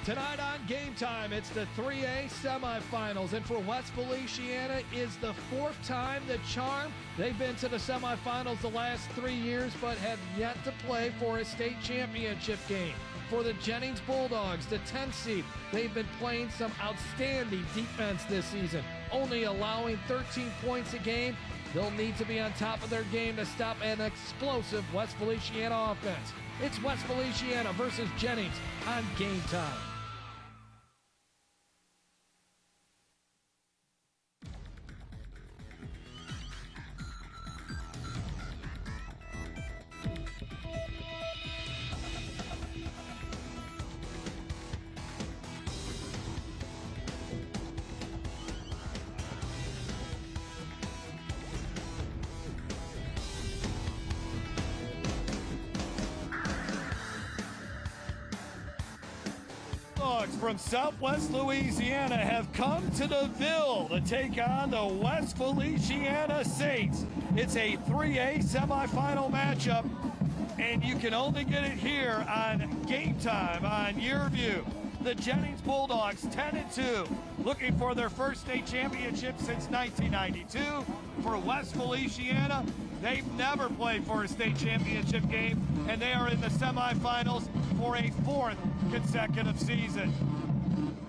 Tonight on Game Time, it's the 3A semifinals, and for West Feliciana is the fourth time the charm. They've been to the semifinals the last 3 years, but have yet to play for a state championship game. For the Jennings Bulldogs, the 10th seed, they've been playing some outstanding defense this season, only allowing 13 points a game. They'll need to be on top of their game to stop an explosive West Feliciana offense. It's West Feliciana versus Jennings on Game Time. Bulldogs from Southwest Louisiana have come to the Ville to take on the West Feliciana Saints. It's a 3A semifinal matchup, and you can only get it here on Game Time on Yearview. The Jennings Bulldogs 10-2, looking for their first state championship since 1992. For West Feliciana, they've never played for a state championship game, and they are in the semifinals for a fourth consecutive season.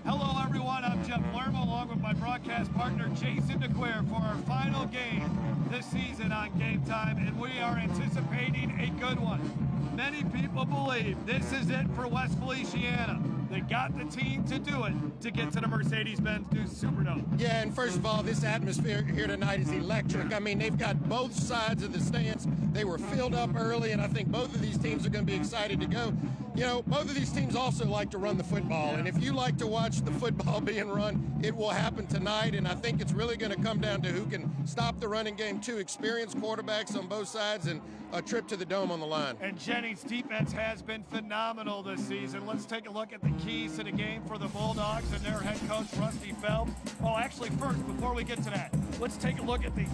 Hello everyone, I'm Jeff Lerma along with my broadcast partner Jason DeQuire for our final game this season on Game Time, and we are anticipating a good one. Many people believe this is it for West Feliciana. They got the team to do it to get to the Mercedes-Benz New Superdome. Yeah, and first of all, this atmosphere here tonight is electric. I mean, they've got both sides of the stands. They were filled up early, and I think both of these teams are going to be excited to go. You know, both of these teams also like to run the football, and if you like to watch the football being run, it will happen tonight, and I think it's really going to come down to who can stop the running game. Two experienced quarterbacks on both sides, and a trip to the dome on the line. And Jennings' defense has been phenomenal this season. Let's take a look at the keys to the game for the Bulldogs and their head coach, Rusty Phelps. Oh, actually, first, before we get to that, let's take a look at the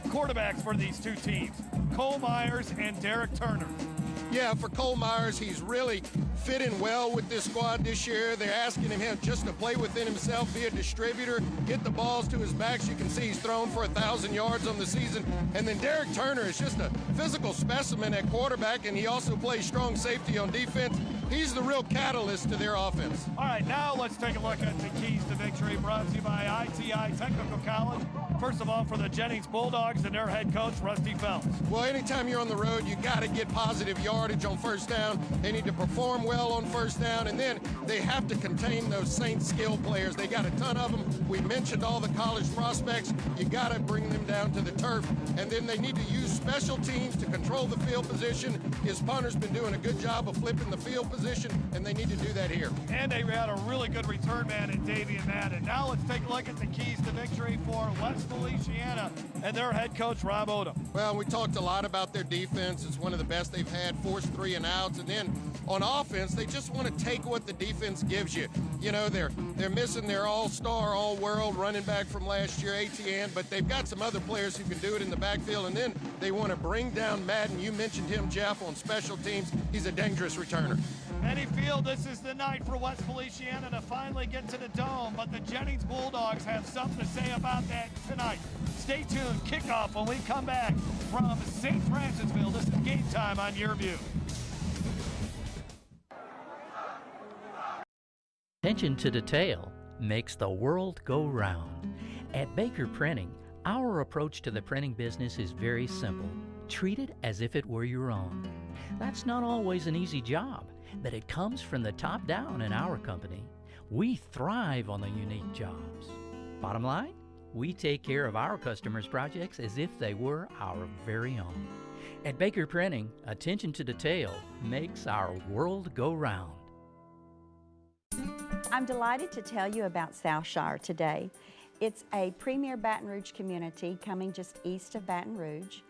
quarterbacks for these two teams, Cole Myers and Derek Turner. Yeah, for Cole Myers, he's really fitting well with this squad this year. They're asking him just to play within himself, be a distributor, get the balls to his backs. You can see he's thrown for 1,000 yards on the season. And then Derek Turner is just a physical specimen at quarterback, and he also plays strong safety on defense. He's the real catalyst to their offense. All right, now let's take a look at the keys to victory brought to you by ITI Technical College. First of all, for the Jennings Bulldogs and their head coach, Rusty Phelps. Well, anytime you're on the road, you got to get positive yardage on first down. They need to perform well on first down, and then they have to contain those Saints skill players. They got a ton of them. We mentioned all the college prospects. You got to bring them down to the turf, and then they need to use special teams to control the field position. His punter's been doing a good job of flipping the field position, and they need to do that here. And they had a really good return man in Davian Madden. Now let's take a look at the keys to victory for West Feliciana and their head coach, Rob Odom. Well, we talked a lot about their defense. It's one of the best they've had, forced 3 and outs. And then on offense, they just want to take what the defense gives you. You know, they're missing their all-star, all-world running back from last year, ATN, but they've got some other players who can do it in the backfield. And then they want to bring down Madden. You mentioned him, Jeff, on special teams. He's a dangerous returner. Many feel this is the night for West Feliciana to finally get to the dome, but the Jennings Bulldogs have something to say about that tonight. Stay tuned. Kickoff when we come back from St. Francisville. This is Game Time on Yearview. Attention to detail makes the world go round. At Baker Printing, our approach to the printing business is very simple. Treat it as if it were your own. That's not always an easy job, but it comes from the top down in our company. We thrive on the unique jobs. Bottom line, we take care of our customers' projects as if they were our very own. At Baker Printing, attention to detail makes our world go round. I'm delighted to tell you about Southshire today. It's a premier Baton Rouge community coming just east of Baton Rouge.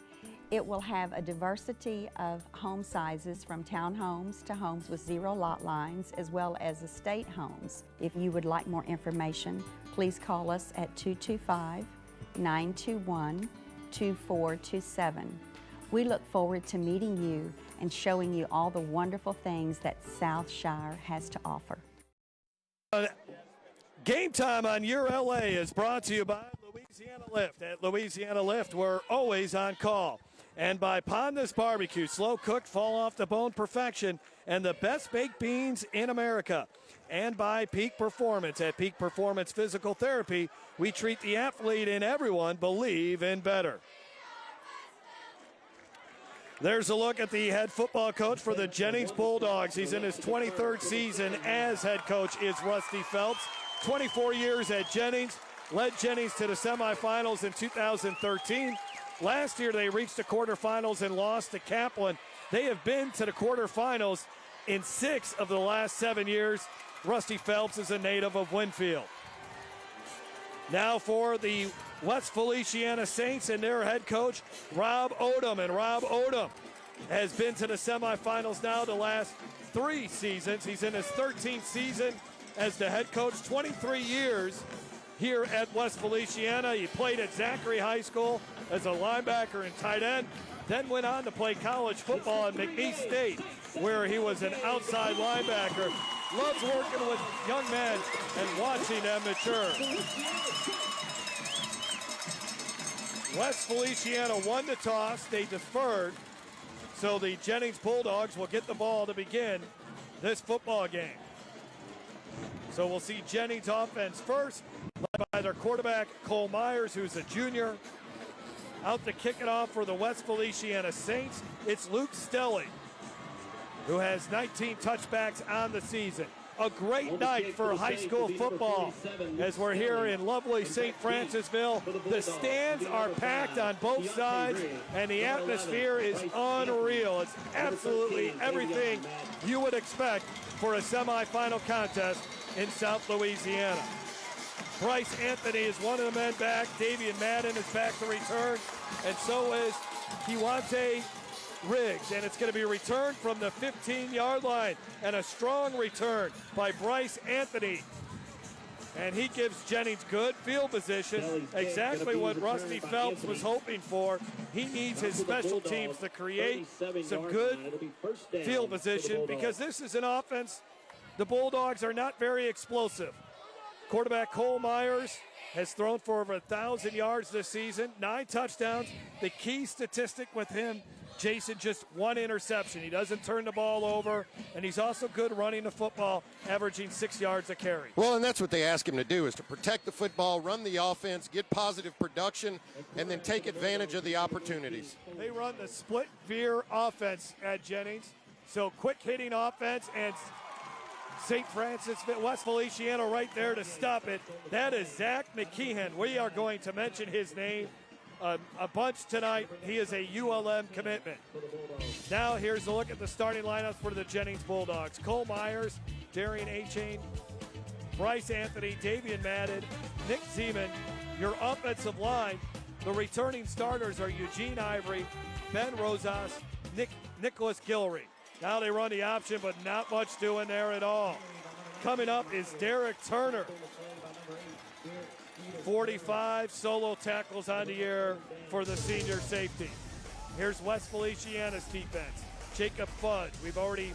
It will have a diversity of home sizes from townhomes to homes with 0 lot lines, as well as estate homes. If you would like more information, please call us at 225-921-2427. We look forward to meeting you and showing you all the wonderful things that Southshire has to offer. Game time on Your LA is brought to you by Louisiana Lift. At Louisiana Lift, we're always on call. And by Ponda's Barbecue, slow cooked, fall off the bone perfection, and the best baked beans in America. And by Peak Performance. At Peak Performance Physical Therapy, we treat the athlete and everyone believe in better. There's a look at the head football coach for the Jennings Bulldogs. He's in his 23rd season as head coach is Rusty Phelps. 24 years at Jennings, led Jennings to the semifinals in 2013. Last year they reached the quarterfinals and lost to Kaplan. They have been to the quarterfinals in 6 of the last 7 years. Rusty Phelps is a native of Winfield. Now for the West Feliciana Saints and their head coach, Rob Odom. And Rob Odom has been to the semifinals now the last 3 seasons. He's in his 13th season as the head coach, 23 years here at West Feliciana. He played at Zachary High School as a linebacker and tight end, then went on to play college football at McNeese State, where he was an outside linebacker. Loves working with young men and watching them mature. West Feliciana won the toss. They deferred. So the Jennings Bulldogs will get the ball to begin this football game. So we'll see Jennings offense first, led by their quarterback, Cole Myers, who's a junior. Out to kick it off for the West Feliciana Saints, it's Luke Stelly, who has 19 touchbacks on the season. A great night for high school football as we're here in lovely St. Francisville. The stands are packed on both sides, and the atmosphere is unreal. It's absolutely everything you would expect for a semifinal contest in South Louisiana. Bryce Anthony is one of the men back. Davian Madden is back to return, and so is Kiwante Riggs, and it's going to be returned from the 15-yard line, and a strong return by Bryce Anthony. And he gives Jennings good field position, exactly what Rusty Phelps was hoping for. He needs his special teams to create some good field position, because this is an offense. The Bulldogs are not very explosive. Quarterback Cole Myers has thrown for over 1,000 yards this season, 9 touchdowns. The key statistic with him, Jason, just 1 interception. He doesn't turn the ball over, and he's also good running the football, averaging 6 yards a carry. Well, and that's what they ask him to do, is to protect the football, run the offense, get positive production, and then take advantage of the opportunities. They run the split veer offense at Jennings, so quick hitting offense, and St. Francis, West Feliciana right there to stop it. That is Zach McKeehan. We are going to mention his name a bunch tonight. He is a ULM commitment. Now here's a look at the starting lineups for the Jennings Bulldogs. Cole Myers, Darian Achane, Bryce Anthony, Davian Madden, Nick Zeman. Your offensive line, the returning starters are Eugene Ivory, Ben Rosas, Nicholas Guillory. Now they run the option, but not much doing there at all. Coming up is Derek Turner. 45 solo tackles on the year for the senior safety. Here's West Feliciana's defense. Jacob Fudge, we've already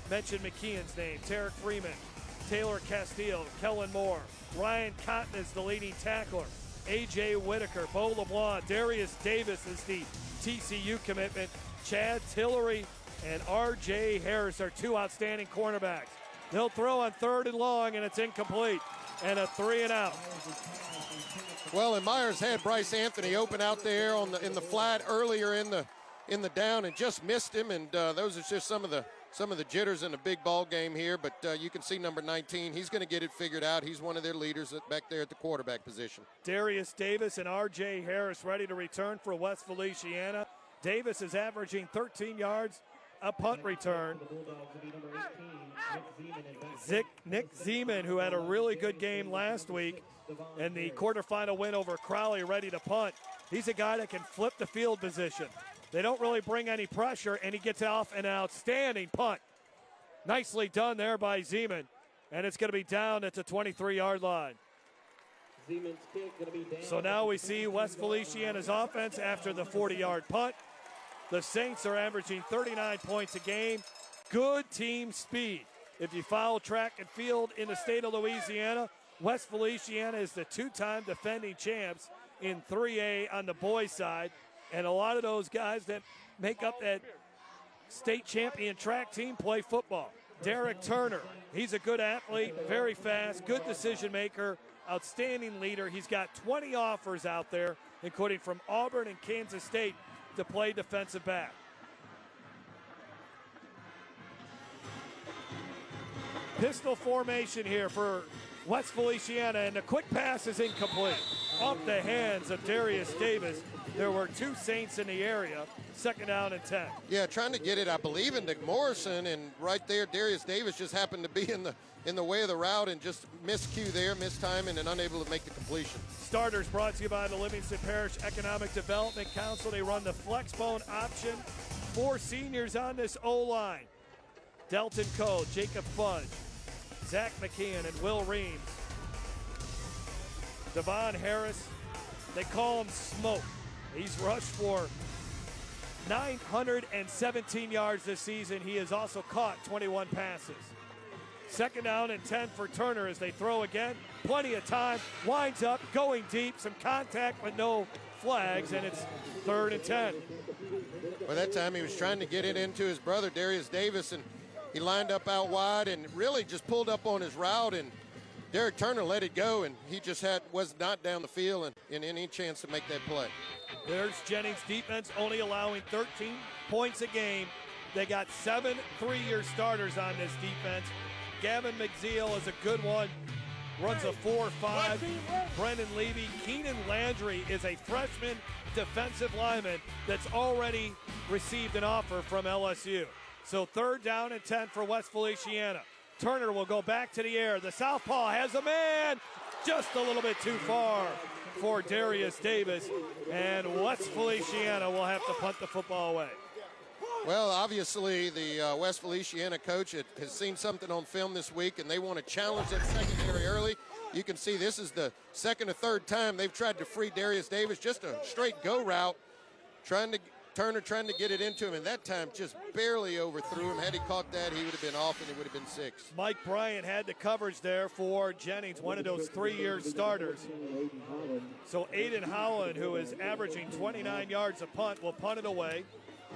mentioned McKeon's name. Tarek Freeman, Taylor Castillo, Kellen Moore. Ryan Cotton is the leading tackler. A.J. Whitaker, Bo LeBlanc, Darius Davis is the TCU commitment. Chad Tillery and R.J. Harris are 2 outstanding cornerbacks. They'll throw on 3rd and long, and it's incomplete. And a 3-and-out. Well, and Myers had Bryce Anthony open out there in the flat earlier in the down and just missed him. And those are just some of the jitters in a big ball game here. But you can see number 19. He's going to get it figured out. He's one of their leaders back there at the quarterback position. Darius Davis and R.J. Harris ready to return for West Feliciana. Davis is averaging 13 yards a punt return. Nick Zeman, who had a really good game last week in the quarterfinal win over Crowley, ready to punt. He's a guy that can flip the field position. They don't really bring any pressure, and he gets off an outstanding punt. Nicely done there by Zeman, and it's going to be down at the 23-yard line. So now we see West Feliciana's offense after the 40-yard punt. The Saints are averaging 39 points a game. Good team speed. If you follow track and field in the state of Louisiana, West Feliciana is the two-time defending champs in 3A on the boys' side. And a lot of those guys that make up that state champion track team play football. Derek Turner, he's a good athlete, very fast, good decision maker, outstanding leader. He's got 20 offers out there, including from Auburn and Kansas State, to play defensive back. Pistol formation here for West Feliciana, and the quick pass is incomplete. Off the hands of Darius Davis. There were two Saints in the area. Second down and 10. Yeah, trying to get it, I believe, into Morrison, and right there, Darius Davis just happened to be in the way of the route and just miscue there, mistiming, and unable to make the completion. Starters brought to you by the Livingston Parish Economic Development Council. They run the flexbone option. 4 seniors on this O-line. Delton Coe, Jacob Fudge, Zach McKeon, and Will Reams. Devon Harris, they call him Smoke. He's rushed for 917 yards this season. He has also caught 21 passes. Second down and 10 for Turner as they throw again. Plenty of time, winds up, going deep, some contact but no flags, and it's 3rd and 10. Well, that time he was trying to get it into his brother, Darius Davis, and he lined up out wide and really just pulled up on his route, and Derek Turner let it go, and he just was not down the field and in any chance to make that play. There's Jennings' defense only allowing 13 points a game. They got 7 3-year starters on this defense. Gavin McZeal is a good one, runs a 4.5. Brendan Levy. Keenan Landry is a freshman defensive lineman that's already received an offer from LSU. So 3rd down and 10 for West Feliciana. Turner will go back to the air. The southpaw has a man, just a little bit too far for Darius Davis, and West Feliciana will have to punt the football away. Well, obviously the West Feliciana coach has seen something on film this week, and they want to challenge that secondary early. You can see this is the 2nd or 3rd time they've tried to free Darius Davis, just a straight go route, Turner trying to get it into him, and that time just barely overthrew him. Had he caught that, he would have been off, and it would have been 6. Mike Bryant had the coverage there for Jennings, one of those 3-year starters. So Aiden Howland, who is averaging 29 yards a punt, will punt it away.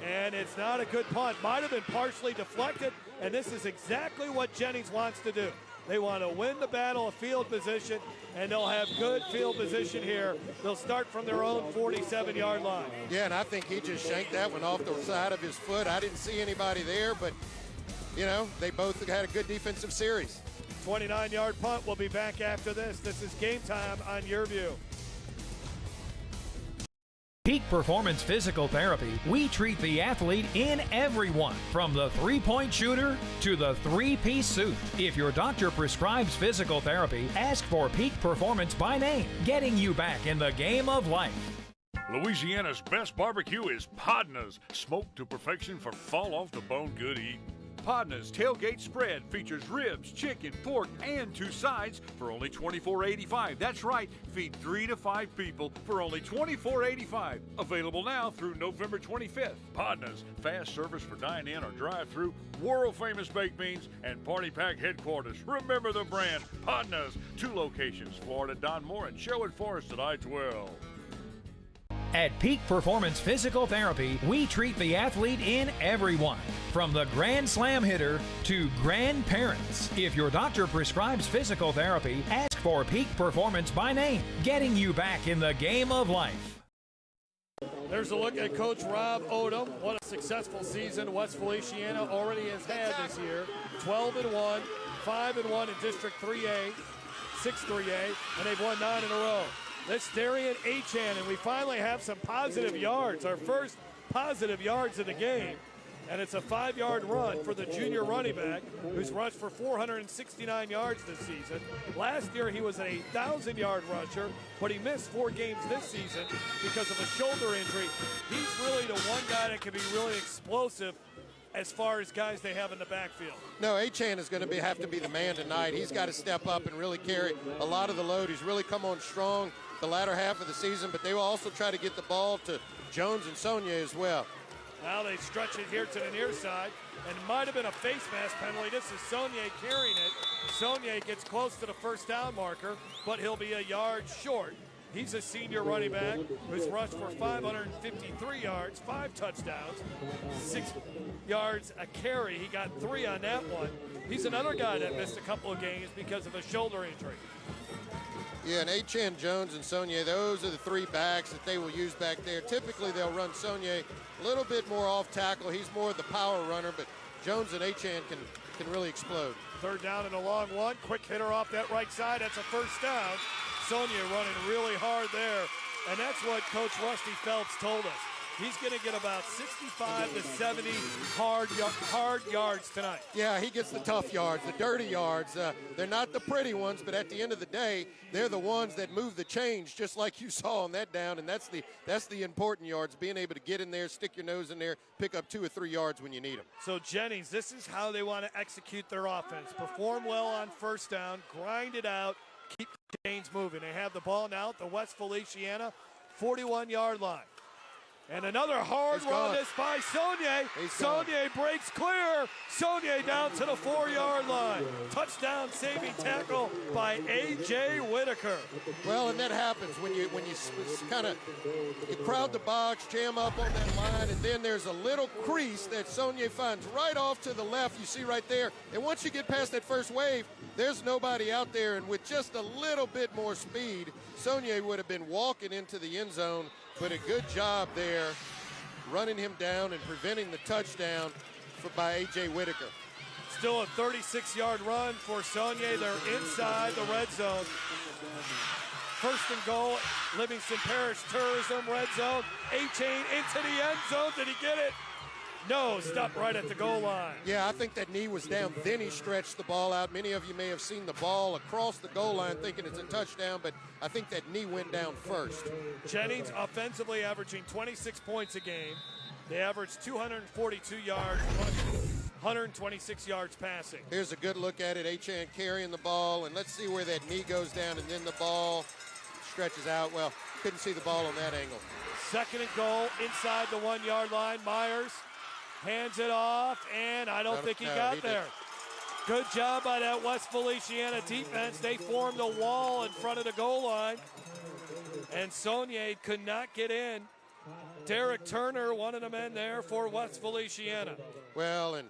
And it's not a good punt. Might have been partially deflected, and this is exactly what Jennings wants to do. They want to win the battle of field position, and they'll have good field position here. They'll start from their own 47-yard line. Yeah, and I think he just shanked that one off the side of his foot. I didn't see anybody there, but, you know, they both had a good defensive series. 29-yard punt. We'll be back after this. This is Game Time on Your View. Peak Performance Physical Therapy, we treat the athlete in everyone, from the three-point shooter to the three-piece suit. If your doctor prescribes physical therapy, ask for Peak Performance by name, getting you back in the game of life. Louisiana's best barbecue is Podna's, smoked to perfection for fall-off-the-bone good eating. Podna's tailgate spread features ribs, chicken, pork, and 2 sides for only $24.85. That's right, feed 3 to 5 people for only $24.85. Available now through November 25th. Podna's, fast service for dine-in or drive-through, world-famous baked beans, and party pack headquarters. Remember the brand, Podna's. 2 locations, Florida, Don Moore, and Sherwood Forest at I-12. At Peak Performance Physical Therapy, we treat the athlete in everyone, from the Grand Slam hitter to grandparents. If your doctor prescribes physical therapy, ask for Peak Performance by name, getting you back in the game of life. There's a look at Coach Rob Odom. What a successful season West Feliciana already has had this year. 12-1, 5-1 in District 3A, 6-3A, and they've won 9 in a row. That's Darian Achan, and we finally have some positive yards, our first positive yards of the game. And it's a 5-yard run for the junior running back, who's rushed for 469 yards this season. Last year he was an 1,000-yard rusher, but he missed 4 games this season because of a shoulder injury. He's really the one guy that can be really explosive as far as guys they have in the backfield. No, Achan is going to have to be the man tonight. He's got to step up and really carry a lot of the load. He's really come on strong the latter half of the season, but they will also try to get the ball to Jones and Sonia as well. Now they stretch it here to the near side. and might have been a face mask penalty. This is Saunier carrying it. Saunier gets close to the first down marker, but he'll be a yard short. He's a senior running back who's rushed for 553 yards, 5 touchdowns, 6 yards a carry. He got 3 on that one. He's another guy that missed a couple of games because of a shoulder injury. Yeah, and Achane, Jones, and Saunier, those are the 3 backs that they will use back there. Typically, they'll run Saunier a little bit more off tackle. He's more of the power runner, but Jones and Achane can really explode. 3rd down and a long one. Quick hitter off that right side. That's a first down. Saunier running really hard there, and that's what Coach Rusty Phelps told us. He's going to get about 65 to 70 hard yards tonight. Yeah, he gets the tough yards, the dirty yards. They're not the pretty ones, but at the end of the day, they're the ones that move the change, just like you saw on that down, and that's the important yards, being able to get in there, stick your nose in there, pick up 2 or 3 yards when you need them. So Jennings, this is how they want to execute their offense. Perform well on first down, grind it out, keep the chains moving. They have the ball now at the West Feliciana 41-yard line. And another hard run this by Saunier. Saunier breaks clear. Saunier down to the 4-yard line. Touchdown saving tackle by A.J. Whitaker. Well, and that happens when you kind of crowd the box, jam up on that line, and then there's a little crease that Saunier finds right off to the left. You see right there. And once you get past that first wave, there's nobody out there. And with just a little bit more speed, Saunier would have been walking into the end zone. But a good job there running him down and preventing the touchdown by A.J. Whitaker. Still a 36-yard run for Saunier. They're inside the red zone. 1st and goal, Livingston Parish Tourism red zone. Achane into the end zone. Did he get it? No, stopped right at the goal line. Yeah, I think that knee was down. Then he stretched the ball out. Many of you may have seen the ball across the goal line thinking it's a touchdown, but I think that knee went down first. Jennings offensively averaging 26 points a game. They averaged 242 yards, 126 yards passing. Here's a good look at it. Achane carrying the ball, and let's see where that knee goes down, and then the ball stretches out. Well, couldn't see the ball on that angle. 2nd and goal inside the 1-yard line. Myers hands it off, and I don't think he got there. Good job by that West Feliciana defense. They formed a wall in front of the goal line, and Saunier could not get in. Derek Turner, one of the men there for West Feliciana. Well, and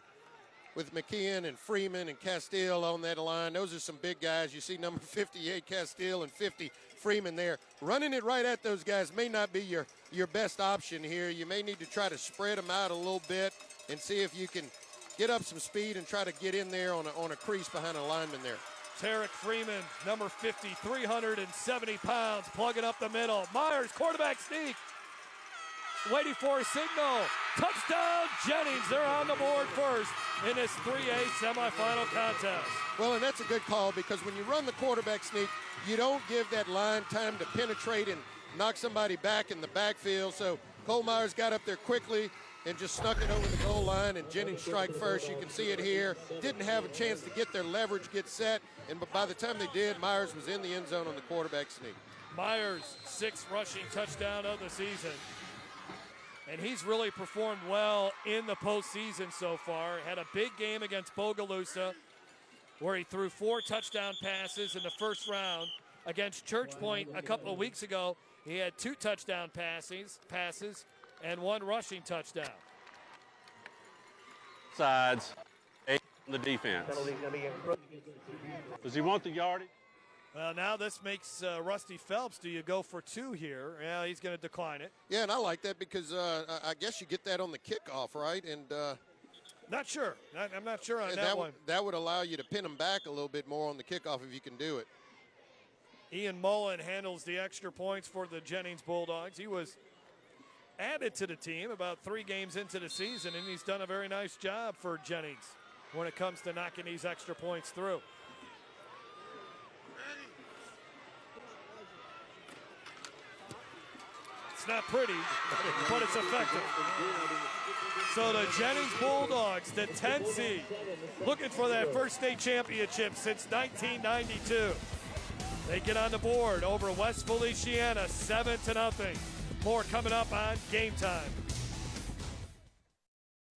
with McKeon and Freeman and Castile on that line, those are some big guys. You see number 58 Castile and 50 Freeman there. Running it right at those guys may not be your best option here. You may need to try to spread them out a little bit and see if you can get up some speed and try to get in there on a crease behind a lineman there. Tarek Freeman, number 50, 370 pounds, plugging up the middle. Myers, quarterback sneak. Waiting for a signal. Touchdown, Jennings. They're on the board first in this 3A semifinal contest. Well, and that's a good call because when you run the quarterback sneak, you don't give that line time to penetrate and knock somebody back in the backfield. So Cole Myers got up there quickly and just snuck it over the goal line, and Jennings strike first. You can see it here. Didn't have a chance to get their leverage, get set, and by the time they did, Myers was in the end zone on the quarterback sneak. Myers, 6th rushing touchdown of the season. And he's really performed well in the postseason so far. Had a big game against Bogalusa where he threw 4 touchdown passes in the first round. Against Church Point a couple of weeks ago, he had 2 touchdown passes and 1 rushing touchdown. Sides, 8 on the defense. Does he want the yardage? Well, now this makes Rusty Phelps. Do you go for 2 here? Yeah, he's going to decline it. Yeah, and I like that because I guess you get that on the kickoff, right? And not sure. I'm not sure on that one. That would allow you to pin them back a little bit more on the kickoff if you can do it. Ian Mullen handles the extra points for the Jennings Bulldogs. He was added to the team about 3 games into the season, and he's done a very nice job for Jennings when it comes to knocking these extra points through. It's not pretty, but it's effective. So the Jennings Bulldogs, the 10th seed, looking for that first state championship since 1992. They get on the board over West Feliciana, 7-0. More coming up on Game Time.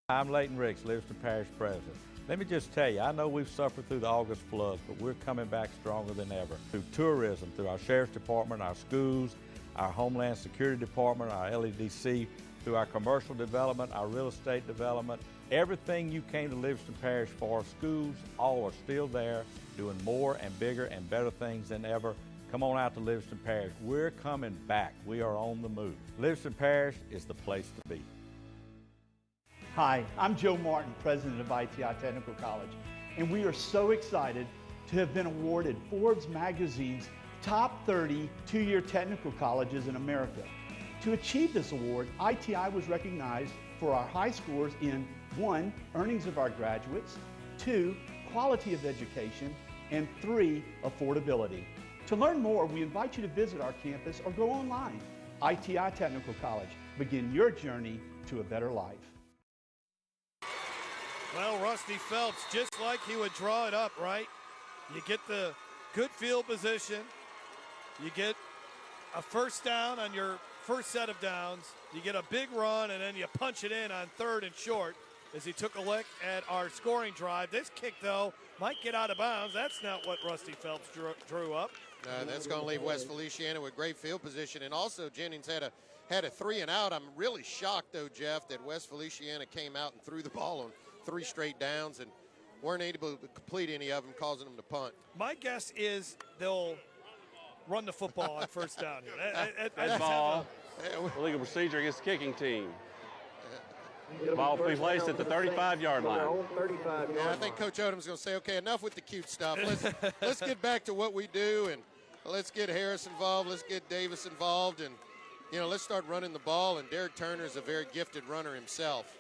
I'm Leighton Ricks, Livingston Parish President. Let me just tell you, I know we've suffered through the August floods, but we're coming back stronger than ever. Through tourism, through our Sheriff's Department, our schools, our Homeland Security Department, our LEDC, through our commercial development, our real estate development, everything you came to Livingston Parish for, schools, all are still there, doing more and bigger and better things than ever. Come on out to Livingston Parish. We're coming back. We are on the move. Livingston Parish is the place to be. Hi, I'm Joe Martin, president of ITI Technical College, and we are so excited to have been awarded Forbes magazine's top 30 two-year technical colleges in America. To achieve this award, ITI was recognized for our high scores in 1, earnings of our graduates, 2, quality of education, and 3, affordability. To learn more, we invite you to visit our campus or go online. ITI Technical College. Begin your journey to a better life. Well, Rusty Phelps, just like he would draw it up, right? You get the good field position. You get a first down on your first set of downs. You get a big run, and then you punch it in on 3rd and short as he took a look at our scoring drive. This kick, though, might get out of bounds. That's not what Rusty Phelps drew up. No, that's going to leave West Feliciana with great field position. And also, Jennings had a 3 and out. I'm really shocked, though, Jeff, that West Feliciana came out and threw the ball on 3 straight downs and weren't able to complete any of them, causing them to punt. My guess is they'll run the football on first down here. That's ball. Illegal procedure against the kicking team. Ball will be placed at the 35-yard line. Yeah, I think Coach Odom's going to say, okay, enough with the cute stuff. Let's get back to what we do, and let's get Harris involved. Let's get Davis involved, and, let's start running the ball. And Derek Turner is a very gifted runner himself.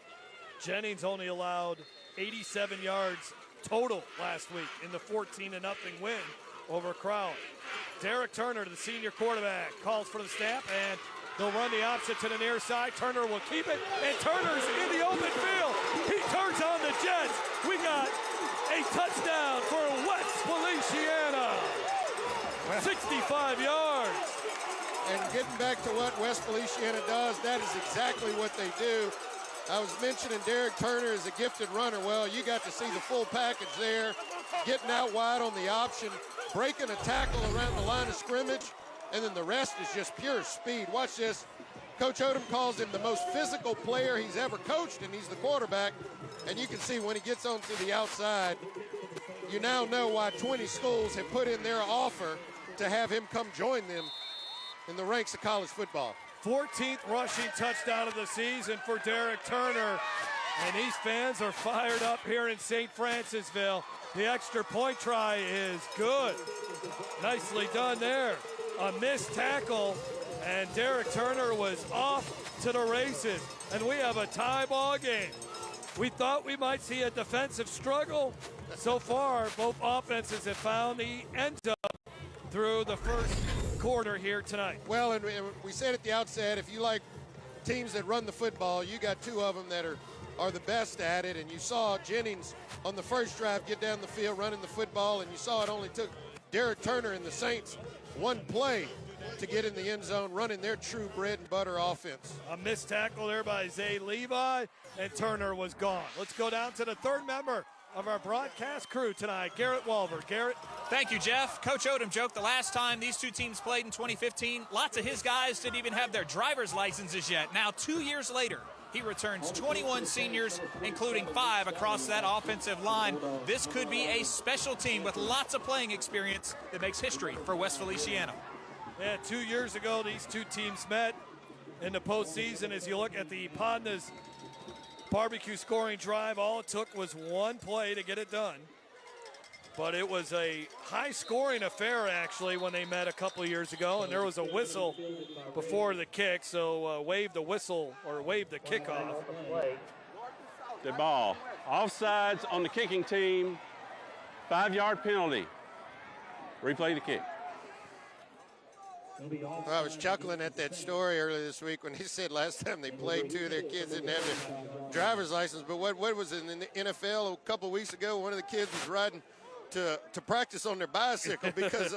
Jennings only allowed 87 yards total last week in the 14-0 win over Crowell. Derek Turner, the senior quarterback, calls for the snap, and they'll run the option to the near side. Turner will keep it, and Turner's in the open field. He turns on the Jets. We got a touchdown for West Feliciana. 65 yards. And getting back to what West Feliciana does, that is exactly what they do. I was mentioning Derek Turner is a gifted runner. Well, you got to see the full package there, getting out wide on the option, breaking a tackle around the line of scrimmage, and then the rest is just pure speed. Watch this. Coach Odom calls him the most physical player he's ever coached, and he's the quarterback. And you can see when he gets onto the outside, you now know why 20 schools have put in their offer to have him come join them in the ranks of college football. 14th rushing touchdown of the season for Derek Turner. And these fans are fired up here in St. Francisville. The extra point try is good. Nicely done there. A missed tackle, and Derek Turner was off to the races. And we have a tie ball game. We thought we might see a defensive struggle. So far, both offenses have found the end zone through the first quarter here tonight. Well, and we said at the outset, if you like teams that run the football, you got 2 of them that are the best at it. And you saw Jennings on the first drive get down the field running the football, and you saw it only took Derek Turner and the Saints 1 play to get in the end zone, running their true bread and butter offense. A missed tackle there by Zay Levi, and Turner was gone. Let's go down to the third member of our broadcast crew tonight, Garrett Walver. Garrett. Thank you, Jeff. Coach Odom joked the last time these two teams played in 2015, lots of his guys didn't even have their driver's licenses yet. Now, 2 years later, he returns 21 seniors, including 5 across that offensive line. This could be a special team with lots of playing experience that makes history for West Feliciana. Yeah, 2 years ago, these two teams met in the postseason. As you look at the Podnas barbecue scoring drive, all it took was 1 play to get it done. But it was a high-scoring affair, actually, when they met a couple of years ago, and there was a whistle before the kick, so wave the whistle or wave the kickoff. The ball. Offsides on the kicking team. 5-yard penalty. Replay the kick. Well, I was chuckling at that story earlier this week when he said last time they played, 2 of their kids didn't have their driver's license. But what was it in the NFL a couple of weeks ago? One of the kids was riding to practice on their bicycle because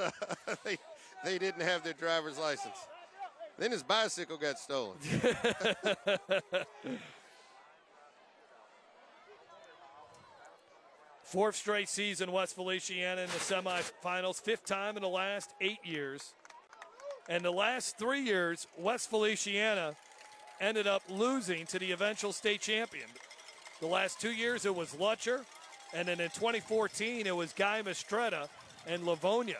they didn't have their driver's license. Then his bicycle got stolen. Fourth straight season, West Feliciana in the semifinals, fifth time in the last 8 years. And the last 3 years, West Feliciana ended up losing to the eventual state champion. The last 2 years, it was Lutcher. And then in 2014, it was Guy Mistretta and Livonia.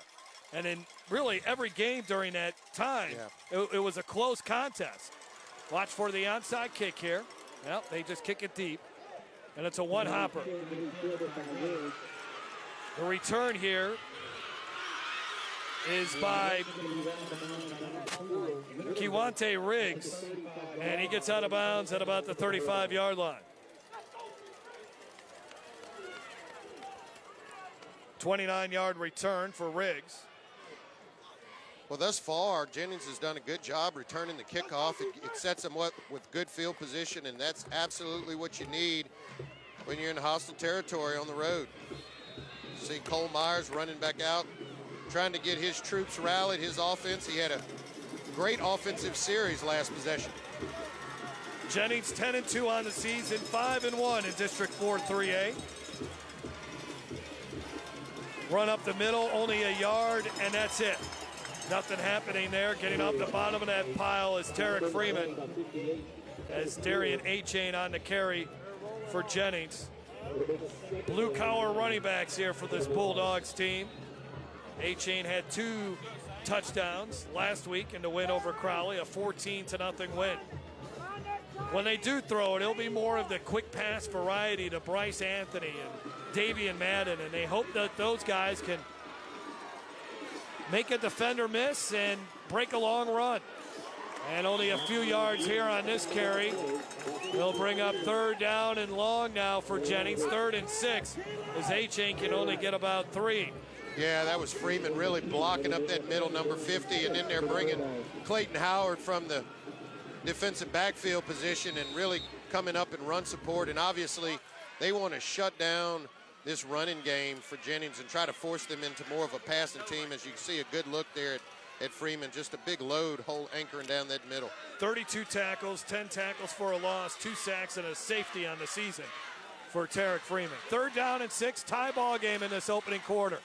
And in really every game during that time, it was a close contest. Watch for the onside kick here. Well, they just kick it deep. And it's a one-hopper. The return here is by Kiwante Riggs. And he gets out of bounds at about the 35-yard line. 29-yard return for Riggs. Well, thus far, Jennings has done a good job returning the kickoff. It sets them up with good field position, and that's absolutely what you need when you're in hostile territory on the road. You see Cole Myers running back out, trying to get his troops rallied, his offense. He had a great offensive series last possession. Jennings 10-2 on the season, 5-1 in District 4 3A. Run up the middle, only a yard, and that's it. Nothing happening there. Getting off the bottom of that pile is Tarek Freeman, as Darian Achane on the carry for Jennings. Blue collar running backs here for this Bulldogs team. Achane had 2 touchdowns last week in the win over Crowley, a 14-0 win. When they do throw it, it'll be more of the quick pass variety to Bryce Anthony and Davian Madden, and they hope that those guys can make a defender miss and break a long run. And only a few yards here on this carry. They'll bring up 3rd down and long now for Jennings, 3rd and 6, as Achane can only get about 3. Yeah, that was Freeman really blocking up that middle, number 50, and then they're bringing Clayton Howard from the defensive backfield position and really coming up in run support. And obviously, they want to shut down this running game for Jennings and try to force them into more of a passing team. As you can see, a good look there at Freeman, just a big load anchoring down that middle. 32 tackles, 10 tackles for a loss, 2 sacks and a safety on the season for Tarek Freeman. 3rd down and 6, tie ball game in this opening quarter.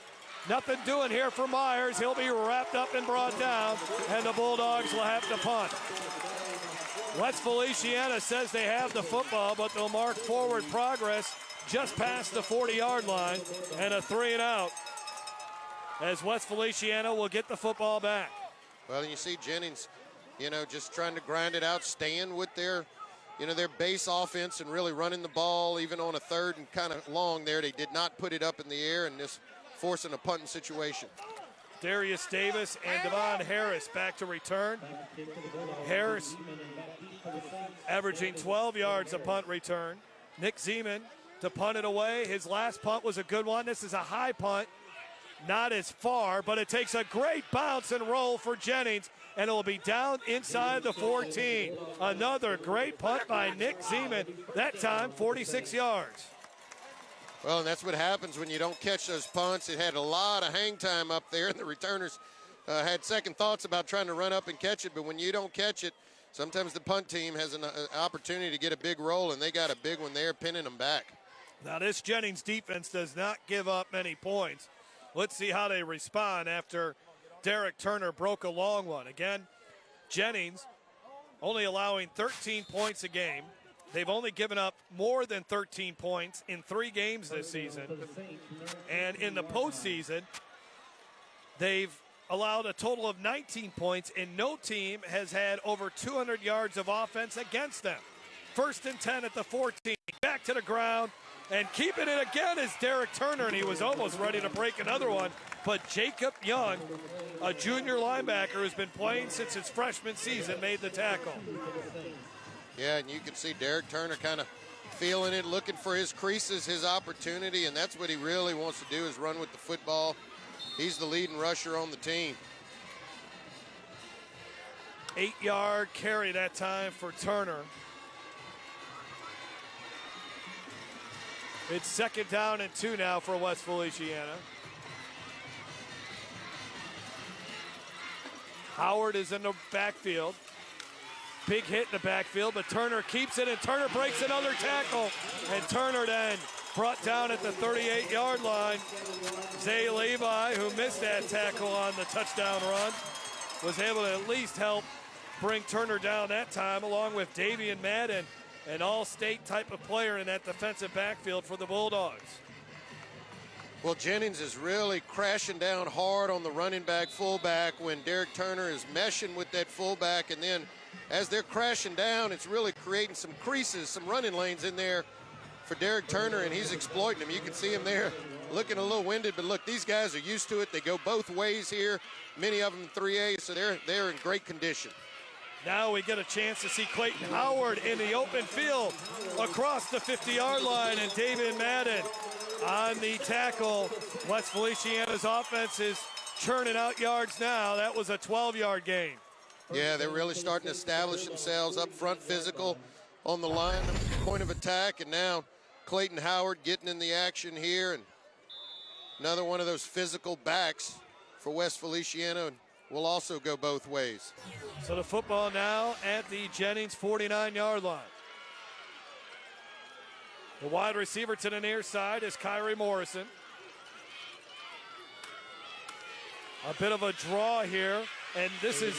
Nothing doing here for Myers. He'll be wrapped up and brought down, and the Bulldogs will have to punt. West Feliciana says they have the football, but they'll mark forward progress just past the 40-yard line, and a 3-and-out as West Feliciana will get the football back. Well, and you see Jennings, just trying to grind it out, staying with their base offense and really running the ball, even on a 3rd and kind of long there. They did not put it up in the air and just forcing a punting situation. Darius Davis and Devon Harris back to return. Harris averaging 12 yards a punt return. Nick Zeman to punt it away. His last punt was a good one. This is a high punt, not as far, but it takes a great bounce and roll for Jennings, and it will be down inside the 14. Another great punt by Nick Zeman, that time 46 yards. Well, and that's what happens when you don't catch those punts. It had a lot of hang time up there, and the returners had second thoughts about trying to run up and catch it, but when you don't catch it, sometimes the punt team has an opportunity to get a big roll, and they got a big one there, pinning them back. Now, this Jennings defense does not give up many points. Let's see how they respond after Derek Turner broke a long one. Again, Jennings only allowing 13 points a game. They've only given up more than 13 points in 3 games this season. And in the postseason, they've allowed a total of 19 points, and no team has had over 200 yards of offense against them. 1st and 10 at the 14. Back to the ground, and keeping it again is Derek Turner, and he was almost ready to break another one. But Jacob Young, a junior linebacker who's been playing since his freshman season, made the tackle. Yeah, and you can see Derek Turner kind of feeling it, looking for his creases, his opportunity, and that's what he really wants to do, is run with the football. He's the leading rusher on the team. 8-yard carry that time for Turner. It's 2nd down and 2 now for West Feliciana. Howard is in the backfield. Big hit in the backfield, but Turner keeps it, and Turner breaks another tackle. And Turner then brought down at the 38-yard line. Zay Levi, who missed that tackle on the touchdown run, was able to at least help bring Turner down that time, along with Davian Madden, an all-state type of player in that defensive backfield for the Bulldogs. Well, Jennings is really crashing down hard on the running back fullback when Derek Turner is meshing with that fullback, and then as they're crashing down, it's really creating some creases, some running lanes in there for Derek Turner, and he's exploiting them. You can see him there looking a little winded, but look, these guys are used to it. They go both ways here, many of them 3A, so they're in great condition. Now we get a chance to see Clayton Howard in the open field across the 50-yard line, and David Madden on the tackle. West Feliciana's offense is churning out yards now. That was a 12-yard gain. Yeah, they're really starting to establish themselves up front, physical on the line, point of attack, and now Clayton Howard getting in the action here, and another one of those physical backs for West Feliciana, and will also go both ways. So the football now at the Jennings 49-yard line. The wide receiver to the near side is Kyrie Morrison. A bit of a draw here, and this is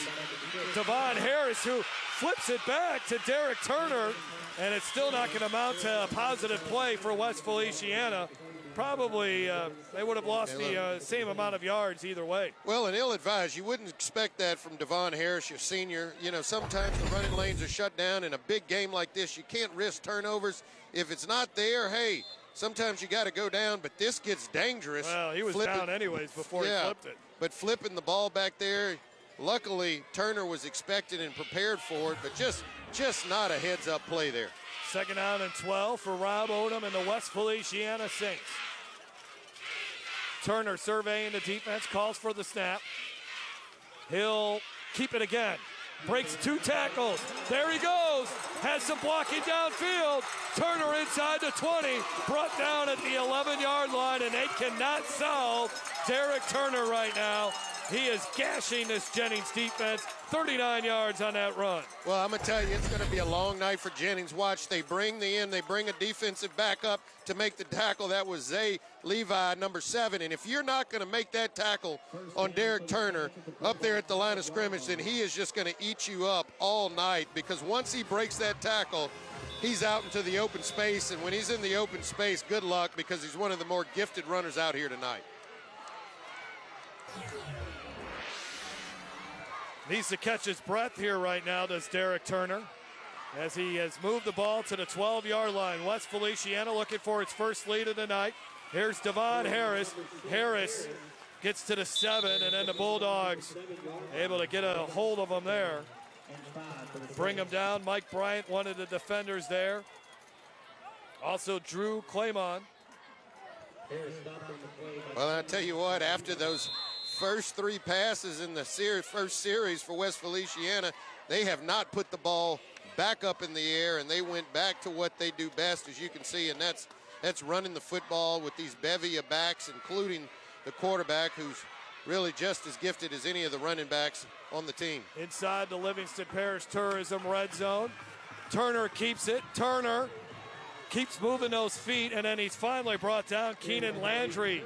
Devon Harris, who flips it back to Derek Turner, and it's still not going to amount to a positive play for West Feliciana. Probably they would have lost the same amount of yards either way. Well, and ill-advised. You wouldn't expect that from Devon Harris, your senior. You know, sometimes the running lanes are shut down. In a big game like this, you can't risk turnovers. If it's not there, hey, sometimes you got to go down, but this gets dangerous. Well, he was down anyways before he flipped it. But flipping the ball back there, luckily Turner was expected and prepared for it, but just not a heads-up play there. Second down and 12 for Rob Odom and the West Feliciana Saints. Turner surveying the defense, calls for the snap. He'll keep it again. Breaks two tackles. There he goes. Has some blocking downfield. Turner inside the 20. Brought down at the 11-yard line, and they cannot solve Derek Turner right now. He is gashing this Jennings defense. 39 yards on that run. Well, I'm going to tell you, it's going to be a long night for Jennings. Watch, they bring a defensive back up to make the tackle. That was Zay Levi, number 7. And if you're not going to make that tackle on Derek Turner up there at the line of scrimmage, then he is just going to eat you up all night, because once he breaks that tackle, he's out into the open space. And when he's in the open space, good luck, because he's one of the more gifted runners out here tonight. Needs to catch his breath here right now, does Derek Turner, as he has moved the ball to the 12-yard line. West Feliciana looking for its first lead of the night. Here's Devon Harris. Harris gets to the 7, and then the Bulldogs able to get a hold of him there. Bring him down. Mike Bryant, one of the defenders there. Also Drew Claymon. Well, I'll tell you what, after those first 3 passes in the first series for West Feliciana, they have not put the ball back up in the air, and they went back to what they do best, as you can see, and that's running the football with these bevy of backs, including the quarterback, who's really just as gifted as any of the running backs on the team. Inside the Livingston Parish Tourism red zone. Turner keeps it. Turner keeps moving those feet, and then he's finally brought down. Keenan Landry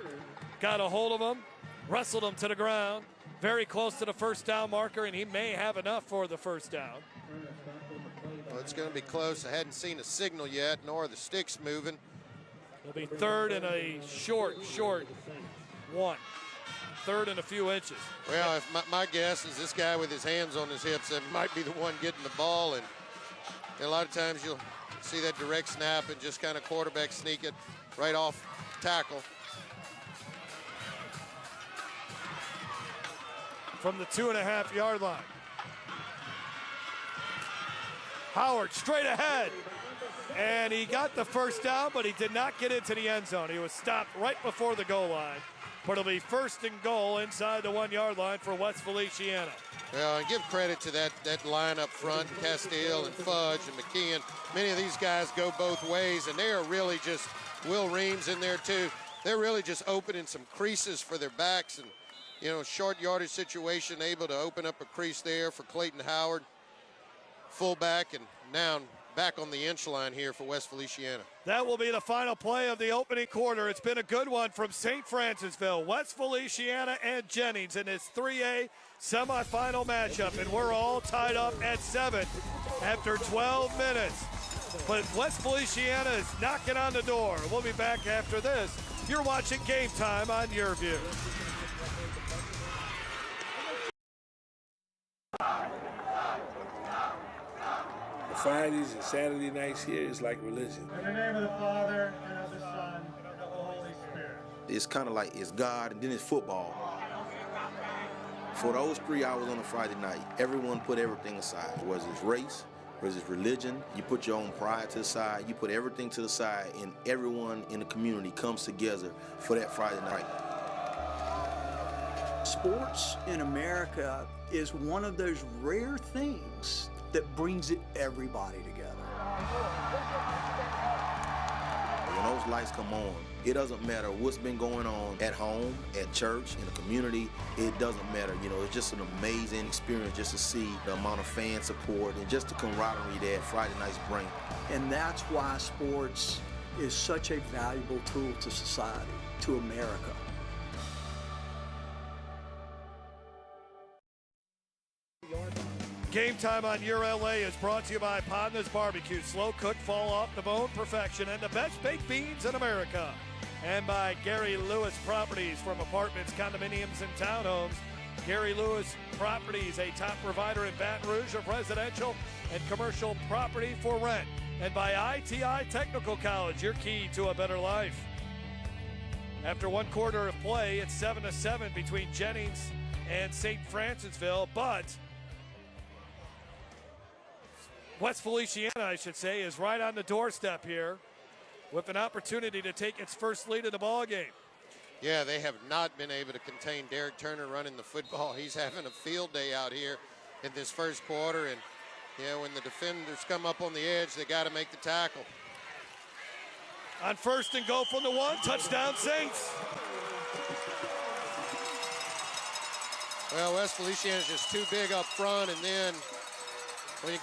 got a hold of him, wrestled him to the ground, very close to the first down marker, and he may have enough for the first down. Well, it's going to be close. I hadn't seen a signal yet, nor are the sticks moving. It'll be third and a short one. Third and a few inches. Well, if my guess is this guy with his hands on his hips, that might be the one getting the ball, and a lot of times you'll see that direct snap and just kind of quarterback sneak it right off tackle. From the 2.5-yard line. Howard straight ahead. And he got the first down, but he did not get into the end zone. He was stopped right before the goal line. But it'll be first and goal inside the 1-yard line for West Feliciana. Well, and give credit to that line up front, Castile and Fudge and McKeon. Many of these guys go both ways, and they are really just, Will Reams in there too. They're really just opening some creases for their backs, and you know, short yardage situation, able to open up a crease there for Clayton Howard, fullback, and now back on the inch line here for West Feliciana. That will be the final play of the opening quarter. It's been a good one from St. Francisville, West Feliciana, and Jennings in this 3A semifinal matchup. And we're all tied up at 7 after 12 minutes. But West Feliciana is knocking on the door. We'll be back after this. You're watching Game Time on Your View. Fridays and Saturday nights here is like religion. In the name of the Father, and of the Son, and of the Holy Spirit. It's kind of like it's God and then it's football. For those 3 hours on a Friday night, everyone put everything aside. Whether it's race, whether it's religion, you put your own pride to the side, you put everything to the side, and everyone in the community comes together for that Friday night. Sports in America is one of those rare things that brings everybody together. When those lights come on, it doesn't matter what's been going on at home, at church, in the community. It doesn't matter. You know, it's just an amazing experience just to see the amount of fan support and just the camaraderie that Friday nights bring. And that's why sports is such a valuable tool to society, to America. Game Time on Your LA is brought to you by Podna's Barbecue, slow cook, fall off the bone perfection, and the best baked beans in America. And by Gary Lewis Properties, from apartments, condominiums, and townhomes. Gary Lewis Properties, a top provider in Baton Rouge of residential and commercial property for rent. And by ITI Technical College, your key to a better life. After one quarter of play, it's 7-7 between Jennings and St. Francisville, but West Feliciana, I should say, is right on the doorstep here with an opportunity to take its first lead in the ball game. Yeah, they have not been able to contain Derek Turner running the football. He's having a field day out here in this first quarter, and when the defenders come up on the edge, they got to make the tackle. On 1st and goal from the 1, touchdown Saints. Well, West Feliciana is just too big up front, and then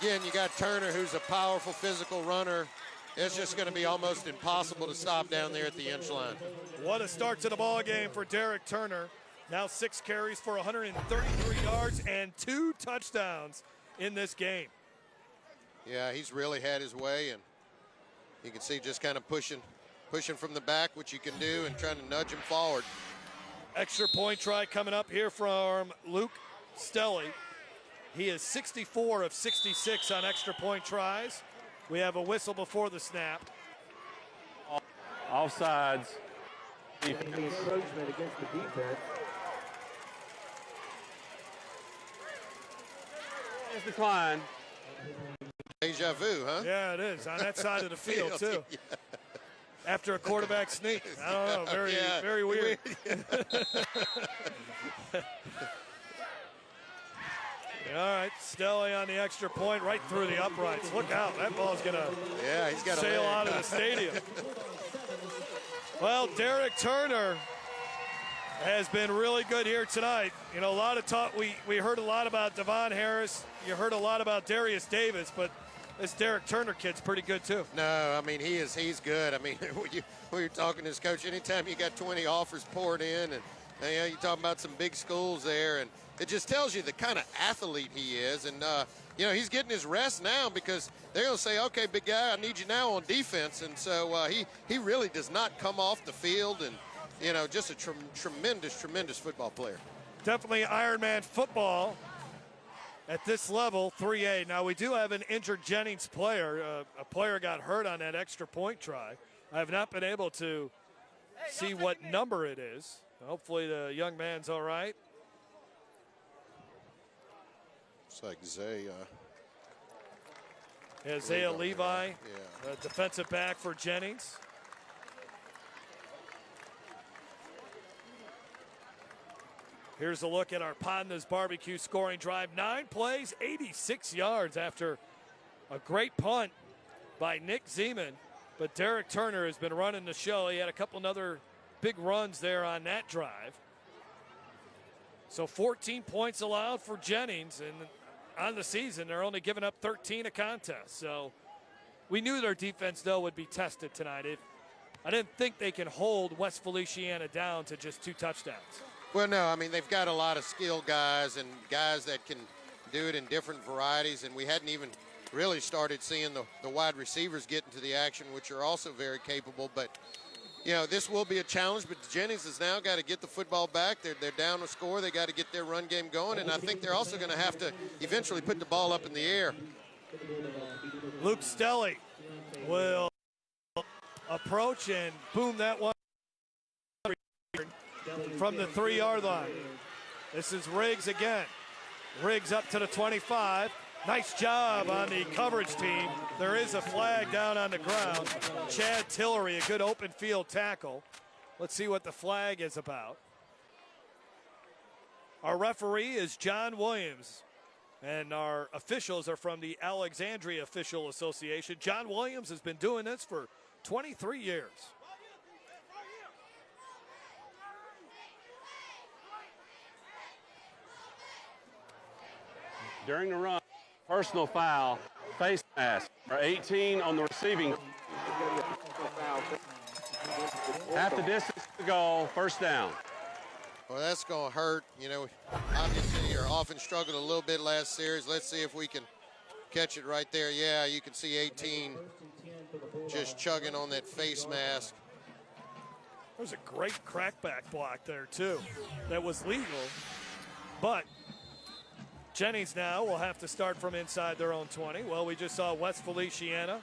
again, you got Turner, who's a powerful physical runner. It's just going to be almost impossible to stop down there at the inch line. What a start to the ball game for Derek Turner. Now 6 carries for 133 yards and 2 touchdowns in this game. Yeah, he's really had his way, and you can see just kind of pushing from the back, which you can do, and trying to nudge him forward. Extra point try coming up here from Luke Stelly. He is 64 of 66 on extra point tries. We have a whistle before the snap. Offsides. The encroachment against the defense. It's decline. Deja vu, huh? Yeah, it is, on that side of the field, too. Yeah. After a quarterback sneak. I don't know, very weird. All right, Stelly on the extra point, right through the uprights. Look out, that ball's gonna he's got sail out of the stadium. Well, Derek Turner has been really good here tonight. You know, a lot of talk, we heard a lot about Devon Harris. You heard a lot about Darius Davis, but this Derek Turner kid's pretty good too. No, I mean, he's good. I mean, when you're talking to his coach, anytime you got 20 offers poured in, and you're talking about some big schools there, and it just tells you the kind of athlete he is. And, he's getting his rest now because they're going to say, okay, big guy, I need you now on defense. And so he really does not come off the field, and, just a tremendous football player. Definitely Ironman football at this level, 3A. Now, we do have an injured Jennings player. A player got hurt on that extra point try. I have not been able to see what number it is. Hopefully the young man's all right. It's like Isaiah Levi, defensive back for Jennings. Here's a look at our Podna's Barbecue scoring drive. 9 plays, 86 yards after a great punt by Nick Zeman. But Derek Turner has been running the show. He had a couple other big runs there on that drive. So 14 points allowed for Jennings, and on the season they're only giving up 13 a contest. So We knew their defense, though, would be tested tonight. I didn't think they can hold West Feliciana down to just 2 touchdowns. Well, no, I mean, they've got a lot of skilled guys and guys that can do it in different varieties, and we hadn't even really started seeing the wide receivers get into the action, which are also very capable. But, you know, this will be a challenge, but Jennings has now got to get the football back. They're down a score. They got to get their run game going, and I think they're also going to have to eventually put the ball up in the air. Luke Stelly will approach and boom that one from the 3-yard line. This is Riggs again. Riggs up to the 25. Nice job on the coverage team. There is a flag down on the ground. Chad Tillery, a good open field tackle. Let's see what the flag is about. Our referee is John Williams, and our officials are from the Alexandria Official Association. John Williams has been doing this for 23 years. During the run, personal foul, face mask, or 18 on the receiving. Half the distance to go, first down. Well, that's going to hurt. You know, obviously you're often struggled a little bit last series. Let's see if we can catch it right there. Yeah, you can see 18 just chugging on that face mask. There's a great crackback block there, too. That was legal, but Jennings now will have to start from inside their own 20. Well, we just saw West Feliciana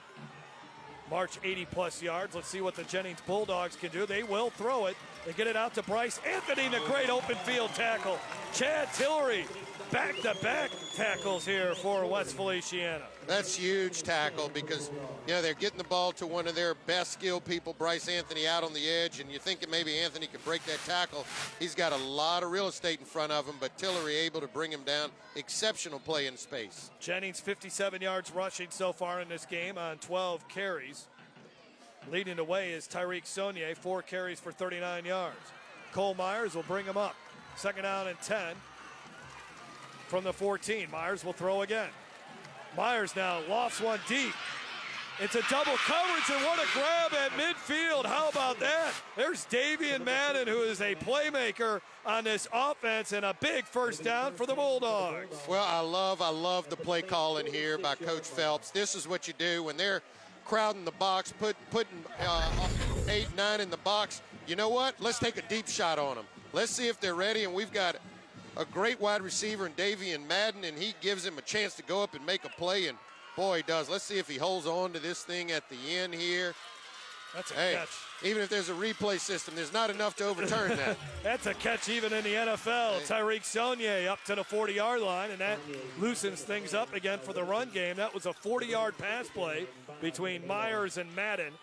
march 80-plus yards. Let's see what the Jennings Bulldogs can do. They will throw it. They get it out to Bryce Anthony, and a great open field tackle. Chad Tillery, back-to-back tackles here for West Feliciana. That's huge tackle because, you know, they're getting the ball to one of their best skilled people, Bryce Anthony, out on the edge, and you're thinking maybe Anthony could break that tackle. He's got a lot of real estate in front of him, but Tillery able to bring him down. Exceptional play in space. Jennings 57 yards rushing so far in this game on 12 carries. Leading the way is Tyreek Saunier, 4 carries for 39 yards. Cole Myers will bring him up. 2nd down and 10 from the 14. Myers will throw again. Myers now lofts one deep. It's a double coverage, and what a grab at midfield. How about that? There's Davian Madden, who is a playmaker on this offense, and a big first down for the Bulldogs. Well, I love the play call in here by Coach Phelps. This is what you do when they're crowding the box, putting 8, 9 in the box. You know what? Let's take a deep shot on them. Let's see if they're ready, and we've got a great wide receiver in Davian Madden, and he gives him a chance to go up and make a play, and boy, he does. Let's see if he holds on to this thing at the end here. That's a catch. Even if there's a replay system, there's not enough to overturn that. That's a catch even in the NFL. Tyreek Saunier up to the 40-yard line, and that loosens things up again for the run game. That was a 40-yard pass play between Myers and Madden.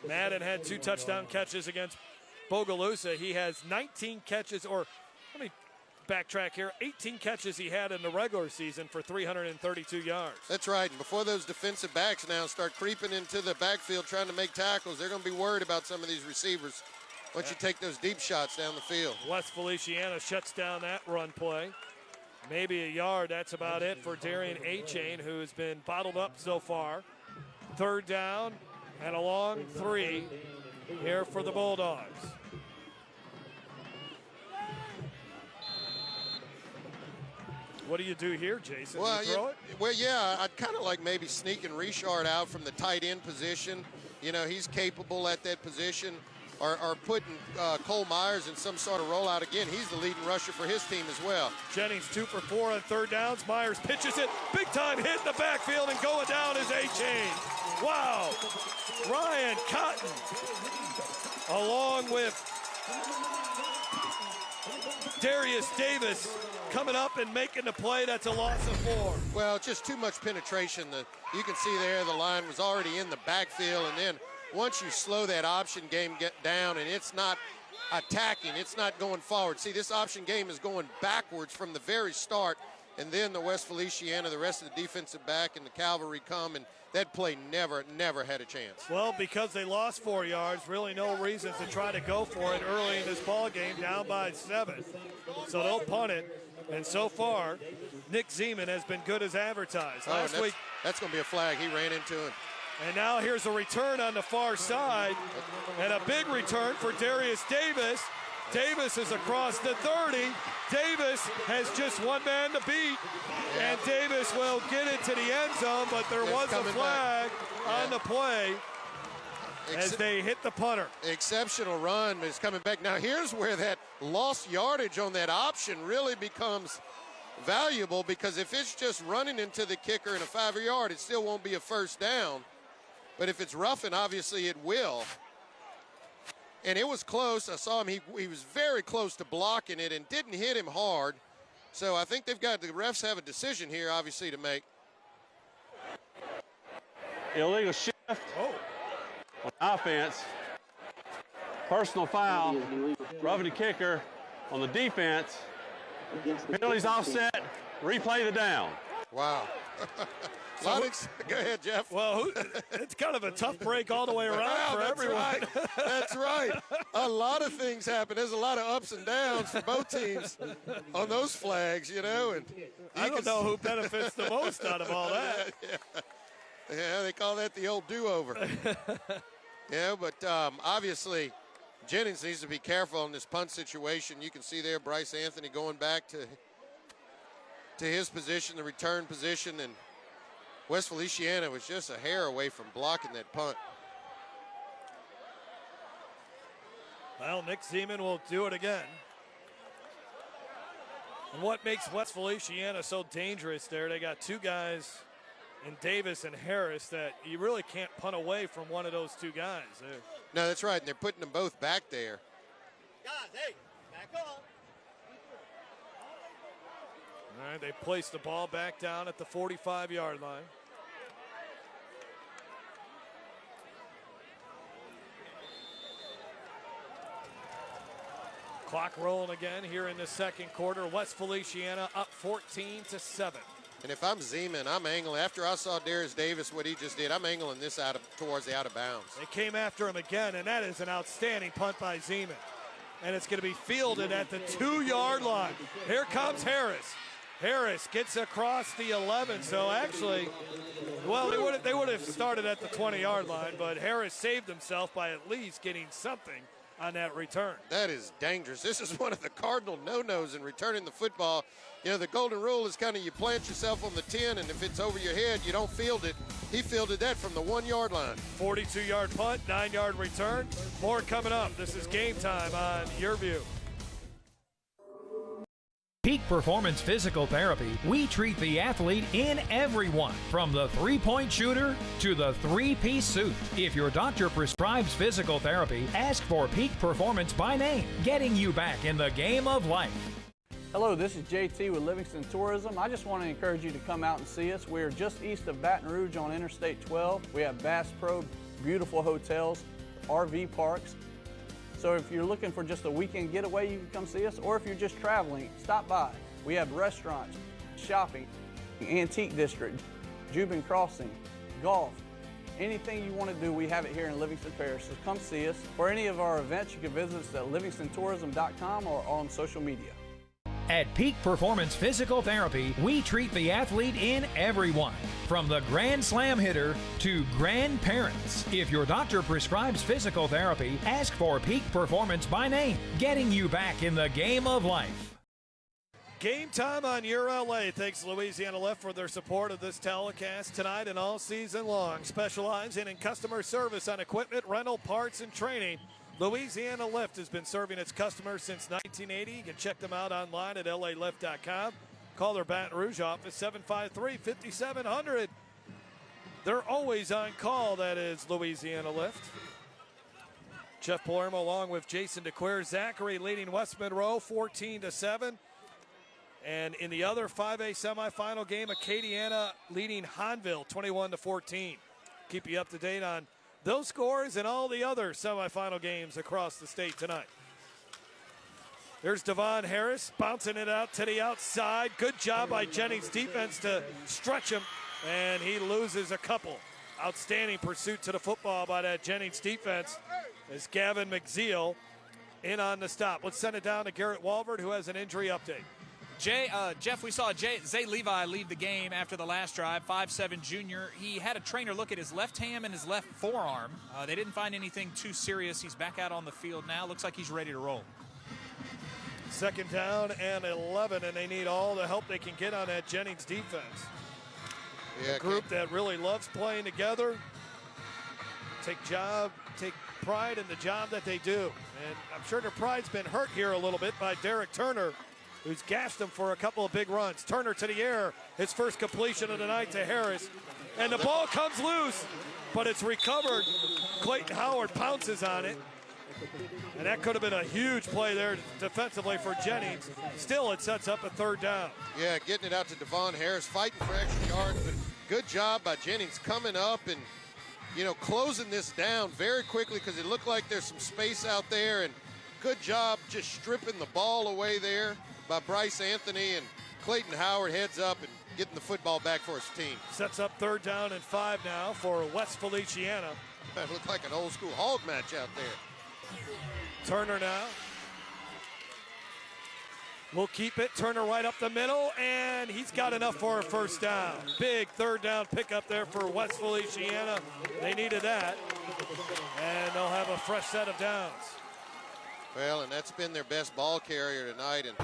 Madden had 2 touchdown catches against Bogalusa. He has 19 catches, or let me backtrack here, 18 catches he had in the regular season for 332 yards. That's right. And before those defensive backs now start creeping into the backfield trying to make tackles, they're going to be worried about some of these receivers once you take those deep shots down the field. West Feliciana shuts down that run play. Maybe a yard. That's about it for Darian Achane, who's been bottled up so far. 3rd down and a long 3 here for the Bulldogs. What do you do here, Jason? Well, you throw it? Well, yeah, I'd kind of like maybe sneaking Richard out from the tight end position. You know, he's capable at that position. Or putting Cole Myers in some sort of rollout again. He's the leading rusher for his team as well. Jennings 2 for 4 on 3rd downs. Myers pitches it. Big time hit in the backfield, and going down is Achane. Wow. Ryan Cotton, along with Darius Davis, coming up and making the play. That's a loss of 4. Well, just too much penetration. You can see there the line was already in the backfield, and then once you slow that option game down and it's not attacking, it's not going forward. See, this option game is going backwards from the very start, and then the West Feliciana, the rest of the defensive back and the cavalry come, and that play never had a chance. Well, because they lost 4 yards, really no reason to try to go for it early in this ball game, down by 7. So they'll punt it, and so far, Nick Zeman has been good as advertised. Last week, that's going to be a flag. He ran into him. And now here's a return on the far side, and a big return for Darius Davis. Davis is across the 30. Davis has just one man to beat, and Davis will get it to the end zone, but there was a flag on the play as they hit the punter. Exceptional run is coming back. Now here's where that lost yardage on that option really becomes valuable, because if it's just running into the kicker in a 5-yard, it still won't be a first down. But if it's roughing, obviously it will. And it was close. I saw him. He was very close to blocking it and didn't hit him hard. So I think the refs have a decision here, obviously, to make. Illegal shift on offense. Personal foul. Roughing the kicker on the defense. Penalties offset. Replay the down. Wow. Go ahead, Jeff. Well, it's kind of a tough break all the way around for everyone. Right. That's right. A lot of things happen. There's a lot of ups and downs for both teams on those flags, you know. And I don't know who benefits the most out of all that. Yeah, they call that the old do-over. Yeah, but obviously Jennings needs to be careful in this punt situation. You can see there Bryce Anthony going back to his position, the return position, and West Feliciana was just a hair away from blocking that punt. Well, Nick Zeman will do it again. And what makes West Feliciana so dangerous there, they got two guys in Davis and Harris that you really can't punt away from one of those two guys. No, that's right, and they're putting them both back there. Guys, hey, back up. All right, they place the ball back down at the 45-yard line. Clock rolling again here in the second quarter. West Feliciana up 14-7. And if I'm Zeman, I'm angling. After I saw Darius Davis, what he just did, I'm angling this towards the out of bounds. They came after him again, and that is an outstanding punt by Zeman. And it's going to be fielded at the 2-yard line. Here comes Harris. Harris gets across the 11, so actually, well, they would have started at the 20-yard line, but Harris saved himself by at least getting something on that return. That is dangerous. This is one of the cardinal no-nos in returning the football. You know, the golden rule is kind of you plant yourself on the 10, and if it's over your head, you don't field it. He fielded that from the 1-yard line. 42-yard punt, 9-yard return. More coming up. This is Game Time on Your View. Peak Performance Physical Therapy, we treat the athlete in everyone, from the three-point shooter to the three-piece suit. If your doctor prescribes physical therapy, ask for Peak Performance by name, getting you back in the game of life. Hello, this is JT with Livingston Tourism. I just want to encourage you to come out and see us. We are just east of Baton Rouge on Interstate 12. We have Bass Pro, beautiful hotels, RV parks. So if you're looking for just a weekend getaway, you can come see us. Or if you're just traveling, stop by. We have restaurants, shopping, antique district, Jubin Crossing, golf. Anything you want to do, we have it here in Livingston Parish. So come see us. For any of our events, you can visit us at livingstontourism.com or on social media. At Peak Performance Physical Therapy, we treat the athlete in everyone, from the Grand Slam hitter to grandparents. If your doctor prescribes physical therapy, ask for Peak Performance by name, getting you back in the game of life. Game Time on Your LA. Thanks Louisiana Lift for their support of this telecast tonight and all season long. Specializing in customer service on equipment, rental, parts, and training, Louisiana Lift has been serving its customers since 1980. You can check them out online at lalift.com. Call their Baton Rouge office, 753-5700. They're always on call, that is Louisiana Lift. Jeff Palermo along with Jason DeQuire. Zachary leading West Monroe 14-7. And in the other 5A semifinal game, Acadiana leading Hahnville 21-14. Keep you up to date on those scores and all the other semifinal games across the state tonight. There's Devon Harris bouncing it out to the outside. Good job by Jennings defense to stretch him, and he loses a couple. Outstanding pursuit to the football by that Jennings defense as Gavin McZeal in on the stop. Let's send it down to Garrett Walbert, who has an injury update. Jeff, we saw Zay Levi leave the game after the last drive, 5'7" junior. He had a trainer look at his left hand and his left forearm. They didn't find anything too serious. He's back out on the field now. Looks like he's ready to roll. 2nd down and 11, and they need all the help they can get on that Jennings defense. Yeah, a group that really loves playing together, take pride in the job that they do. And I'm sure their pride's been hurt here a little bit by Derek Turner, who's gassed them for a couple of big runs. Turner to the air, his first completion of the night to Harris. And the ball comes loose, but it's recovered. Clayton Howard pounces on it. And that could have been a huge play there defensively for Jennings. Still, it sets up a 3rd down. Yeah, getting it out to Devon Harris, fighting for extra yards, but good job by Jennings coming up and, closing this down very quickly because it looked like there's some space out there, and good job just stripping the ball away there by Bryce Anthony, and Clayton Howard heads up and getting the football back for his team. Sets up 3rd down and 5 now for West Feliciana. That looked like an old school hog match out there. Turner now will keep it. Turner right up the middle, and he's got enough for a 1st down. Big 3rd down pickup there for West Feliciana. They needed that, and they'll have a fresh set of downs. Well, and that's been their best ball carrier tonight, and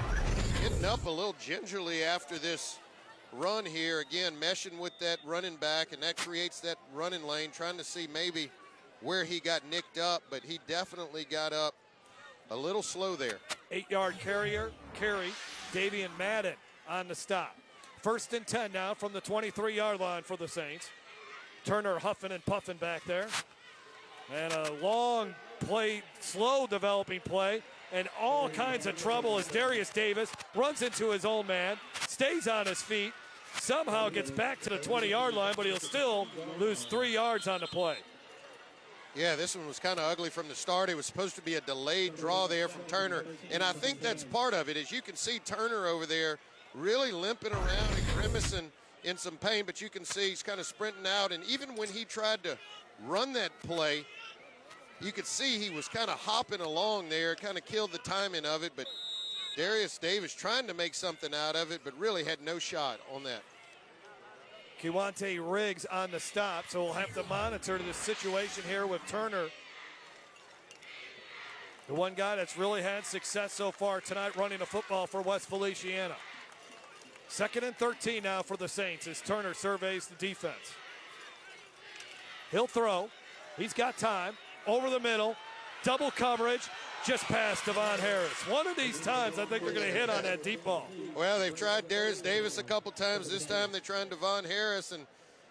getting up a little gingerly after this run here. Again, meshing with that running back, and that creates that running lane, trying to see maybe where he got nicked up, but he definitely got up a little slow there. 8-yard carry, Davian Madden on the stop. 1st and 10 now from the 23-yard line for the Saints. Turner huffing and puffing back there. And a long play, slow developing play, and all kinds of trouble as Darius Davis runs into his own man, stays on his feet, somehow gets back to the 20-yard line, but he'll still lose 3 yards on the play. Yeah, this one was kind of ugly from the start. It was supposed to be a delayed draw there from Turner, and I think that's part of it. As you can see, Turner over there really limping around and grimacing in some pain, but you can see he's kind of sprinting out, and even when he tried to run that play, you could see he was kind of hopping along there, kind of killed the timing of it, but Darius Davis trying to make something out of it, but really had no shot on that. Kiwante Riggs on the stop, so we'll have to monitor the situation here with Turner. The one guy that's really had success so far tonight running the football for West Feliciana. 2nd and 13 now for the Saints as Turner surveys the defense. He'll throw. He's got time. Over the middle. Double coverage. Just past Devon Harris. One of these times, I think they're going to hit on that deep ball. Well, they've tried Darius Davis a couple times. This time they're trying Devon Harris, and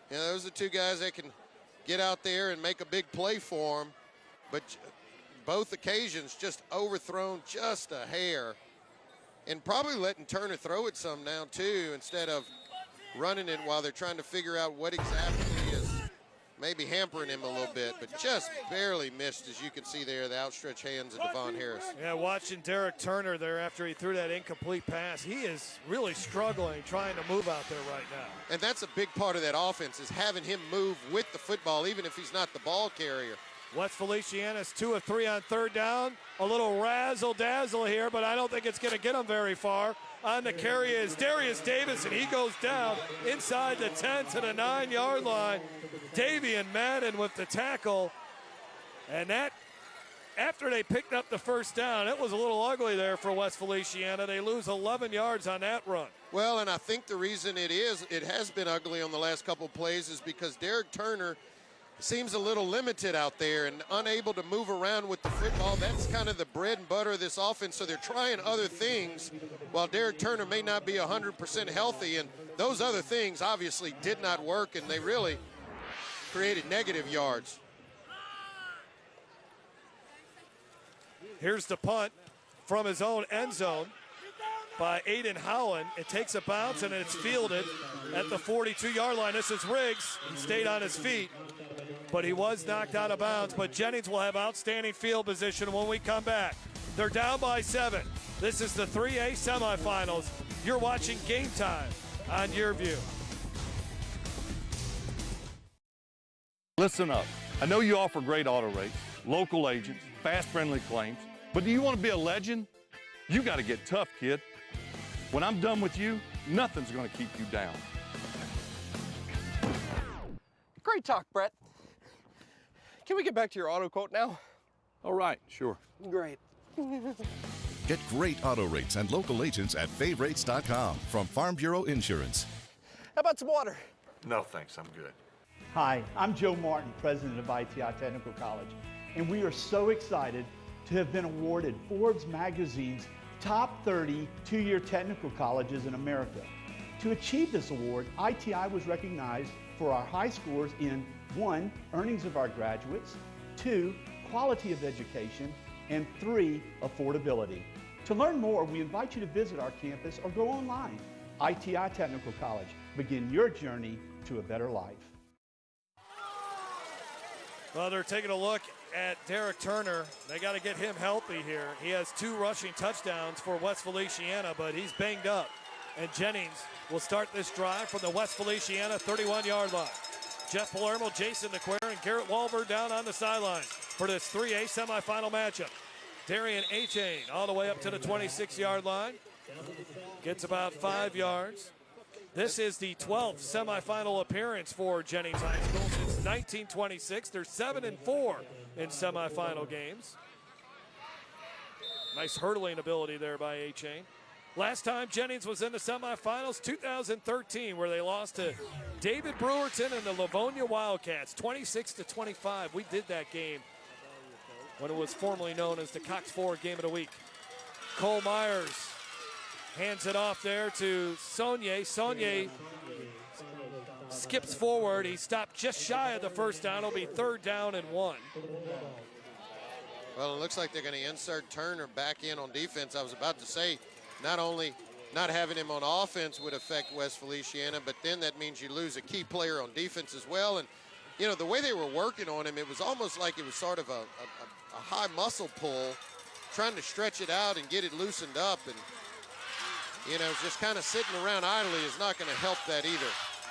those are 2 guys that can get out there and make a big play for him. But both occasions just overthrown just a hair, and probably letting Turner throw it some now too, instead of running it while they're trying to figure out what exactly is maybe hampering him a little bit, but just barely missed, as you can see there, the outstretched hands of Devon Harris. Yeah, watching Derek Turner there after he threw that incomplete pass, he is really struggling trying to move out there right now. And that's a big part of that offense, is having him move with the football, even if he's not the ball carrier. West Feliciana's 2 of 3 on 3rd down. A little razzle-dazzle here, but I don't think it's going to get them very far. On the carry is Darius Davis, and he goes down inside the 10 to the 9-yard line. Davian Madden with the tackle. And that, after they picked up the 1st down, it was a little ugly there for West Feliciana. They lose 11 yards on that run. Well, and I think the reason it has been ugly on the last couple of plays is because Derek Turner seems a little limited out there and unable to move around with the football. That's kind of the bread and butter of this offense, so they're trying other things while Derek Turner may not be 100% healthy, and those other things obviously did not work, and they really created negative yards. Here's the punt from his own end zone by Aiden Howland. It takes a bounce, and it's fielded at the 42-yard line. This is Riggs. He stayed on his feet, but he was knocked out of bounds. But Jennings will have outstanding field position when we come back. They're down by 7. This is the 3A semifinals. You're watching Game Time on Your View. Listen up. I know you offer great auto rates, local agents, fast, friendly claims, but do you want to be a legend? You got to get tough, kid. When I'm done with you, nothing's going to keep you down. Great talk, Brett. Can we get back to your auto quote now? All right, sure. Great. Get great auto rates and local agents at favrates.com from Farm Bureau Insurance. How about some water? No, thanks. I'm good. Hi, I'm Joe Martin, president of ITI Technical College, and we are so excited to have been awarded Forbes magazine's top 30 two-year technical colleges in America. To achieve this award, ITI was recognized for our high scores in 1, earnings of our graduates, 2, quality of education, and 3, affordability. To learn more, we invite you to visit our campus or go online. ITI Technical College. Begin your journey to a better life. Well, they're taking a look at Derek Turner. They got to get him healthy here. He has 2 rushing touchdowns for West Feliciana, but he's banged up. And Jennings will start this drive from the West Feliciana 31-yard line. Jeff Palermo, Jason DeQuare, and Garrett Walber down on the sidelines for this 3A semifinal matchup. Darian Achane all the way up to the 26-yard line. Gets about 5 yards. This is the 12th semifinal appearance for Jennings High School since 1926. They're 7-4 in semifinal games. Nice hurdling ability there by Achane. Last time Jennings was in the semifinals, 2013, where they lost to David Brewerton and the Livonia Wildcats, 26-25. We did that game when it was formerly known as the Cox Ford Game of the Week. Cole Myers hands it off there to Saunier. Saunier skips forward. He stopped just shy of the first down. It'll be 3rd down and 1. Well, it looks like they're going to insert Turner back in on defense. I was about to say, not only not having him on offense would affect West Feliciana, but then that means you lose a key player on defense as well. And, you know, the way they were working on him, it was almost like it was sort of a high muscle pull, trying to stretch it out and get it loosened up. And, you know, just kind of sitting around idly is not going to help that either.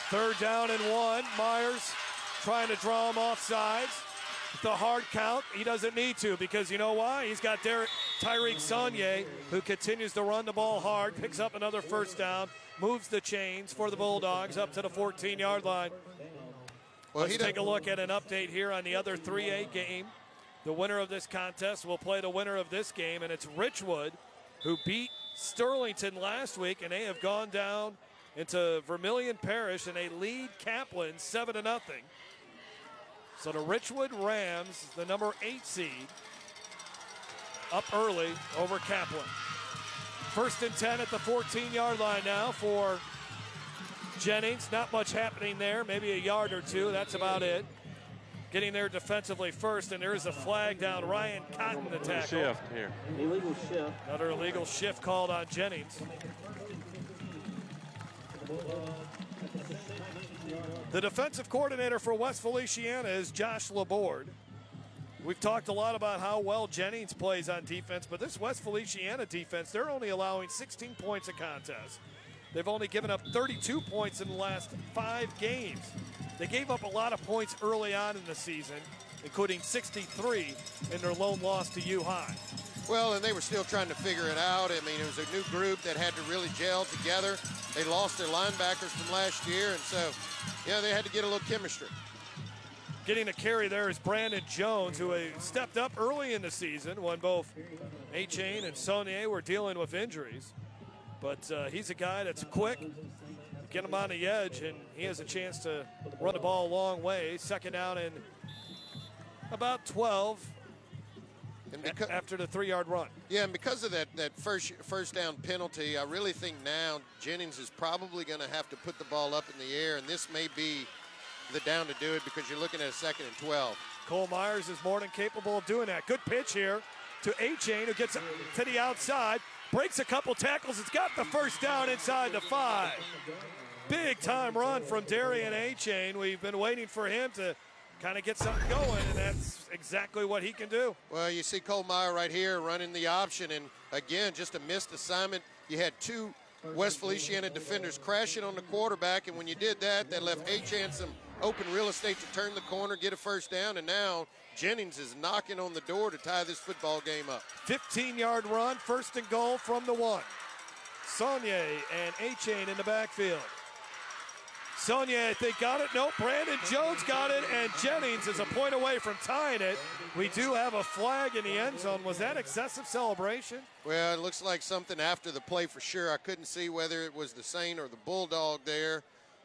3rd down and 1. Myers trying to draw him off sides. The hard count, he doesn't need to, because you know why? He's got Tyreek Saunier, who continues to run the ball hard, picks up another 1st down, moves the chains for the Bulldogs up to the 14-yard line. Well, let's take a look at an update here on the other 3A game. The winner of this contest will play the winner of this game, and it's Richwood, who beat Sterlington last week, and they have gone down into Vermilion Parish, and they lead Kaplan 7-0. So the Richwood Rams, the number 8 seed, up early over Kaplan. 1st and 10 at the 14-yard line now for Jennings. Not much happening there, maybe a yard or 2. That's about it. Getting there defensively first, and there's a flag down. Ryan Cotton, the tackle. Shift here. Illegal shift. Another illegal shift called on Jennings. The defensive coordinator for West Feliciana is Josh Laborde. We've talked a lot about how well Jennings plays on defense, but this West Feliciana defense, they're only allowing 16 points a contest. They've only given up 32 points in the last 5 games. They gave up a lot of points early on in the season, including 63 in their lone loss to U High. Well, and they were still trying to figure it out. I mean, it was a new group that had to really gel together. They lost their linebackers from last year, and so, yeah, they had to get a little chemistry. Getting a carry there is Brandon Jones, who stepped up early in the season when both Achane and Saunier were dealing with injuries. But he's a guy that's quick. Get him on the edge, and he has a chance to run the ball a long way. 2nd down and about 12 after the 3-yard run. Yeah, and because of that first down penalty, I really think now Jennings is probably going to have to put the ball up in the air, and this may be the down to do it because you're looking at a 2nd and 12. Cole Myers is more than capable of doing that. Good pitch here to Achane, who gets to the outside, breaks a couple tackles. It's got the 1st down inside the 5. Big time run from Darian Achane. We've been waiting for him to kind of get something going, and that's exactly what he can do. Well, you see Cole Meyer right here running the option, and again, just a missed assignment. You had 2 West Feliciana defenders crashing on the quarterback, and when you did that, that left Achane some open real estate to turn the corner, get a 1st down, and now Jennings is knocking on the door to tie this football game up. 15-yard run, 1st and goal from the 1. Saunier and A-Chain in the backfield. Saunier, I think, got it. Nope, Brandon Jones got it, and Jennings is a point away from tying it. We do have a flag in the end zone. Was that excessive celebration? Well, it looks like something after the play for sure. I couldn't see whether it was the Saint or the Bulldog there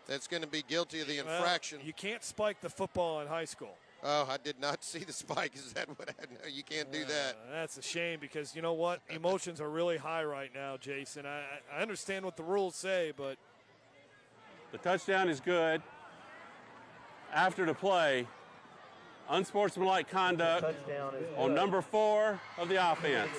that's going to be guilty of the infraction. Well, you can't spike the football in high school. Oh, I did not see the spike. Is that what I know? You can't do that. That's a shame because you know what? Emotions are really high right now, Jason. I understand what the rules say, but The touchdown is good. After the play, unsportsmanlike conduct on number 4 of the offense.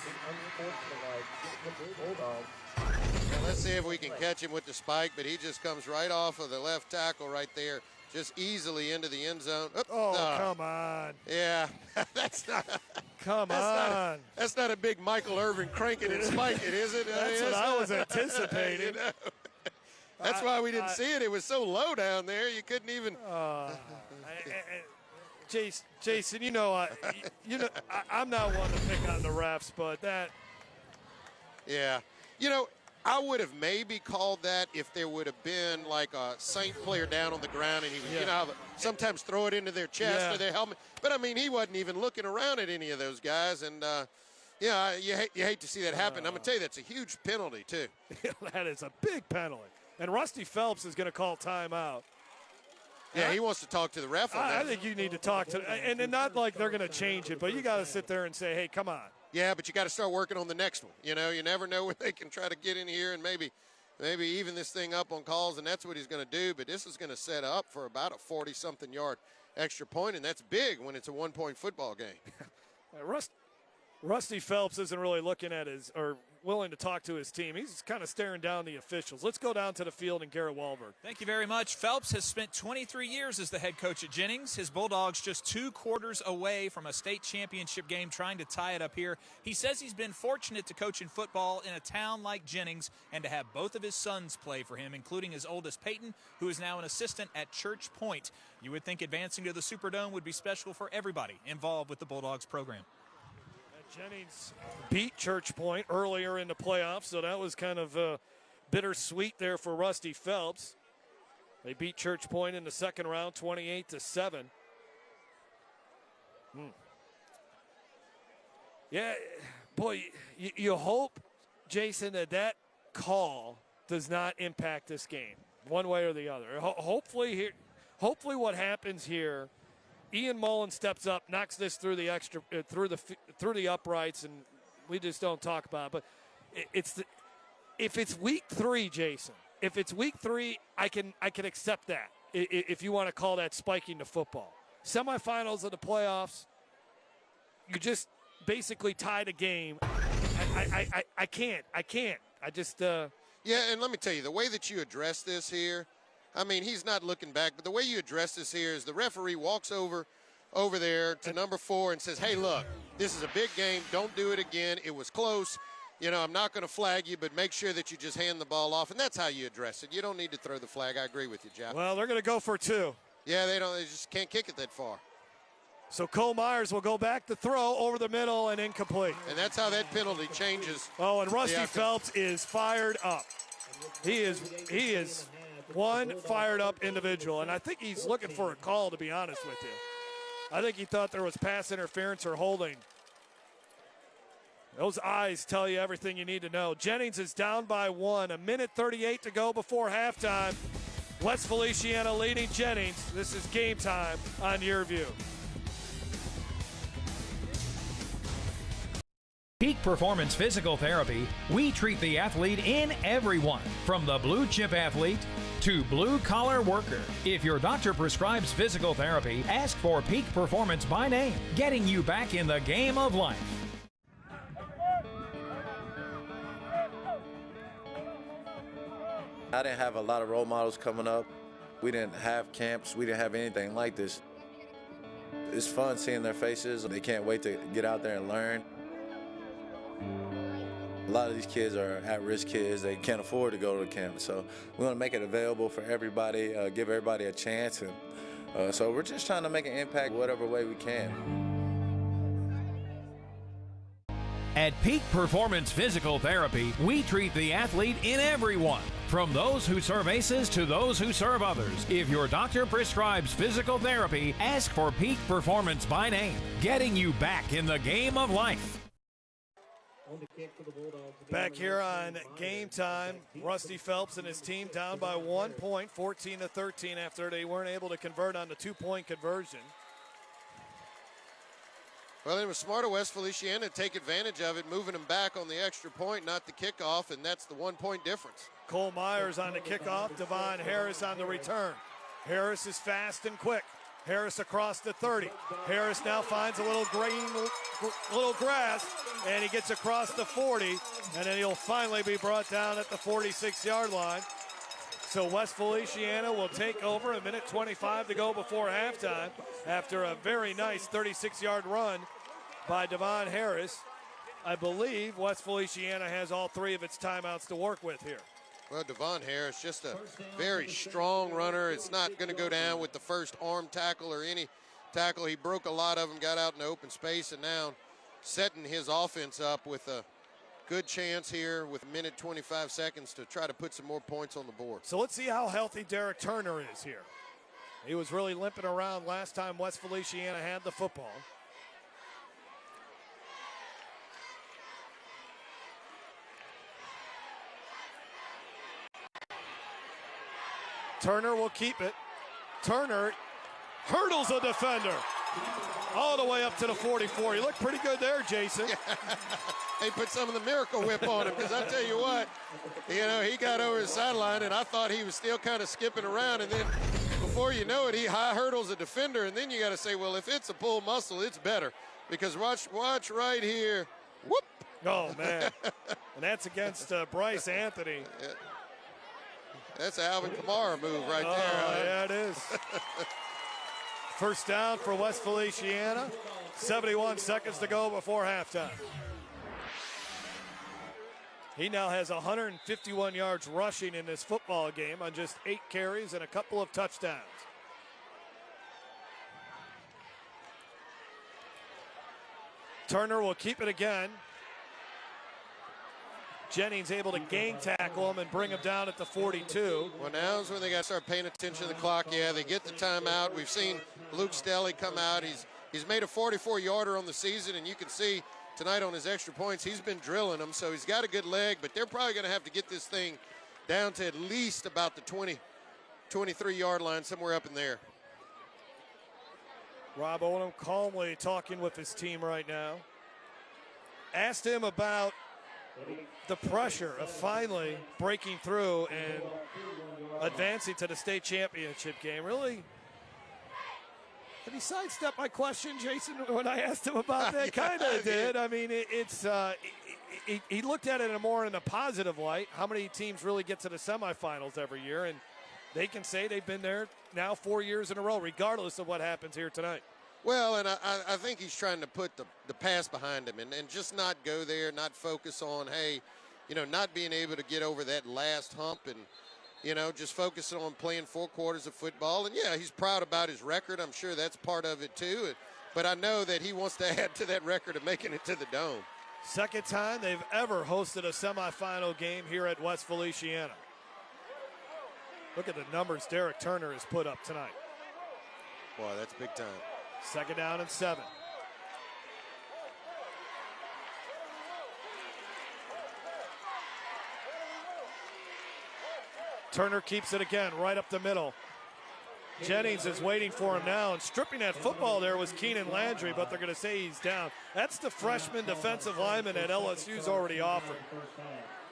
Now, let's see if we can catch him with the spike, but he just comes right off of the left tackle right there, just easily into the end zone. Come on. Yeah, that's not. Come on. That's not a big Michael Irvin crank it and spike it, is it? That's what I was anticipating. You know? That's why we didn't see it. It was so low down there, you couldn't even. Jason, I'm not one to pick on the refs, but that. Yeah, I would have maybe called that if there would have been like a Saint player down on the ground and he would, sometimes throw it into their chest or their helmet. But I mean, he wasn't even looking around at any of those guys, and you hate to see that happen. I'm gonna tell you that's a huge penalty too. That is a big penalty. And Rusty Phelps is going to call timeout. Yeah, he wants to talk to the ref on that. I think you need to talk to, and not like they're going to change it, but you got to sit there and say, hey, come on. Yeah, but you got to start working on the next one. You never know where they can try to get in here and maybe even this thing up on calls, and that's what he's going to do. But this is going to set up for about a 40-something yard extra point, and that's big when it's a one-point football game. Rusty Phelps isn't really looking at or willing to talk to his team. He's kind of staring down the officials. Let's go down to the field and Garrett Wahlberg. Thank you very much. Phelps has spent 23 years as the head coach at Jennings. His Bulldogs just 2 quarters away from a state championship game, trying to tie it up here. He says he's been fortunate to coach in football in a town like Jennings and to have both of his sons play for him, including his oldest, Peyton, who is now an assistant at Church Point. You would think advancing to the Superdome would be special for everybody involved with the Bulldogs program. Jennings beat Church Point earlier in the playoffs, so that was kind of bittersweet there for Rusty Phelps. They beat Church Point in the second round, 28-7. Yeah, boy, you hope, Jason, that call does not impact this game one way or the other. Hopefully what happens here, Ian Mullen steps up, knocks this through the through the uprights, and we just don't talk about it. But if it's week 3, Jason, if it's week 3, I can accept that. If you want to call that spiking the football, semifinals of the playoffs, you just basically tied a game. I can't. I just. Yeah, and let me tell you, the way that you address this here. I mean, he's not looking back, but the way you address this here is the referee walks over there to number 4 and says, hey, look, this is a big game. Don't do it again. It was close. I'm not going to flag you, but make sure that you just hand the ball off. And that's how you address it. You don't need to throw the flag. I agree with you, Jeff. Well, they're going to go for 2. Yeah, they just can't kick it that far. So Cole Myers will go back to throw over the middle and incomplete. And that's how that penalty changes. Oh, and Rusty Phelps is fired up. He is one fired-up individual, and I think he's looking for a call, to be honest with you. I think he thought there was pass interference or holding. Those eyes tell you everything you need to know. Jennings is down by 1. 1:38 to go before halftime. West Feliciana leading Jennings. This is Game Time on Your View. Peak Performance Physical Therapy, we treat the athlete in everyone, from the blue chip athlete to blue collar worker. If your doctor prescribes physical therapy, ask for Peak Performance by name, getting you back in the game of life. I didn't have a lot of role models coming up. We didn't have camps. We didn't have anything like this. It's fun seeing their faces. They can't wait to get out there and learn. A lot of these kids are at-risk kids. They can't afford to go to the camp. So we want to make it available for everybody, give everybody a chance. And so we're just trying to make an impact whatever way we can. At Peak Performance Physical Therapy, we treat the athlete in everyone, from those who serve aces to those who serve others. If your doctor prescribes physical therapy, ask for Peak Performance by name, getting you back in the game of life. Back here on Game Time, Rusty Phelps and his team down by 1 point, 14-13, after they weren't able to convert on the 2-point conversion. Well, it was smart of West Feliciana to take advantage of it, moving them back on the extra point, not the kickoff, and that's the 1 point difference. Cole Myers on the kickoff, Devon Harris on the return. Harris is fast and quick. Harris across the 30. Harris now finds a little grass, and he gets across the 40, and then he'll finally be brought down at the 46-yard line. So West Feliciana will take over, 1:25 to go before halftime after a very nice 36-yard run by Devon Harris. I believe West Feliciana has all 3 of its timeouts to work with here. Well, Devon Harris, just a very strong runner. It's not going to go down with the first arm tackle or any tackle. He broke a lot of them, got out in the open space, and now setting his offense up with a good chance here with 1:25 to try to put some more points on the board. So let's see how healthy Derek Turner is here. He was really limping around last time West Feliciana had the football. Turner will keep it. Turner hurdles a defender all the way up to the 44. He looked pretty good there, Jason. They put some of the Miracle Whip on him, because I tell you what, he got over the sideline, and I thought he was still kind of skipping around, and then before you know it, he high hurdles a defender, and then you got to say, well, if it's a pull muscle, it's better, because watch right here. Whoop! Oh, man. And that's against Bryce Anthony. Yeah. That's an Alvin Kamara move right there. Oh, yeah, it is. First down for West Feliciana. 71 seconds to go before halftime. He now has 151 yards rushing in this football game on just 8 carries and a couple of touchdowns. Turner will keep it again. Jennings able to gang tackle him and bring him down at the 42. Well, now is when they got to start paying attention to the clock. Yeah, they get the timeout. We've seen Luke Stelly come out. He's made a 44-yarder on the season, and you can see tonight on his extra points, he's been drilling them, so he's got a good leg, but they're probably going to have to get this thing down to at least about the 23-yard line, somewhere up in there. Rob Odom calmly talking with his team right now. Asked him about the pressure of finally breaking through and advancing to the state championship game. Really, did he sidestep my question, Jason, when I asked him about that? Kind of did. I mean, he looked at it in a positive light. How many teams really get to the semifinals every year? And they can say they've been there now 4 years in a row, regardless of what happens here tonight. Well, and I think he's trying to put the past behind him and just not go there, not focus on, hey, not being able to get over that last hump and, just focusing on playing 4 quarters of football. And, yeah, he's proud about his record. I'm sure that's part of it, too. But I know that he wants to add to that record of making it to the Dome. Second time they've ever hosted a semifinal game here at West Feliciana. Look at the numbers Derek Turner has put up tonight. Boy, that's big time. Second down and 7. Turner keeps it again right up the middle. Jennings is waiting for him now, and stripping that football there was Keenan Landry, but they're going to say he's down. That's the freshman defensive lineman that LSU's already offered.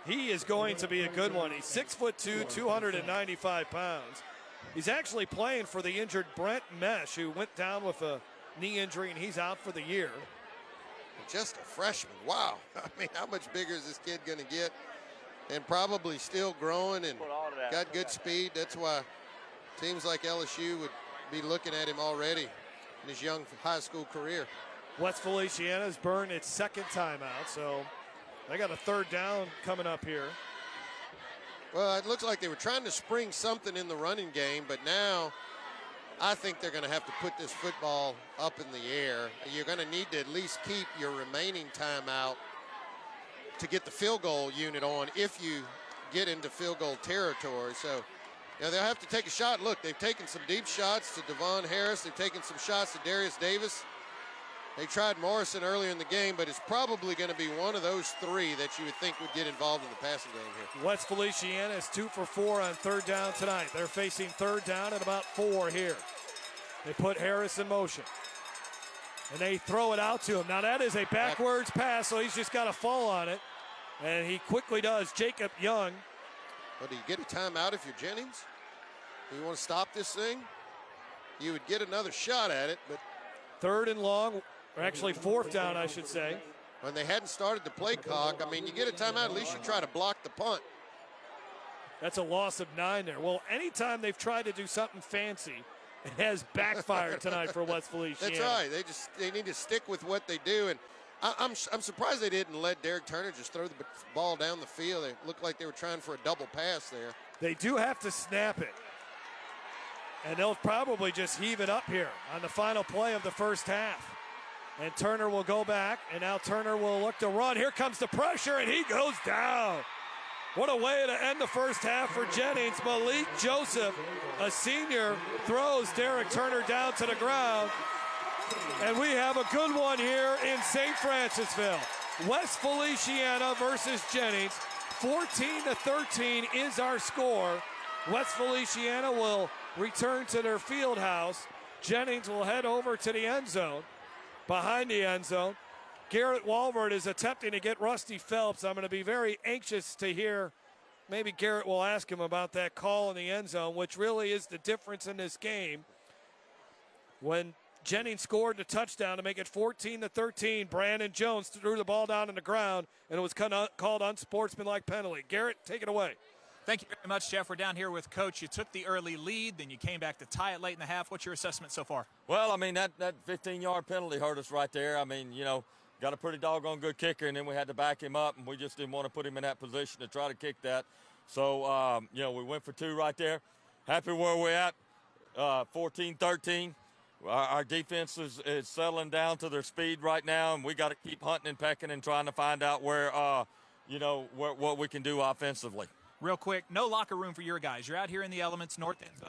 He is going to be a good one. He's 6'2", 295 pounds. He's actually playing for the injured Brent Mesh, who went down with a knee injury, and he's out for the year. Just a freshman. Wow. I mean, how much bigger is this kid going to get? And probably still growing and got good speed. That's why teams like LSU would be looking at him already in his young high school career. West Feliciana's burned its second timeout, so they got a third down coming up here. Well, it looks like they were trying to spring something in the running game, but now I think they're going to have to put this football up in the air. You're going to need to at least keep your remaining timeout to get the field goal unit on if you get into field goal territory. So, they'll have to take a shot. Look, they've taken some deep shots to Devon Harris. They've taken some shots to Darius Davis. They tried Morrison earlier in the game, but it's probably going to be one of those three that you would think would get involved in the passing game here. West Feliciana is 2 for 4 on third down tonight. They're facing third down at about 4 here. They put Harris in motion. And they throw it out to him. Now that is a backwards pass, so he's just got to fall on it. And he quickly does. Jacob Young. Well, do you get a timeout if you're Jennings? Do you want to stop this thing? You would get another shot at it, but... Third and long, or actually fourth down, I should say. When they hadn't started the play clock, I mean, you get a timeout, at least you try to block the punt. That's a loss of 9 there. Well, anytime they've tried to do something fancy, it has backfired tonight for West Feliciana. That's right. They need to stick with what they do. And I'm surprised they didn't let Derek Turner just throw the ball down the field. It looked like they were trying for a double pass there. They do have to snap it. And they'll probably just heave it up here on the final play of the first half. And Turner will go back, and now Turner will look to run. Here comes the pressure, and he goes down. What a way to end the first half for Jennings. Malik Joseph, a senior, throws Derek Turner down to the ground. And we have a good one here in St. Francisville. West Feliciana versus Jennings. 14-13 is our score. West Feliciana will return to their field house. Jennings will head over to the end zone. Behind the end zone, Garrett Walvert is attempting to get Rusty Phelps. I'm going to be very anxious to hear. Maybe Garrett will ask him about that call in the end zone, which really is the difference in this game. When Jennings scored the touchdown to make it 14-13, Brandon Jones threw the ball down on the ground, and it was called unsportsmanlike penalty. Garrett, take it away. Thank you very much, Jeff. We're down here with Coach. You took the early lead, then you came back to tie it late in the half. What's your assessment so far? Well, I mean, that 15-yard penalty hurt us right there. I mean, you know, got a pretty doggone good kicker, and then we had to back him up, and we just didn't want to put him in that position to try to kick that. So, you know, we went for 2 right there. Happy where we're at, 14-13. Our defense is settling down to their speed right now, and we got to keep hunting and pecking and trying to find out where, you know, what we can do offensively. Real quick, no locker room for your guys. You're out here in the elements, north end zone.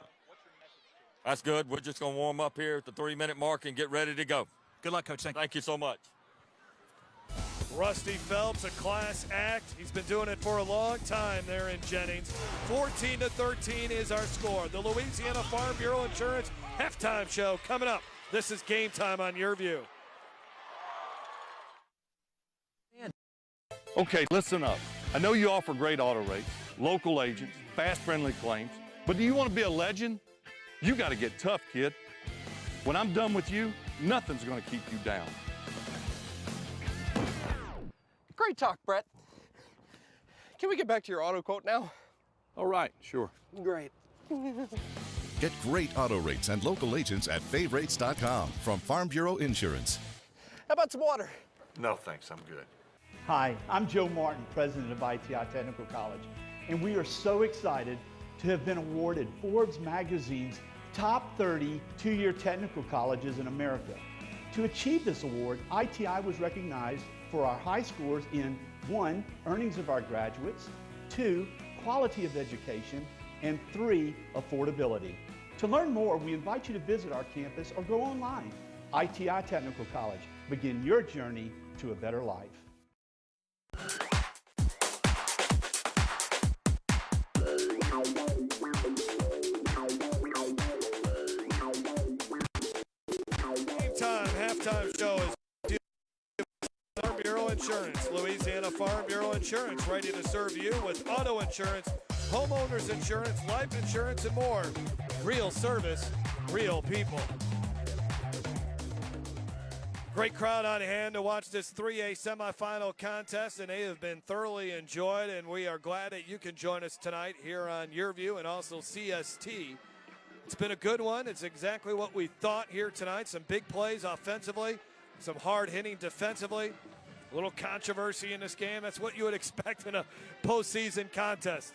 That's good. We're just going to warm up here at the 3-minute mark and get ready to go. Good luck, Coach. Thank you so much. Rusty Phelps, a class act. He's been doing it for a long time there in Jennings. 14-13 is our score. The Louisiana Farm Bureau Insurance halftime show coming up. This is Game Time on Your View. Okay, listen up. I know you offer great auto rates, local agents, fast, friendly claims, but do you want to be a legend? You got to get tough, kid. When I'm done with you, nothing's going to keep you down. Great talk, Brett. Can we get back to your auto quote now? All right, sure. Great. Get great auto rates and local agents at favrates.com from Farm Bureau Insurance. How about some water? No, thanks. I'm good. Hi, I'm Joe Martin, president of ITI Technical College, and we are so excited to have been awarded Forbes magazine's top 30 two-year technical colleges in America. To achieve this award, ITI was recognized for our high scores in 1, earnings of our graduates, 2, quality of education, and 3, affordability. To learn more, we invite you to visit our campus or go online. ITI Technical College. Begin your journey to a better life. Halftime show is Farm Bureau Insurance. Louisiana Farm Bureau Insurance, ready to serve you with auto insurance, homeowners insurance, life insurance, and more. Real service, real people. Great crowd on hand to watch this 3A semifinal contest, and they have been thoroughly enjoyed, and we are glad that you can join us tonight here on Your View and also CST. It's been a good one. It's exactly what we thought here tonight. Some big plays offensively, some hard hitting defensively, a little controversy in this game. That's what you would expect in a postseason contest.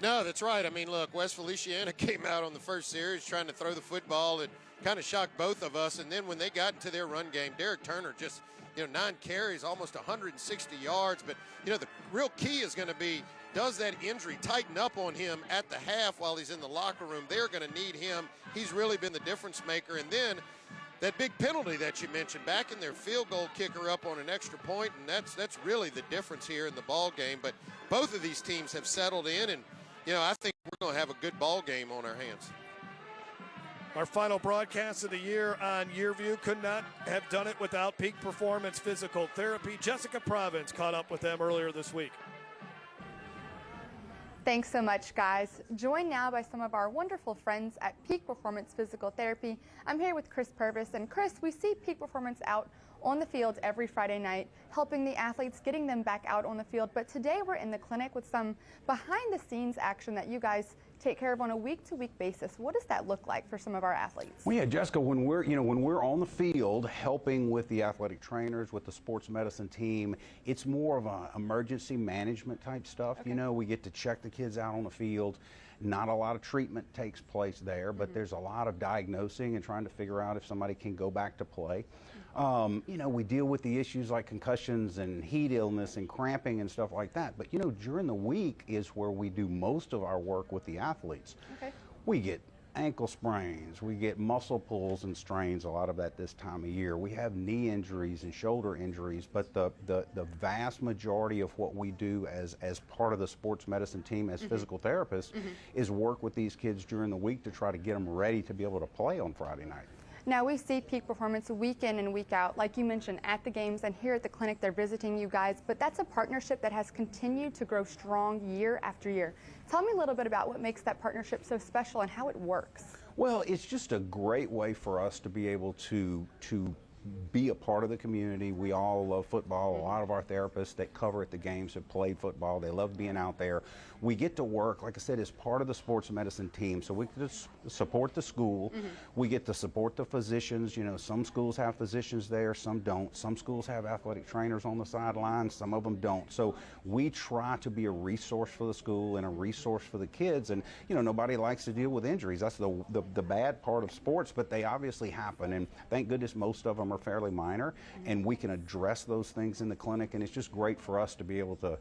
No, that's right. I mean, look, West Feliciana came out on the first series trying to throw the football at kind of shocked both of us. And then when they got into their run game, Derek Turner just, 9 carries, almost 160 yards. But, the real key is going to be, does that injury tighten up on him at the half while he's in the locker room? They're going to need him. He's really been the difference maker. And then that big penalty that you mentioned, back in their field goal kicker up on an extra point, and that's really the difference here in the ball game. But both of these teams have settled in, and, I think we're going to have a good ball game on our hands. Our final broadcast of the year on Yearview. Could not have done it without Peak Performance Physical Therapy. Jessica Province caught up with them earlier this week. Thanks so much, guys. Joined now by some of our wonderful friends at Peak Performance Physical Therapy. I'm here with Chris Purvis. And Chris, we see Peak Performance out on the field every Friday night, helping the athletes, getting them back out on the field. But today we're in the clinic with some behind-the-scenes action that you guys take care of on a week-to-week basis. What does that look like for some of our athletes? Well, yeah, Jessica, when we're on the field helping with the athletic trainers, with the sports medicine team, it's more of an emergency management type stuff. Okay. We get to check the kids out on the field. Not a lot of treatment takes place there, but there's a lot of diagnosing and trying to figure out if somebody can go back to play. We deal with the issues like concussions and heat illness and cramping and stuff like that. But, during the week is where we do most of our work with the athletes. Okay. We get ankle sprains, we get muscle pulls and strains, a lot of that this time of year. We have knee injuries and shoulder injuries, but the vast majority of what we do as part of the sports medicine team as physical therapists is work with these kids during the week to try to get them ready to be able to play on Friday night. Now, we see Peak Performance week in and week out, like you mentioned, at the games and here at the clinic. They're visiting you guys, but that's a partnership that has continued to grow strong year after year. Tell me a little bit about what makes that partnership so special and how it works. Well, it's just a great way for us to be able to be a part of the community. We all love football. A lot of our therapists that cover at the games have played football. They love being out there. We get to work, like I said, as part of the sports medicine team. So we get to support the school. We get to support the physicians. Some schools have physicians there, some don't. Some schools have athletic trainers on the sidelines, some of them don't. So we try to be a resource for the school and a resource for the kids. And, nobody likes to deal with injuries. That's the bad part of sports, but they obviously happen. And thank goodness most of them are fairly minor, and we can address those things in the clinic. And it's just great for us to be able to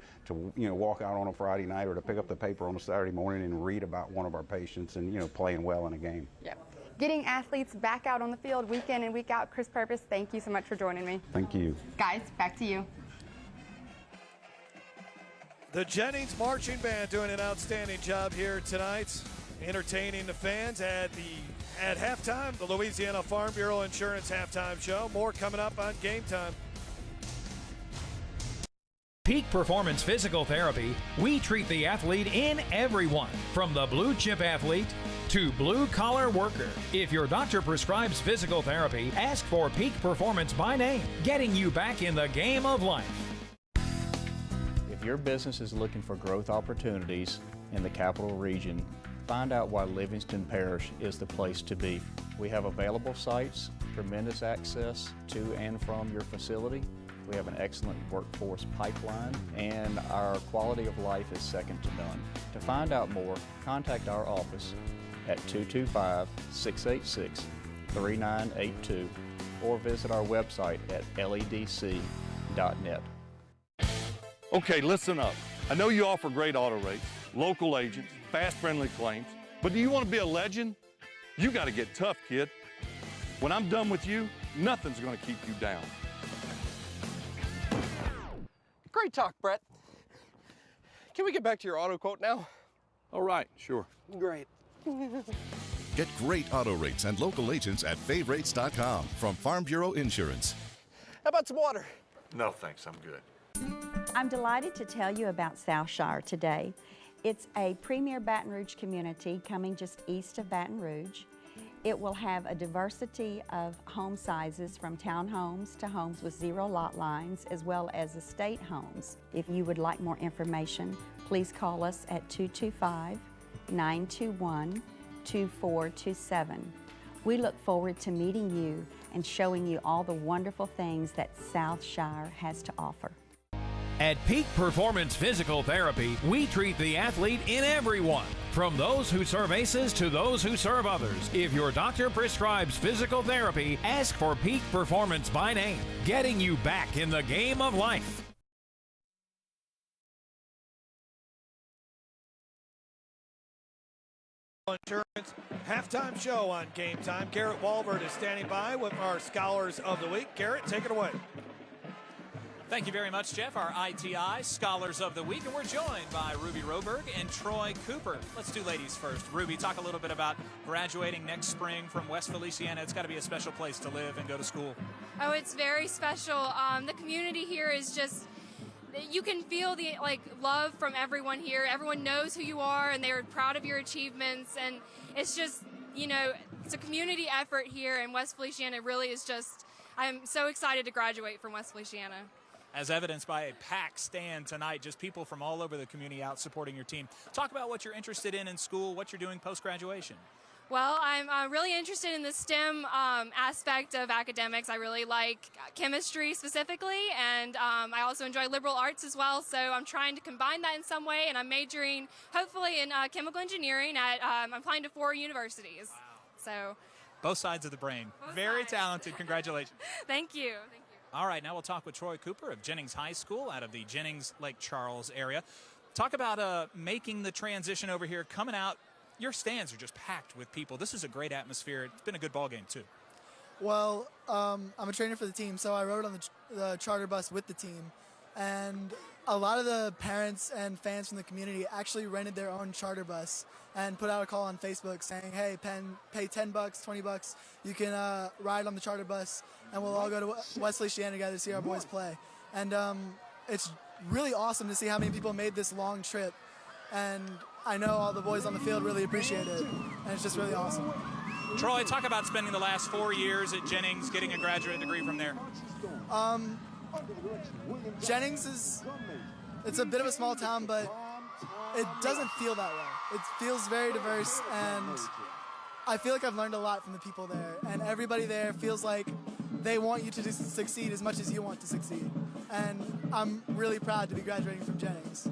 walk out on a Friday night or to pick up the paper on a Saturday morning and read about one of our patients and playing well in a game. Yep. Getting athletes back out on the field week in and week out. Chris Purvis, thank you so much for joining me. Thank you. Guys, back to you. The Jennings Marching Band doing an outstanding job here tonight, entertaining the fans at halftime, the Louisiana Farm Bureau Insurance halftime show. More coming up on Game Time. Peak Performance Physical Therapy, we treat the athlete in everyone, from the blue chip athlete to blue collar worker. If your doctor prescribes physical therapy, ask for Peak Performance by name, getting you back in the game of life. If your business is looking for growth opportunities in the capital region, find out why Livingston Parish is the place to be. We have available sites, tremendous access to and from your facility. We have an excellent workforce pipeline, and our quality of life is second to none. To find out more, contact our office at 225-686-3982 or visit our website at ledc.net. Okay, listen up. I know you offer great auto rates, local agents, fast, friendly claims, but do you want to be a legend? You got to get tough, kid. When I'm done with you, nothing's going to keep you down. Great talk, Brett. Can we get back to your auto quote now? All right, sure. Great. Get great auto rates and local agents at favrates.com from Farm Bureau Insurance. How about some water? No, thanks. I'm good. I'm delighted to tell you about Southshire today. It's a premier Baton Rouge community coming just east of Baton Rouge. It will have a diversity of home sizes, from townhomes to homes with zero lot lines, as well as estate homes. If you would like more information, please call us at 225-921-2427. We look forward to meeting you and showing you all the wonderful things that Southshire has to offer. At Peak Performance Physical Therapy, we treat the athlete in everyone, from those who serve ACEs to those who serve others. If your doctor prescribes physical therapy, ask for Peak Performance by name, getting you back in the game of life. Insurance halftime show on Game Time. Garrett Walbert is standing by with our Scholars of the Week. Garrett, take it away. Thank you very much, Jeff, our ITI Scholars of the Week. And we're joined by Ruby Roberg and Troy Cooper. Let's do ladies first. Ruby, talk a little bit about graduating next spring from West Feliciana. It's got to be a special place to live and go to school. Oh, it's very special. The community here is just, you can feel the love from everyone here. Everyone knows who you are and they're proud of your achievements. And it's just, it's a community effort here, and West Feliciana really is just, I'm so excited to graduate from West Feliciana. As evidenced by a packed stand tonight, just people from all over the community out supporting your team. Talk about what you're interested in school, what you're doing post-graduation. Well, I'm really interested in the STEM aspect of academics. I really like chemistry specifically, and I also enjoy liberal arts as well, so I'm trying to combine that in some way, and I'm majoring hopefully in chemical engineering at, I'm applying to 4 universities. Wow. So. Both sides of the brain. Very talented. Congratulations. Thank you. All right, now we'll talk with Troy Cooper of Jennings High School out of the Jennings Lake Charles area. Talk about making the transition over here, coming out. Your stands are just packed with people. This is a great atmosphere. It's been a good ball game, too. Well, I'm a trainer for the team, so I rode on the charter bus with the team. And a lot of the parents and fans from the community actually rented their own charter bus and put out a call on Facebook saying, hey, pay $10, $20, you can ride on the charter bus, and we'll all go to West Feliciana together to see our boys play. And it's really awesome to see how many people made this long trip. And I know all the boys on the field really appreciate it, and it's just really awesome. Troy, talk about spending the last 4 years at Jennings, getting a graduate degree from there. Jennings it's a bit of a small town, but it doesn't feel that way. It feels very diverse, and I feel like I've learned a lot from the people there, and everybody there feels like they want you to succeed as much as you want to succeed. And I'm really proud to be graduating from Jennings.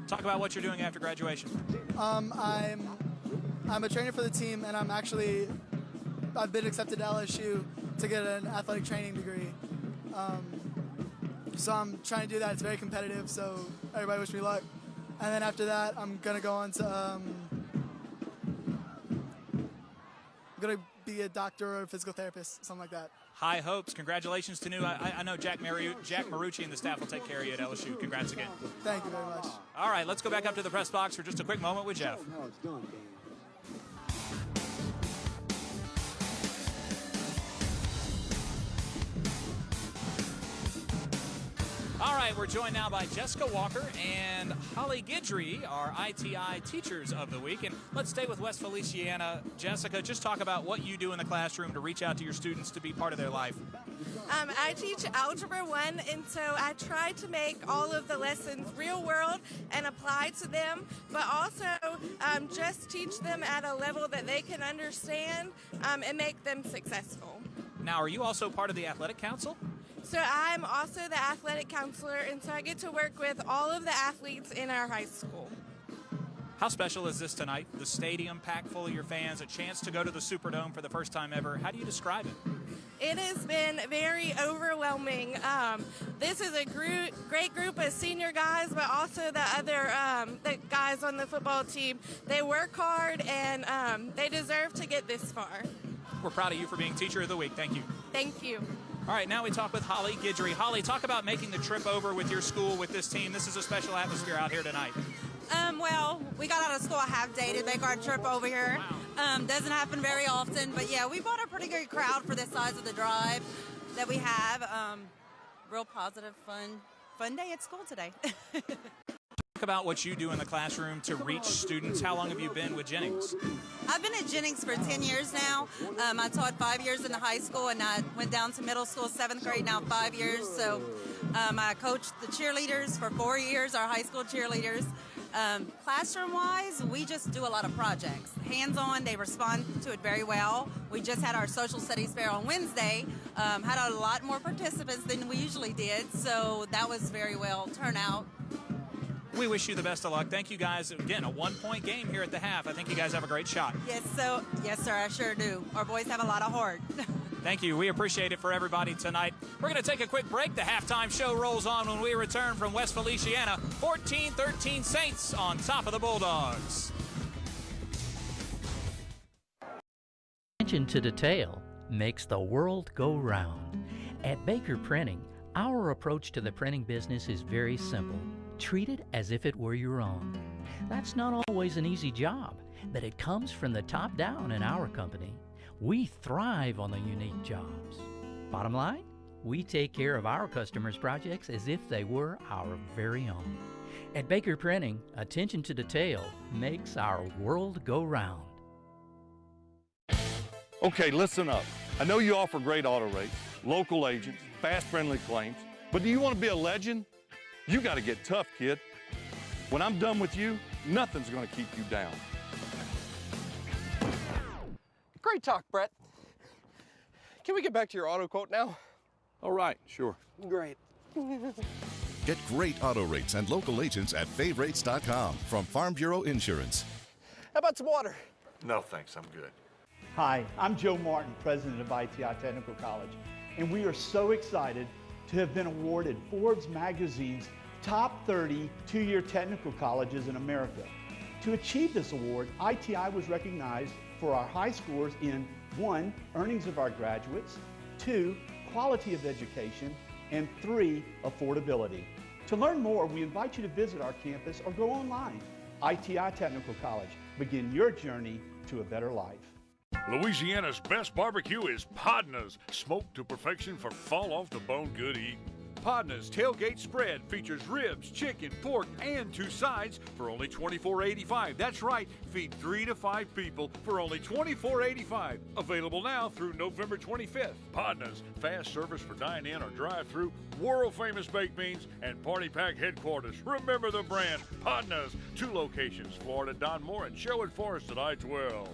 Talk about what you're doing after graduation. I'm a trainer for the team, and I've been accepted to LSU to get an athletic training degree. So I'm trying to do that. It's very competitive, so everybody wish me luck. And then after that, I'm going to go on to, I'm going to be a doctor or a physical therapist, something like that. High hopes. Congratulations to new. I know Jack Marucci and the staff will take care of you at LSU. Congrats again. Thank you very much. All right, let's go back up to the press box for just a quick moment with Jeff. All right, we're joined now by Jessica Walker and Holly Guidry, our ITI Teachers of the Week. And let's stay with West Feliciana. Jessica, just talk about what you do in the classroom to reach out to your students to be part of their life. I teach Algebra 1, and so I try to make all of the lessons real world and apply to them, but also just teach them at a level that they can understand and make them successful. Now, are you also part of the Athletic Council? So I'm also the athletic counselor, and so I get to work with all of the athletes in our high school. How special is this tonight? The stadium packed full of your fans, a chance to go to the Superdome for the first time ever. How do you describe it? It has been very overwhelming. This is a great group of senior guys, but also the other the guys on the football team. They work hard, and they deserve to get this far. We're proud of you for being Teacher of the Week. Thank you. Thank you. All right, now we talk with Holly Guidry. Holly, talk about making the trip over with your school, with this team. This is a special atmosphere out here tonight. Well, we got out of school a half day to make our trip over here. Wow. Doesn't happen very often, but yeah, we brought a pretty good crowd for the size of the drive that we have. Real positive, fun day at school today. Talk about what you do in the classroom to reach students. How long have you been with Jennings? I've been at Jennings for 10 years now. I taught 5 years in the high school, and I went down to middle school, 7th grade, now 5 years. So I coached the cheerleaders for 4 years, our high school cheerleaders. Classroom-wise, we just do a lot of projects. Hands-on, they respond to it very well. We just had our social studies fair on Wednesday, had a lot more participants than we usually did, so that was very well turned out. We wish you the best of luck. Thank you guys. Again, a one-point game here at the half. I think you guys have a great shot. Yes, sir, I sure do. Our boys have a lot of heart. Thank you. We appreciate it for everybody tonight. We're going to take a quick break. The halftime show rolls on when we return from West Feliciana. 14-13 Saints on top of the Bulldogs. Attention to detail makes the world go round. At Baker Printing, our approach to the printing business is very simple. Treat it as if it were your own. That's not always an easy job, but it comes from the top down in our company. We thrive on the unique jobs. Bottom line, we take care of our customers' projects as if they were our very own. At Baker Printing, attention to detail makes our world go round. Okay, listen up. I know you offer great auto rates, local agents, fast friendly claims, but do you want to be a legend? You got to get tough, kid. When I'm done with you, nothing's going to keep you down. Great talk, Brett. Can we get back to your auto quote now? All right, sure. Great. Get great auto rates and local agents at favrates.com from Farm Bureau Insurance. How about some water? No, thanks. I'm good. Hi, I'm Joe Martin, president of ITI Technical College, and we are so excited to have been awarded Forbes magazine's top 30 two-year technical colleges in America. To achieve this award, ITI was recognized for our high scores in 1, earnings of our graduates, 2, quality of education, and 3, affordability. To learn more, we invite you to visit our campus or go online. ITI Technical College. Begin your journey to a better life. Louisiana's best barbecue is Podna's, smoked to perfection for fall off the bone good eating. Podna's tailgate spread features ribs, chicken, pork, and 2 sides for only $24.85. That's right, feed 3 to 5 people for only $24.85. Available now through November 25th. Podna's, fast service for dine-in or drive-through, world-famous baked beans, and party pack headquarters. Remember the brand, Podna's. 2 locations, Florida, Don Moore, and Sherwood Forest at I-12.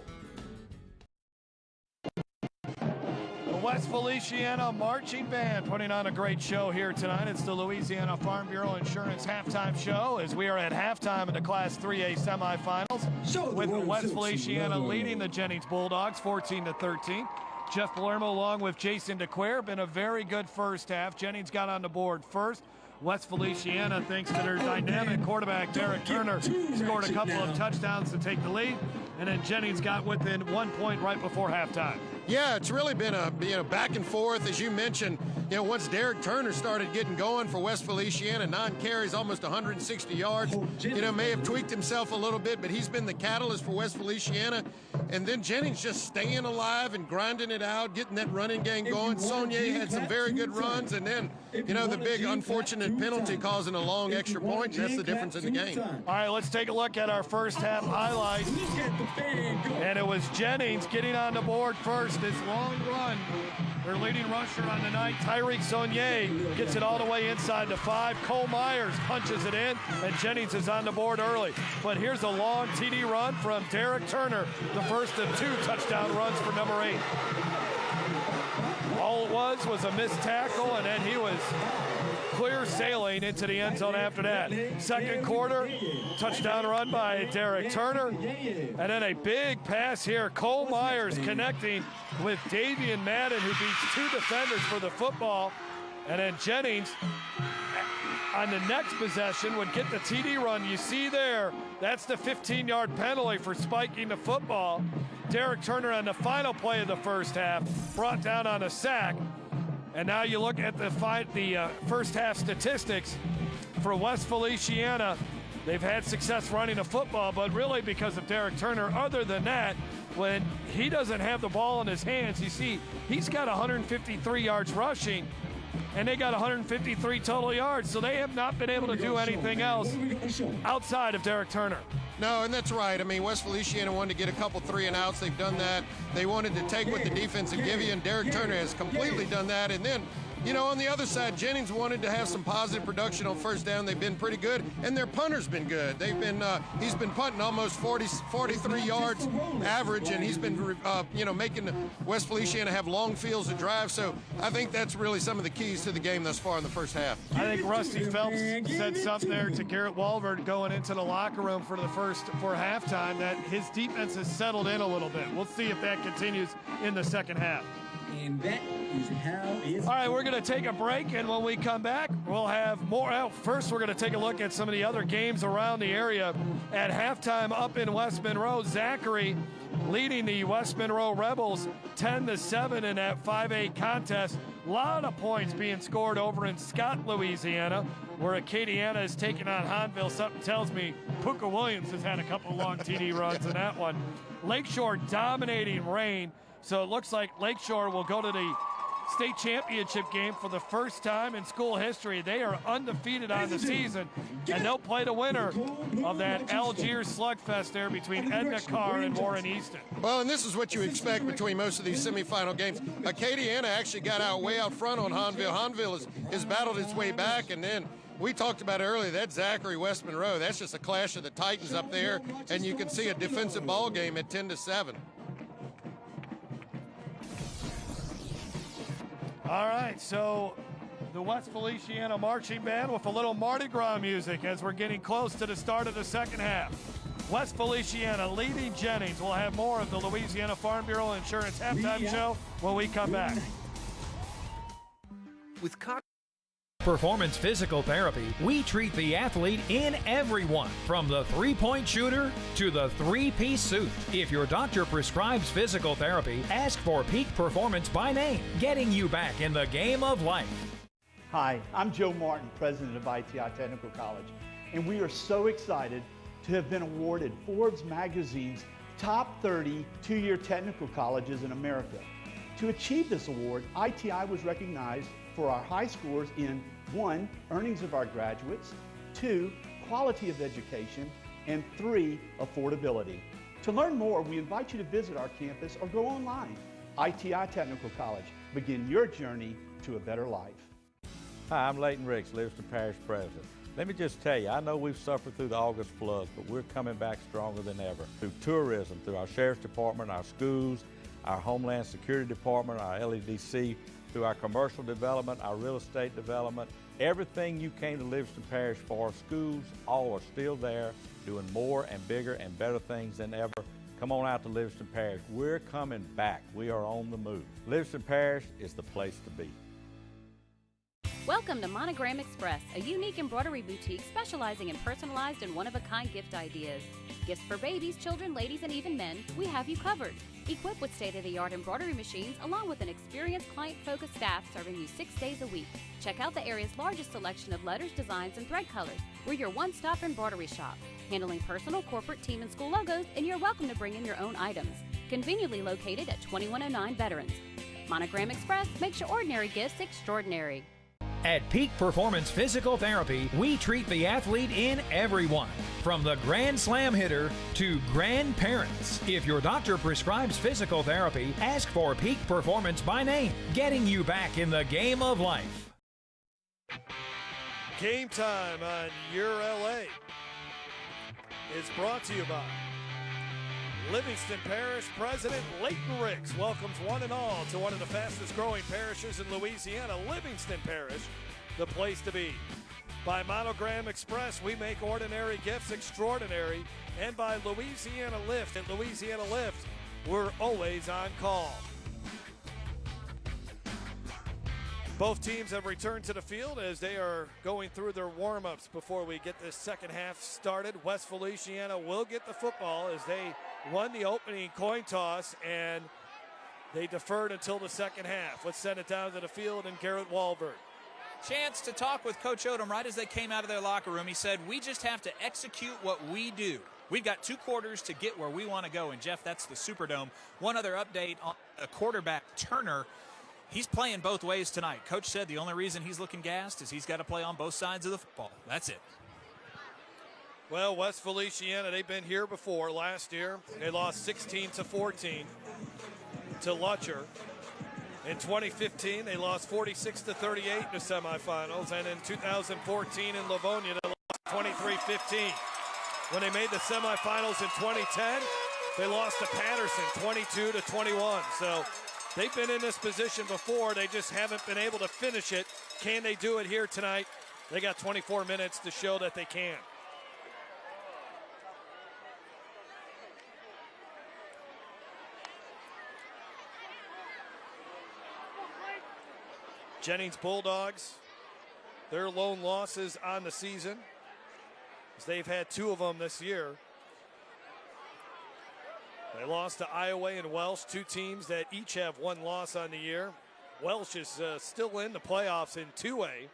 West Feliciana Marching Band putting on a great show here tonight. It's the Louisiana Farm Bureau Insurance halftime show as we are at halftime in the Class 3A semifinals with West Feliciana leading the Jennings Bulldogs 14-13. Jeff Palermo along with Jason DeQuare. Been a very good first half. Jennings got on the board first. West Feliciana, thanks to their dynamic quarterback, Derek Turner, scored a couple of touchdowns to take the lead. And then Jennings got within 1 point right before halftime. Yeah, it's really been a back and forth, as you mentioned. Once Derek Turner started getting going for West Feliciana, 9 carries, almost 160 yards. May have tweaked himself a little bit, but he's been the catalyst for West Feliciana. And then Jennings just staying alive and grinding it out, getting that running game going. Saunier had some very good runs, and then, the big unfortunate penalty causing a long extra point, and that's the difference in the game. All right, let's take a look at our first half highlights. And it was Jennings getting on the board first. This long run, their leading rusher on the night, Tyreek Saunier, gets it all the way inside the 5. Cole Myers punches it in, and Jennings is on the board early. But here's a long TD run from Derek Turner, the first of 2 touchdown runs for number 8. All it was a missed tackle, and then he was clear sailing into the end zone after that. Second quarter, touchdown run by Derek Turner. And then a big pass here. Cole Myers connecting with Davian Madden, who beats 2 defenders for the football. And then Jennings, on the next possession, would get the TD run. You see there, that's the 15-yard penalty for spiking the football. Derek Turner on the final play of the first half, brought down on a sack. And now you look at the first half statistics for West Feliciana. They've had success running the football, but really because of Derek Turner. Other than that, when he doesn't have the ball in his hands, you see he's got 153 yards rushing, and they got 153 total yards. So they have not been able to do anything else outside of Derek Turner. No, and that's right. I mean, West Feliciana wanted to get a couple 3-and-outs. They've done that. They wanted to take what the defense would give you, and Derek Turner has completely done that. And then You know, on the other side, Jennings wanted to have some positive production on first down. They've been pretty good, and their punter's been good. He's been punting almost 43 yards average, and he's been, making West Feliciana have long fields to drive. So I think that's really some of the keys to the game thus far in the first half. I think Rusty Phelps said something there to Garrett Walbert going into the locker room for halftime, that his defense has settled in a little bit. We'll see if that continues in the second half. And that is how it's. All right, we're going to take a break, and when we come back, we'll have more. First, we're going to take a look at some of the other games around the area. At halftime up in West Monroe, Zachary leading the West Monroe Rebels 10-7 in that 5A contest. A lot of points being scored over in Scott, Louisiana, where Acadiana is taking on Hahnville. Something tells me Puka Williams has had a couple long TD runs in that one. Lakeshore dominating Rain. So it looks like Lakeshore will go to the state championship game for the first time in school history. They are undefeated on the season, and they'll play the winner of that Algiers slugfest there between Edna Carr and Warren Easton. Well, and this is what you expect between most of these semifinal games. Acadiana actually got way out front on Hahnville. Hahnville has battled its way back, and then we talked about it earlier, that Zachary West Monroe, that's just a clash of the Titans up there, and you can see a defensive ball game at 10-7. All right, so the West Feliciana Marching Band with a little Mardi Gras music as we're getting close to the start of the second half. West Feliciana leading Jennings. We'll have more of the Louisiana Farm Bureau Insurance halftime show when we come back. With Performance Physical Therapy, we treat the athlete in everyone, from the three-point shooter to the three-piece suit. If your doctor prescribes physical therapy, ask for Peak Performance by name, getting you back in the game of life. Hi, I'm Joe Martin, president of ITI Technical College, and we are so excited to have been awarded Forbes magazine's top 30 two-year technical colleges in America. To achieve this award, ITI was recognized for our high scores in 1, earnings of our graduates, 2, quality of education, and 3, affordability. To learn more, we invite you to visit our campus or go online. ITI Technical College. Begin your journey to a better life. Hi, I'm Leighton Ricks, Livingston Parish President. Let me just tell you, I know we've suffered through the August floods, but we're coming back stronger than ever. Through tourism, through our Sheriff's Department, our schools, our Homeland Security Department, our LEDC, through our commercial development, our real estate development, everything you came to Livingston Parish for, schools, all are still there, doing more and bigger and better things than ever. Come on out to Livingston Parish. We're coming back. We are on the move. Livingston Parish is the place to be. Welcome to Monogram Express, a unique embroidery boutique specializing in personalized and one-of-a-kind gift ideas. Gifts for babies, children, ladies, and even men, we have you covered. Equipped with state-of-the-art embroidery machines, along with an experienced client-focused staff serving you 6 days a week. Check out the area's largest selection of letters, designs, and thread colors. We're your one-stop embroidery shop, handling personal, corporate, team, and school logos, and you're welcome to bring in your own items. Conveniently located at 2109 Veterans. Monogram Express makes your ordinary gifts extraordinary. At Peak Performance Physical Therapy, we treat the athlete in everyone, from the Grand Slam hitter to grandparents. If your doctor prescribes physical therapy, ask for Peak Performance by name, getting you back in the game of life. Game time on Your LA is brought to you by Livingston Parish President Leighton Ricks welcomes one and all to one of the fastest growing parishes in Louisiana, Livingston Parish, the place to be. By Monogram Express, we make ordinary gifts extraordinary. And by Louisiana Lift. At Louisiana Lift, we're always on call. Both teams have returned to the field as they are going through their warm-ups before we get this second half started. West Feliciana will get the football as they won the opening coin toss and they deferred until the second half. Let's send it down to the field and Garrett Walbert. Chance to talk with Coach Odom right as they came out of their locker room. He said, we just have to execute what we do. We've got 2 quarters to get where we want to go. And, Jeff, that's the Superdome. One other update on a quarterback, Turner. He's playing both ways tonight. Coach said the only reason he's looking gassed is he's got to play on both sides of the football. That's it. Well, West Feliciana, they've been here before last year. They lost 16-14 to Lutcher. In 2015, they lost 46-38 in the semifinals, and in 2014 in Livonia, they lost 23-15. When they made the semifinals in 2010, they lost to Patterson 22-21. So they've been in this position before. They just haven't been able to finish it. Can they do it here tonight? They got 24 minutes to show that they can. Jennings Bulldogs, their lone losses on the season, as they've had 2 of them this year. They lost to Iowa and Welsh, 2 teams that each have 1 loss on the year. Welsh is still in the playoffs in 2A.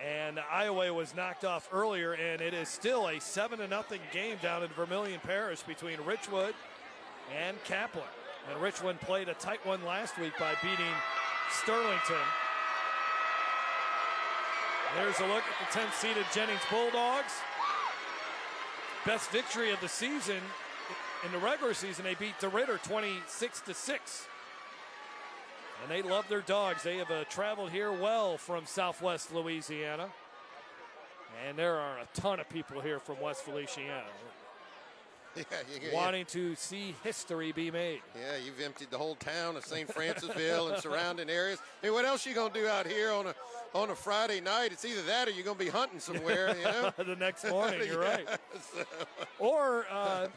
And Iowa was knocked off earlier, and it is still a 7-0 game down in Vermilion Parish between Richwood and Kaplan. And Richwood played a tight one last week by beating Sterlington. There's a look at the 10th-seeded Jennings Bulldogs. Best victory of the season. In the regular season, they beat DeRidder 26-6. And they love their dogs. They have traveled here well from Southwest Louisiana. And there are a ton of people here from West Feliciana. Wanting to see history be made. Yeah, you've emptied the whole town of St. Francisville and surrounding areas. Hey, what else you gonna do out here on a Friday night? It's either that or you're gonna be hunting somewhere, you know? The next morning, you're right. Or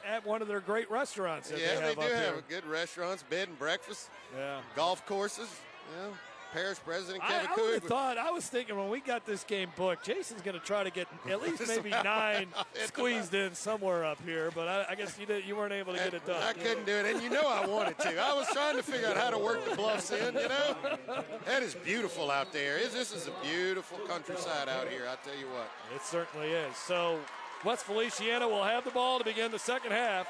at one of their great restaurants that yeah, they do have good restaurants, bed and breakfast. Yeah. Golf courses, you know. Parish President Kevin I would have thought, I was thinking when we got this game booked, Jason's going to try to get at least maybe 9 squeezed in somewhere up here, but I guess you weren't able to get it done. I couldn't do it, and you know I wanted to. I was trying to figure out how to work the bluffs in, you know. That is beautiful out there. This is a beautiful countryside out here, I tell you what. It certainly is. So West Feliciana will have the ball to begin the second half.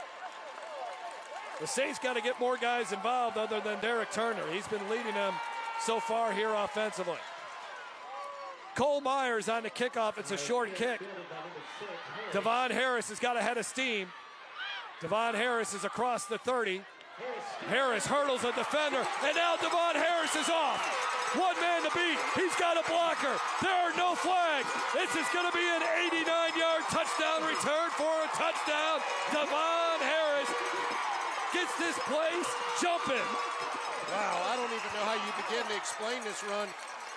The Saints got to get more guys involved other than Derek Turner. He's been leading them so far here offensively. Cole Myers on the kickoff. It's a short kick. Devon Harris has got a head of steam. Devon Harris is across the 30. Harris hurdles a defender, and now Devon Harris is off. 1 man to beat. He's got a blocker. There are no flags. This is going to be an 89-yard touchdown return for a touchdown. Devon Harris gets this place jumping. Wow, I don't even know how you begin to explain this run.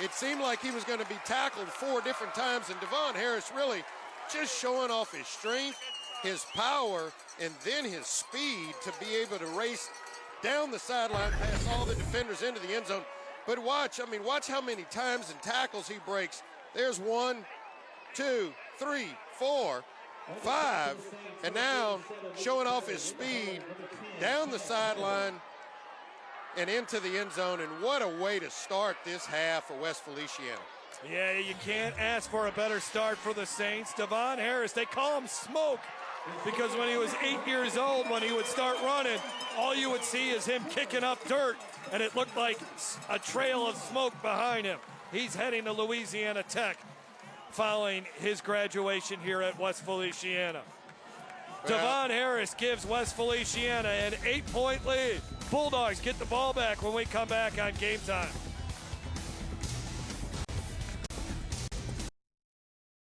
It seemed like he was going to be tackled 4 different times, and Devon Harris really just showing off his strength, his power, and then his speed to be able to race down the sideline, past all the defenders into the end zone. But watch how many times and tackles he breaks. There's 1, 2, 3, 4, 5, and now showing off his speed down the sideline and into the end zone, and what a way to start this half for West Feliciana. Yeah, you can't ask for a better start for the Saints. Devon Harris, they call him Smoke because when he was 8 years old, when he would start running, all you would see is him kicking up dirt, and it looked like a trail of smoke behind him. He's heading to Louisiana Tech following his graduation here at West Feliciana. Devon Harris gives West Feliciana an 8-point lead. Bulldogs get the ball back when we come back on Game Time.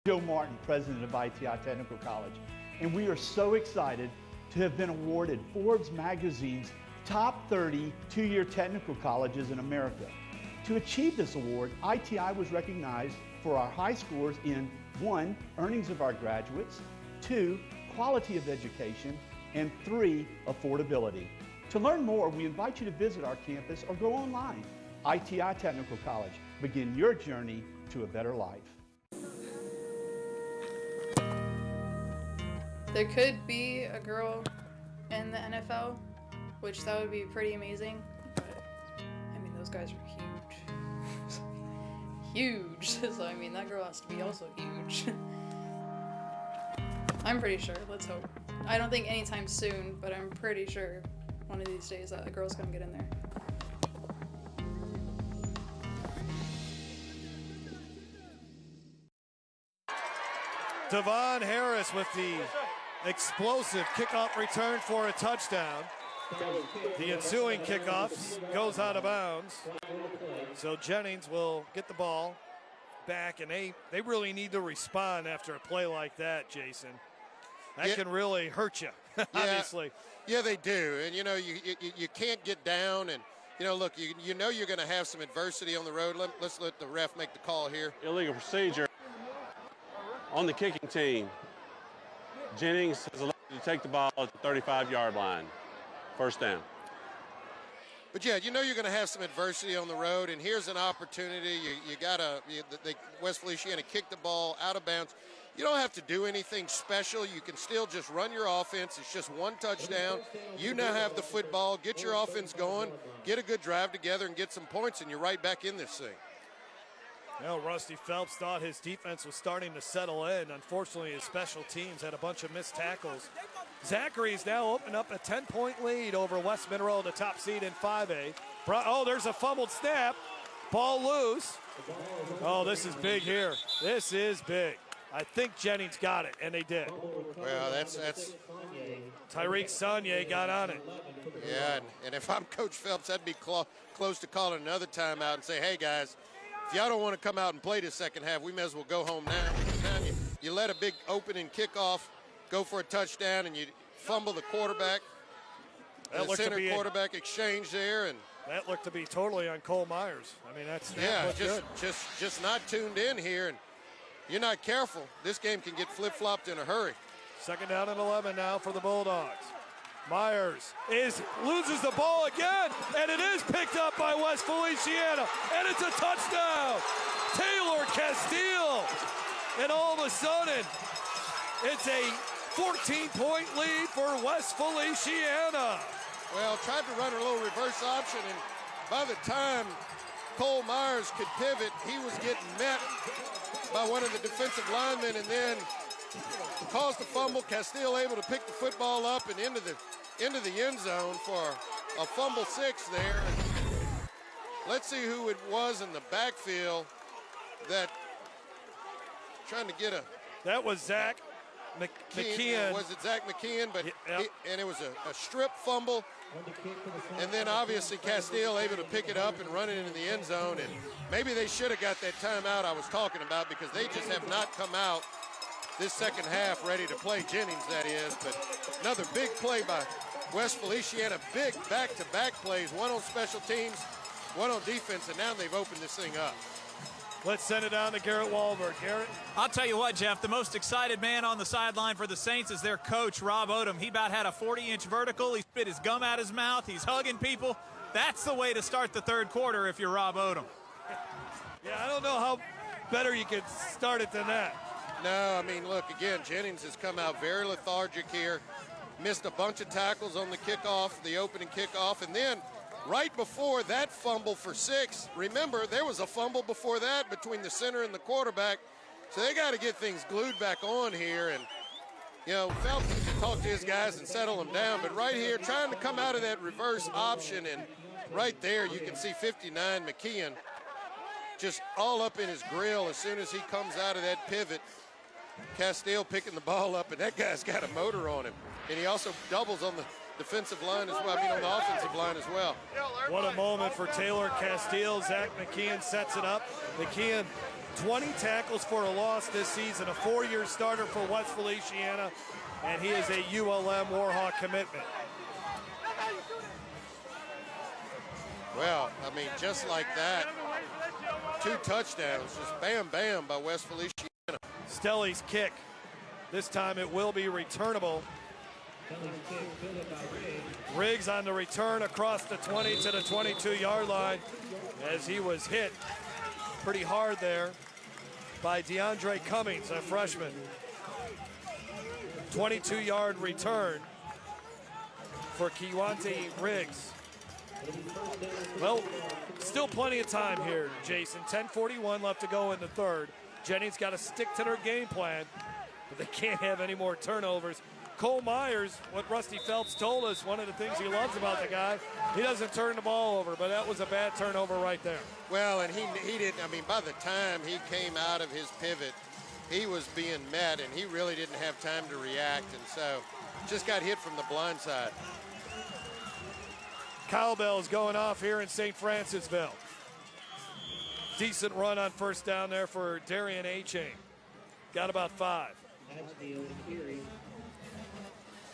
Joe Martin, president of ITI Technical College, and we are so excited to have been awarded Forbes magazine's top 30 two-year technical colleges in America. To achieve this award, ITI was recognized for our high scores in 1, earnings of our graduates, 2, quality of education, and 3, affordability. To learn more, we invite you to visit our campus or go online. ITI Technical College. Begin your journey to a better life. There could be a girl in the NFL, which that would be pretty amazing, but I mean, those guys are huge. Huge. So I mean, that girl has to be also huge. I'm pretty sure, let's hope. I don't think anytime soon, but I'm pretty sure one of these days that a girl's gonna get in there. Devon Harris with the explosive kickoff return for a touchdown. The ensuing kickoff goes out of bounds. So Jennings will get the ball back, and they really need to respond after a play like that, Jason. That can really hurt you, obviously. Yeah, they do. And, you know, you can't get down. And, you know, look, you know you're going to have some adversity on the road. Let's let the ref make the call here. Illegal procedure on the kicking team. Jennings is elected to take the ball at the 35-yard line. First down. But, yeah, you know you're going to have some adversity on the road, and here's an opportunity. You got to West Feliciana kick the ball out of bounds. You don't have to do anything special. You can still just run your offense. It's just one touchdown. You now have the football. Get your offense going. Get a good drive together and get some points, and you're right back in this thing. You know, Rusty Phelps thought his defense was starting to settle in. Unfortunately, his special teams had a bunch of missed tackles. Zachary's now opened up a 10-point lead over West Monroe, the top seed in 5A. Oh, there's a fumbled snap. Ball loose. Oh, this is big here. This is big. I think Jennings got it, and they did. Well, that's Tyreek Saunier got on it. Yeah, and if I'm Coach Phelps, I'd be close to calling another timeout and say, hey, guys, if y'all don't want to come out and play this second half, we may as well go home now. You let a big opening kickoff go for a touchdown, and you fumble the quarterback. That the center quarterback exchange there, and that looked to be totally on Cole Myers. I mean, that's just not tuned in here, and you're not careful. This game can get flip-flopped in a hurry. Second down and 11 now for the Bulldogs. Myers loses the ball again, and it is picked up by West Feliciana, and it's a touchdown. Taylor Castile, and all of a sudden, it's a 14-point lead for West Feliciana. Well, tried to run a little reverse option, and by the time Cole Myers could pivot, he was getting met by one of the defensive linemen, and then caused the fumble. Castile able to pick the football up and into the end zone for a fumble 6 there. Let's see who it was in the backfield that trying to get a. That was Zach McKeon. Was it Zach McKeon? But and it was a strip fumble. And then obviously Castile able to pick it up and run it into the end zone. And maybe they should have got that timeout I was talking about, because they just have not come out this second half ready to play. Jennings, that is. But another big play by West Feliciana. Big back-to-back plays, one on special teams, one on defense, and now they've opened this thing up. Let's send it down to Garrett Wahlberg. Garrett? I'll tell you what, Jeff, the most excited man on the sideline for the Saints is their coach, Rob Odom. He about had a 40-inch vertical. He spit his gum out his mouth. He's hugging people. That's the way to start the third quarter if you're Rob Odom. Yeah, I don't know how better you could start it than that. No, I mean, look, again, Jennings has come out very lethargic here. Missed a bunch of tackles on the kickoff, the opening kickoff, and then right before that fumble for 6, remember, there was a fumble before that between the center and the quarterback. So they got to get things glued back on here. And, you know, Phelps needs to talk to his guys and settle them down. But right here, trying to come out of that reverse option. And right there, you can see 59, McKeon, just all up in his grill as soon as he comes out of that pivot. Castile picking the ball up, and that guy's got a motor on him. And he also doubles on the defensive line as well, on the offensive line as well. What a moment for Taylor Castile. Zach McKeon sets it up. McKeon, 20 tackles for a loss this season, a 4-year starter for West Feliciana, and he is a ULM Warhawk commitment. Well, I mean, just like that, 2 touchdowns, just bam, bam by West Feliciana. Stelly's kick. This time it will be returnable. Riggs on the return across the 20 to the 22-yard line as he was hit pretty hard there by DeAndre Cummings, a freshman. 22-yard return for Kiwanti Riggs. Well, still plenty of time here, Jason. 10:41 left to go in the third. Jennings got to stick to their game plan, but they can't have any more turnovers. Cole Myers, what Rusty Phelps told us, one of the things he loves about the guy, he doesn't turn the ball over, but that was a bad turnover right there. Well, and he didn't, I mean, by the time he came out of his pivot, he was being met, and he really didn't have time to react, and so just got hit from the blind side. Cowbell's going off here in St. Francisville. Decent run on first down there for Darian A-Chain. Got about 5. And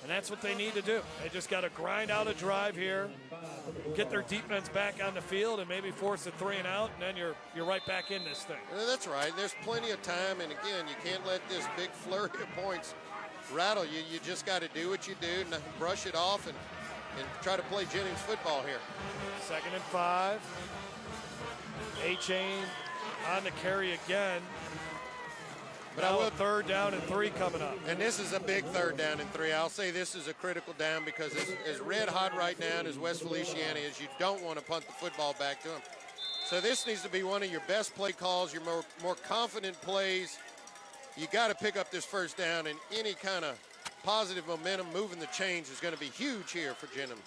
that's what they need to do. They just got to grind out a drive here, get their defense back on the field, and maybe force a 3 and out, and then you're right back in this thing. That's right. There's plenty of time, and again, you can't let this big flurry of points rattle you. You just got to do what you do, and brush it off, and try to play Jennings football here. 2nd and 5. A-Chain on the carry again. But now a 3rd down and 3 coming up. And this is a big 3rd down and 3. I'll say this is a critical down because as red hot right now as West Feliciana is, you don't want to punt the football back to them. So this needs to be one of your best play calls, your more confident plays. You got to pick up this 1st down, and any kind of positive momentum moving the chains is going to be huge here for Jennings.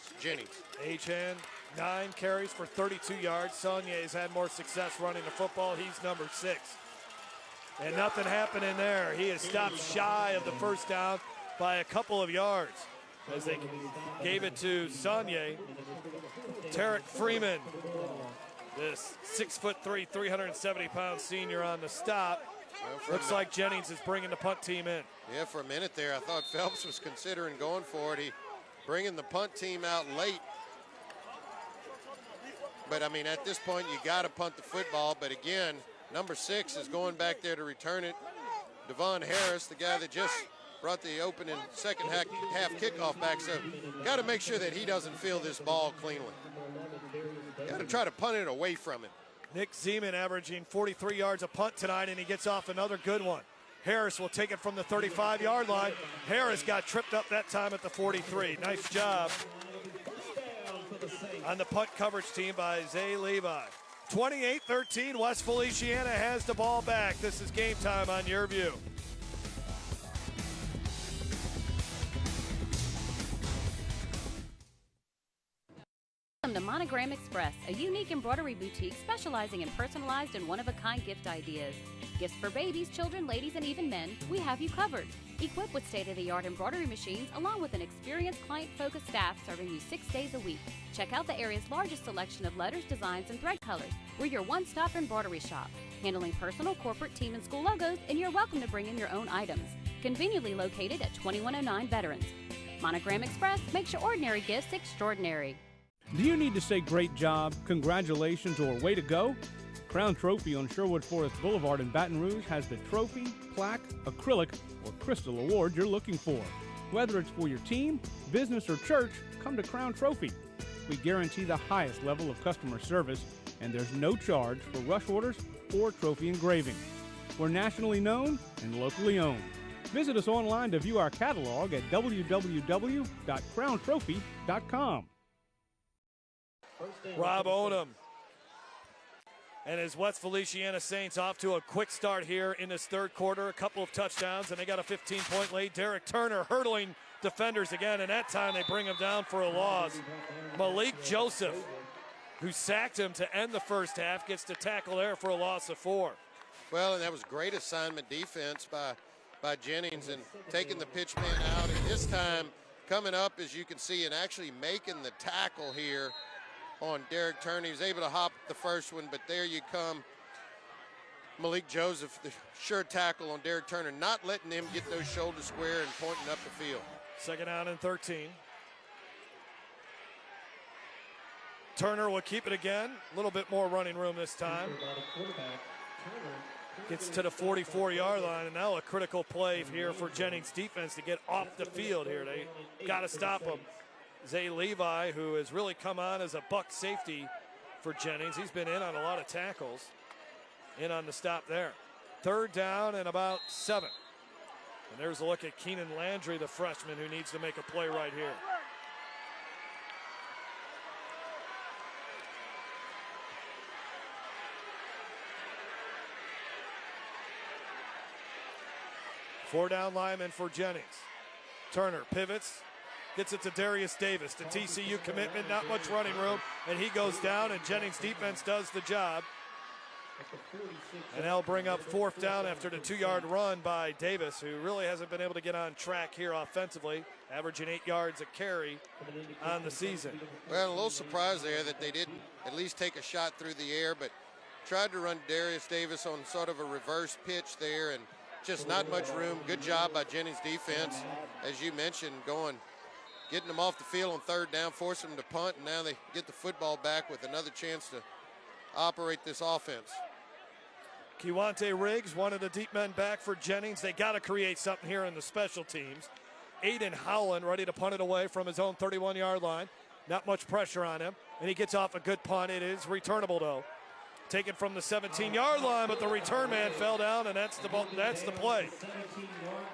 A-Chan, 9 carries for 32 yards. Saulnier's had more success running the football. He's number 6. And nothing happening there. He is stopped shy of the 1st down by a couple of yards as they gave it to Saulnier. Tarek Freeman, this 6'3", 370-pound senior on the stop. Looks like Jennings is bringing the punt team in. Yeah, for a minute there, I thought Phelps was considering going for it. He bringing the punt team out late. But, I mean, at this point, you got to punt the football. But, again, number 6 is going back there to return it. Devon Harris, the guy that just brought the opening second half kickoff back. So, got to make sure that he doesn't feel this ball cleanly. Got to try to punt it away from him. Nick Zeman averaging 43 yards a punt tonight, and he gets off another good one. Harris will take it from the 35-yard line. Harris got tripped up that time at the 43. Nice job on the punt coverage team by Zay Levi. 28-13, West Feliciana has the ball back. This is Game Time on Your View. Welcome to Monogram Express, a unique embroidery boutique specializing in personalized and one-of-a-kind gift ideas. Gifts for babies, children, ladies, and even men, we have you covered. Equipped with state-of-the-art embroidery machines along with an experienced client-focused staff serving you 6 days a week. Check out the area's largest selection of letters, designs, and thread colors. We're your one-stop embroidery shop, handling personal, corporate, team, and school logos, and you're welcome to bring in your own items. Conveniently located at 2109 Veterans. Monogram Express makes your ordinary gifts extraordinary. Do you need to say great job, congratulations, or way to go? Crown Trophy on Sherwood Forest Boulevard in Baton Rouge has the trophy, plaque, acrylic, or crystal award you're looking for. Whether it's for your team, business, or church, come to Crown Trophy. We guarantee the highest level of customer service, and there's no charge for rush orders or trophy engraving. We're nationally known and locally owned. Visit us online to view our catalog at www.crowntrophy.com. Rob Odom and his West Feliciana Saints off to a quick start here in this 3rd quarter. A couple of touchdowns, and they got a 15-point lead. Derek Turner hurdling defenders again, and that time they bring him down for a loss. Malik Joseph, who sacked him to end the 1st half, gets to tackle there for a loss of 4. Well, and that was great assignment defense by Jennings and taking the pitch man out. And this time coming up, as you can see, and actually making the tackle here on Derek Turner. He was able to hop the first one, but there you come. Malik Joseph, the sure tackle on Derek Turner, not letting him get those shoulders square and pointing up the field. 2nd down and 13. Turner will keep it again. A little bit more running room this time. Gets to the 44-yard line, and now a critical play here for Jennings defense to get off the field here. They got to stop him. Zay Levi, who has really come on as a buck safety for Jennings. He's been in on a lot of tackles. In on the stop there. 3rd down and about 7. And there's a look at Keenan Landry, the freshman, who needs to make a play right here. Four-down lineman for Jennings. Turner pivots. Gets it to Darius Davis, the TCU commitment, not much running room, and he goes down, and Jennings defense does the job. And they'll bring up 4th down after the 2-yard run by Davis, who really hasn't been able to get on track here offensively, averaging 8 yards a carry on the season. Well, a little surprised there that they didn't at least take a shot through the air, but tried to run Darius Davis on sort of a reverse pitch there, and just not much room. Good job by Jennings defense, as you mentioned, getting them off the field on 3rd down, forcing them to punt, and now they get the football back with another chance to operate this offense. Kiwante Riggs, one of the deep men back for Jennings. They got to create something here in the special teams. Aiden Howland ready to punt it away from his own 31-yard line. Not much pressure on him, and he gets off a good punt. It is returnable, though. Taken from the 17-yard line, but the return man fell down, and that's the play.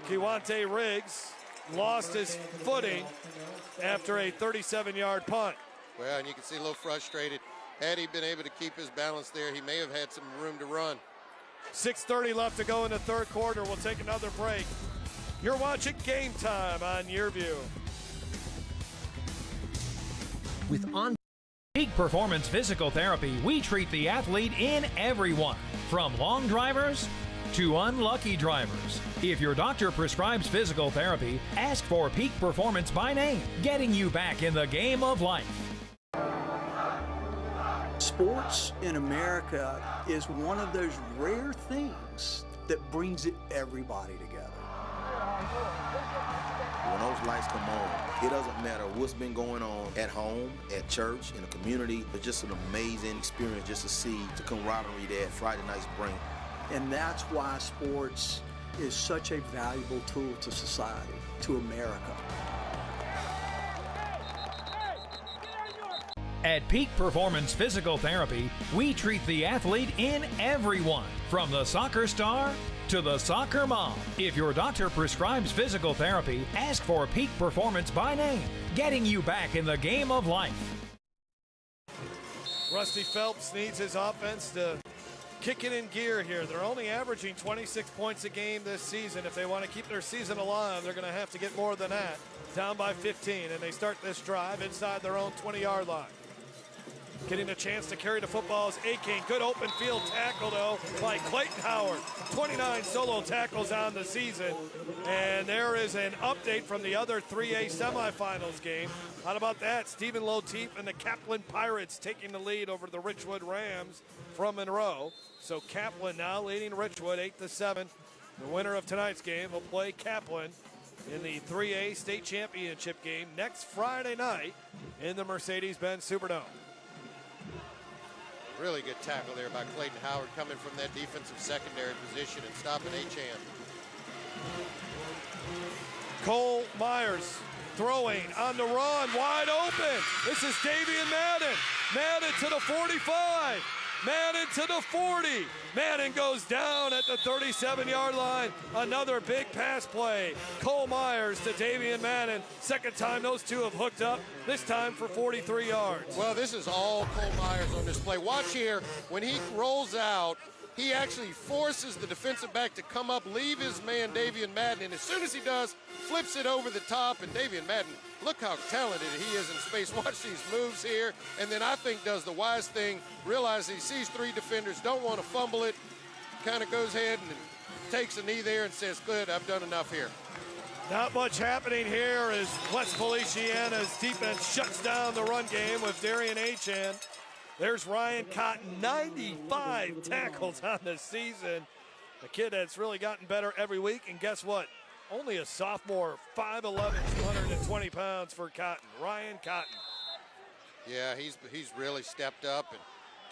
Kiwante Riggs lost his footing after a 37-yard punt. Well, and you can see a little frustrated. Had he been able to keep his balance there, he may have had some room to run. 6:30 left to go in the 3rd quarter. We'll take another break. You're watching Game Time on YurView. With Peak Performance Physical Therapy, we treat the athlete in everyone, from long drivers to unlucky drivers. If your doctor prescribes physical therapy, ask for Peak Performance by name, getting you back in the game of life. Sports in America is one of those rare things that brings everybody together. When those lights come on, it doesn't matter what's been going on at home, at church, in the community. It's just an amazing experience just to see the camaraderie that Friday nights bring. And that's why sports is such a valuable tool to society, to America. At Peak Performance Physical Therapy, we treat the athlete in everyone, from the soccer star to the soccer mom. If your doctor prescribes physical therapy, ask for Peak Performance by name, getting you back in the game of life. Rusty Phelps needs his offense to kick it in gear here. They're only averaging 26 points a game this season. If they want to keep their season alive, they're going to have to get more than that. Down by 15, and they start this drive inside their own 20-yard line. Getting a chance to carry the football is Aking. Good open field tackle, though, by Clayton Howard. 29 solo tackles on the season. And there is an update from the other 3A semifinals game. How about that? Stephen Loteef and the Kaplan Pirates taking the lead over the Richwood Rams from Monroe. So Kaplan now leading Richwood 8-7. The winner of tonight's game will play Kaplan in the 3A state championship game next Friday night in the Mercedes-Benz Superdome. Really good tackle there by Clayton Howard, coming from that defensive secondary position and stopping Achan. Cole Myers throwing on the run, wide open. This is Davian Madden. Madden to the 45. Madden to the 40. Madden goes down at the 37-yard line. Another big pass play. Cole Myers to Davian Madden. Second time those two have hooked up, this time for 43 yards. Well, this is all Cole Myers on this play. Watch here, when he rolls out, he actually forces the defensive back to come up, leave his man Davian Madden, and as soon as he does, flips it over the top, and Davian Madden, look how talented he is in space. Watch these moves here, and then I think does the wise thing, realizes he sees three defenders, don't want to fumble it, kind of goes ahead and takes a knee there and says, good, I've done enough here. Not much happening here as West Feliciana's defense shuts down the run game with Darian Achan. There's Ryan Cotton, 95 tackles on the season. A kid that's really gotten better every week, and guess what? Only a sophomore, 5'11", 220 pounds for Cotton. Ryan Cotton. Yeah, he's really stepped up, and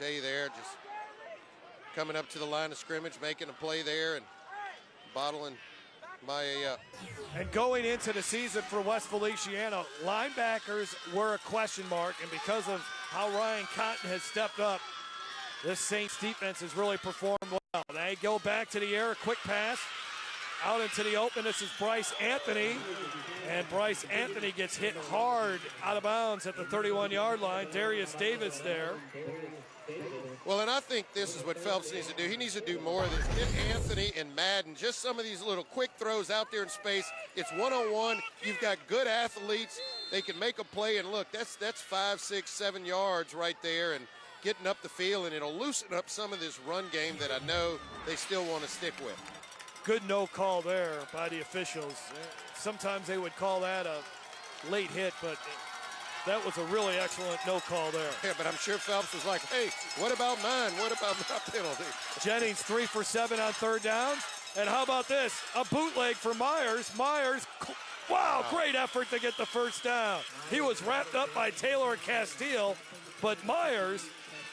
tell you there, just coming up to the line of scrimmage, making a play there, and bottling my And going into the season for West Feliciana, linebackers were a question mark, and because of how Ryan Cotton has stepped up, this Saints defense has really performed well. They go back to the air, a quick pass, out into the open. This is Bryce Anthony, and Bryce Anthony gets hit hard out of bounds at the 31-yard line. Darius Davis there. Well, and I think this is what Phelps needs to do. He needs to do more of this. Get Anthony and Madden, just some of these little quick throws out there in space. It's one-on-one. You've got good athletes. They can make a play, and look, that's 5, 6, 7 yards right there, and getting up the field, and it'll loosen up some of this run game that I know they still want to stick with. Good no call there by the officials. Sometimes they would call that a late hit, but that was a really excellent no call there. Yeah, but I'm sure Phelps was like, hey, what about mine? What about my penalty? Jennings 3 for 7 on third down. And how about this? A bootleg for Myers. Wow, great effort to get the first down. He was wrapped up by Taylor Castile, but Myers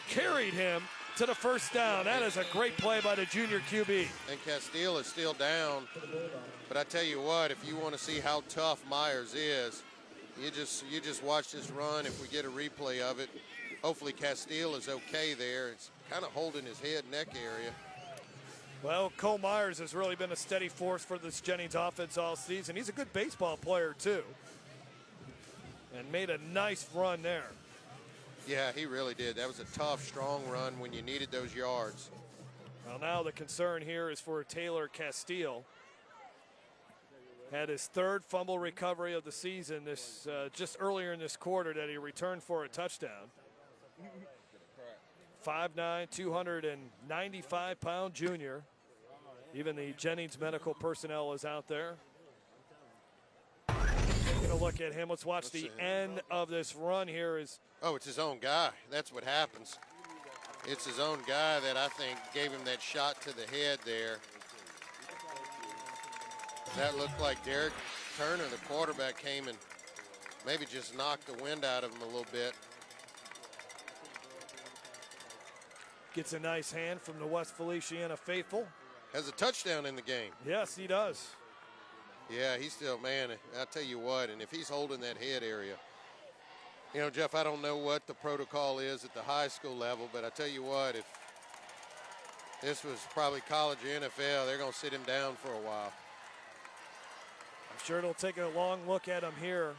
carried him to the first down. That is a great play by the junior QB. And Castile is still down. But I tell you what, if you want to see how tough Myers is, you just watch this run. If we get a replay of it, hopefully Castile is okay there. It's kind of holding his head, neck area. Well, Cole Myers has really been a steady force for this Jennings offense all season. He's a good baseball player, too. And made a nice run there. Yeah, he really did. That was a tough, strong run when you needed those yards. Well, now the concern here is for Taylor Castile. Had his third fumble recovery of the season just earlier in this quarter that he returned for a touchdown. 5'9", 295-pound junior. Even the Jennings medical personnel is out there. Taking a look at him. Let's watch the end of this run here. Oh, it's his own guy. That's what happens. It's his own guy that I think gave him that shot to the head there. That looked like Derek Turner, the quarterback, came and maybe just knocked the wind out of him a little bit. Gets a nice hand from the West Feliciana faithful. Has a touchdown in the game. Yes, he does. Yeah, he's still, man, I'll tell you what, and if he's holding that head area, you know, Jeff, I don't know what the protocol is at the high school level, but I tell you what, if this was probably college or NFL, they're going to sit him down for a while. I'm sure they'll take a long look at him here.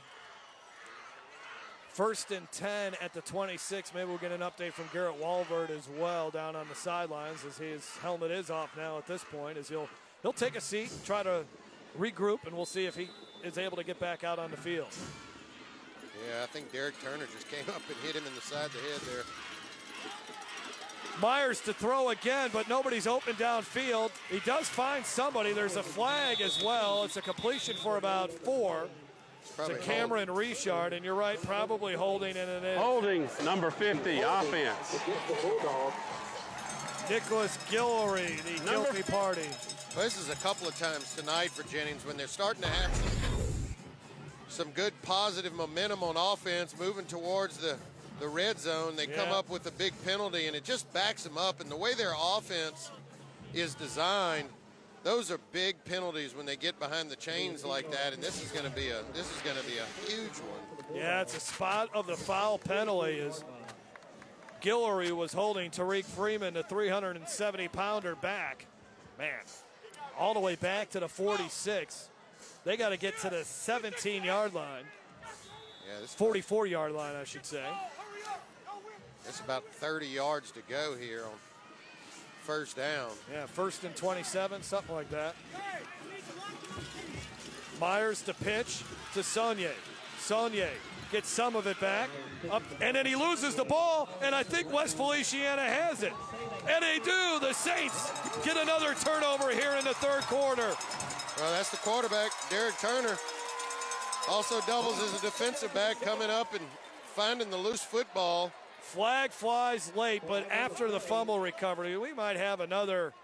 1st and 10 at the 26. Maybe we'll get an update from Garrett Walvert as well down on the sidelines, as his helmet is off now at this point, as he'll take a seat and try to regroup, and we'll see if he is able to get back out on the field. Yeah, I think Derek Turner just came up and hit him in the side of the head there. Myers to throw again, but nobody's open downfield. He does find somebody. There's a flag as well. It's a completion for about 4. To Cameron Richard, and you're right, probably holding in an holding number 50, offense. Nicholas Guillory, the guilty party. Well, this is a couple of times tonight for Jennings when they're starting to have some good positive momentum on offense, moving towards the red zone. They come up with a big penalty, and it just backs them up. And the way their offense is designed, those are big penalties when they get behind the chains like that, and this is going to be a huge one. Yeah, it's a spot of the foul penalty as Guillory was holding Tariq Freeman, the 370-pounder, back. Man, all the way back to the 46. They got to get to the 17-yard line. Yeah, this 44-yard line, I should say. It's about 30 yards to go here on first down. Yeah, 1st and 27, something like that. Myers to pitch to Saunier. Saunier gets some of it back, up, and then he loses the ball, and I think West Feliciana has it. And they do. The Saints get another turnover here in the third quarter. Well, that's the quarterback, Derek Turner. Also doubles as a defensive back, coming up and finding the loose football. Flag flies late, but after the fumble recovery, we might have another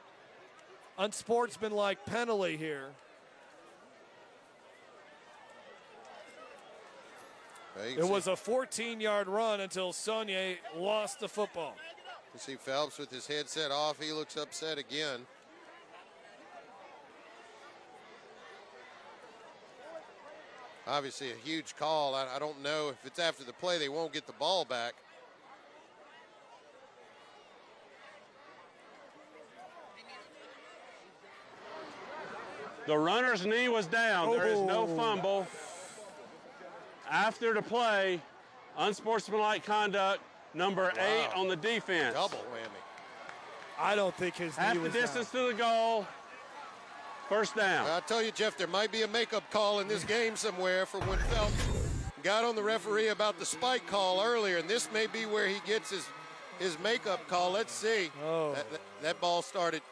unsportsmanlike penalty here. It was a 14-yard run until Saunier lost the football. You see Phelps with his headset off. He looks upset again. Obviously a huge call. I don't know if it's after the play, they won't get the ball back. The runner's knee was down. There is no fumble. After the play, unsportsmanlike conduct, number 8 on the defense. Double whammy. I don't think his knee Half was the distance down. to the goal. First down. Well, I'll tell you, Jeff, there might be a makeup call in this game somewhere for when Phelps got on the referee about the spike call earlier, and this may be where he gets his makeup call. Let's see. Oh. That ball started.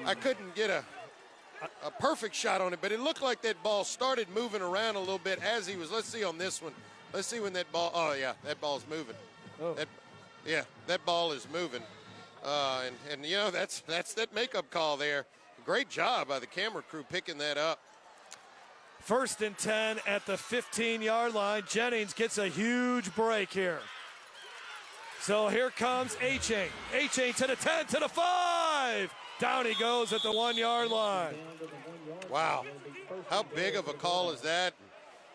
I couldn't get a perfect shot on it, but it looked like that ball started moving around a little bit as he was. Let's see on this one. Let's see when that ball. Oh yeah, that ball's moving. Oh. That ball is moving. And you know that's that makeup call there. Great job by the camera crew picking that up. 1st and 10 at the 15-yard line. Jennings gets a huge break here. So here comes A-Chain. A-Chain to the 10, to the 5. Down he goes at the 1-yard line. Wow. How big of a call is that?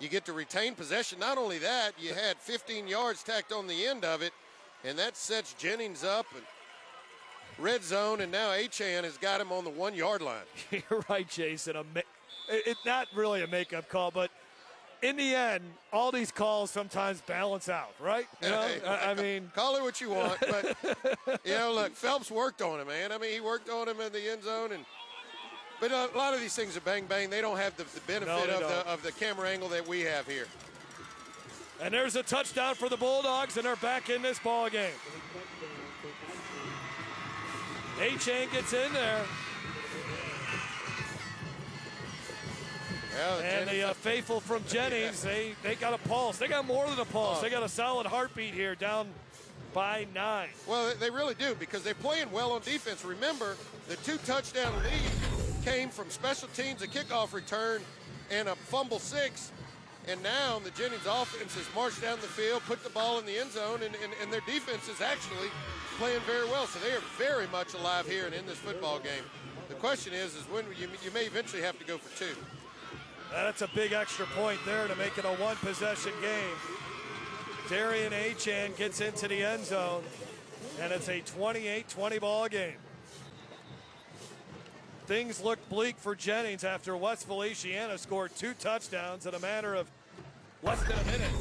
You get to retain possession. Not only that, you had 15 yards tacked on the end of it, and that sets Jennings up. And red zone, and now A-Chan has got him on the 1-yard line. You're right, Jason. It's not really a makeup call, but in the end, all these calls sometimes balance out, right? You know, I mean, call it what you want, but you know, look, Phelps worked on him, man. I mean, he worked on him in the end zone, but a lot of these things are bang bang. They don't have the benefit of the camera angle that we have here. And there's a touchdown for the Bulldogs, and they're back in this ball game. A-Chain gets in there. And the faithful from Jennings, they got a pulse. They got more than a pulse. They got a solid heartbeat here, down by 9. Well, they really do, because they're playing well on defense. Remember, the 2-touchdown lead came from special teams, a kickoff return, and a fumble 6. And now the Jennings offense has marched down the field, put the ball in the end zone, and their defense is actually playing very well. So they are very much alive here and in this football game. The question is when you may eventually have to go for 2. That's a big extra point there to make it a 1-possession game. Darian A-Chan gets into the end zone, and it's a 28-20 ball game. Things look bleak for Jennings after West Feliciana scored 2 touchdowns in a matter of less than a minute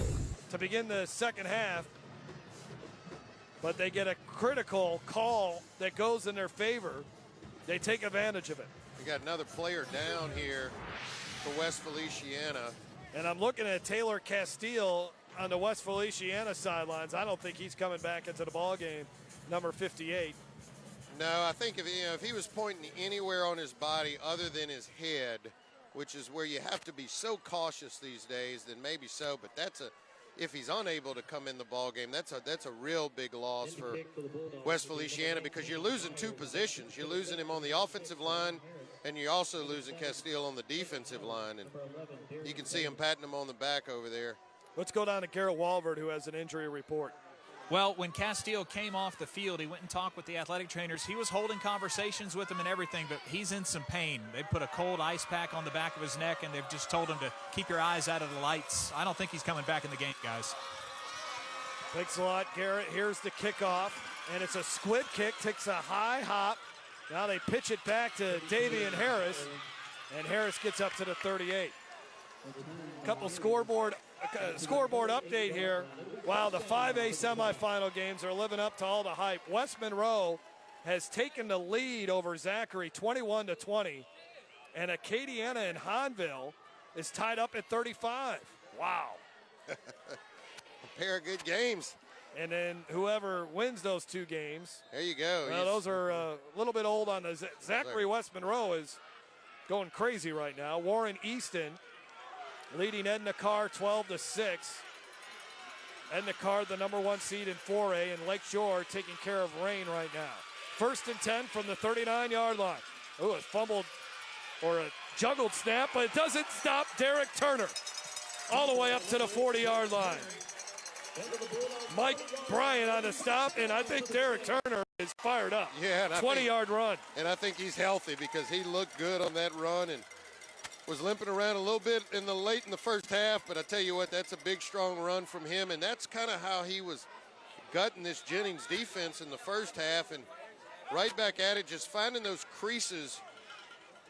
to begin the second half. But they get a critical call that goes in their favor. They take advantage of it. We got another player down here for West Feliciana. And I'm looking at Taylor Castile on the West Feliciana sidelines. I don't think he's coming back into the ball game, number 58. No, I think if he was pointing anywhere on his body other than his head, which is where you have to be so cautious these days, then maybe so. But if he's unable to come in the ball game, that's a real big loss for West Feliciana, because you're losing 2 positions. You're losing him on the offensive line, and you're also losing Castile on the defensive line. And you can see him patting him on the back over there. Let's go down to Garrett Walvert, who has an injury report. Well, when Castile came off the field, he went and talked with the athletic trainers. He was holding conversations with them and everything, but he's in some pain. They put a cold ice pack on the back of his neck, and they've just told him to keep your eyes out of the lights. I don't think he's coming back in the game, guys. Thanks a lot, Garrett. Here's the kickoff, and it's a squid kick. Takes a high hop. Now they pitch it back to Davian Harris, and Harris gets up to the 38. Couple scoreboard update here. Wow, the 5A semifinal games are living up to all the hype. West Monroe has taken the lead over Zachary 21-20, and Acadiana and Hahnville is tied up at 35. Wow. A pair of good games. And then whoever wins those 2 games. There you go. Well, those are a little bit old on the Zachary. West Monroe is going crazy right now. Warren Easton leading Edna Carr 12-6. Edna Carr, the number 1 seed in 4A, and Lake Shore taking care of Rain right now. 1st and 10 from the 39-yard line. Oh, a fumbled or a juggled snap, but it doesn't stop Derek Turner all the way up to the 40-yard line. Mike Bryant on the stop, and I think Derek Turner is fired up. Yeah, 20-yard run. And I think he's healthy, because he looked good on that run and was limping around a little bit late in the first half, but I tell you what, that's a big, strong run from him, and that's kind of how he was gutting this Jennings defense in the first half, and right back at it, just finding those creases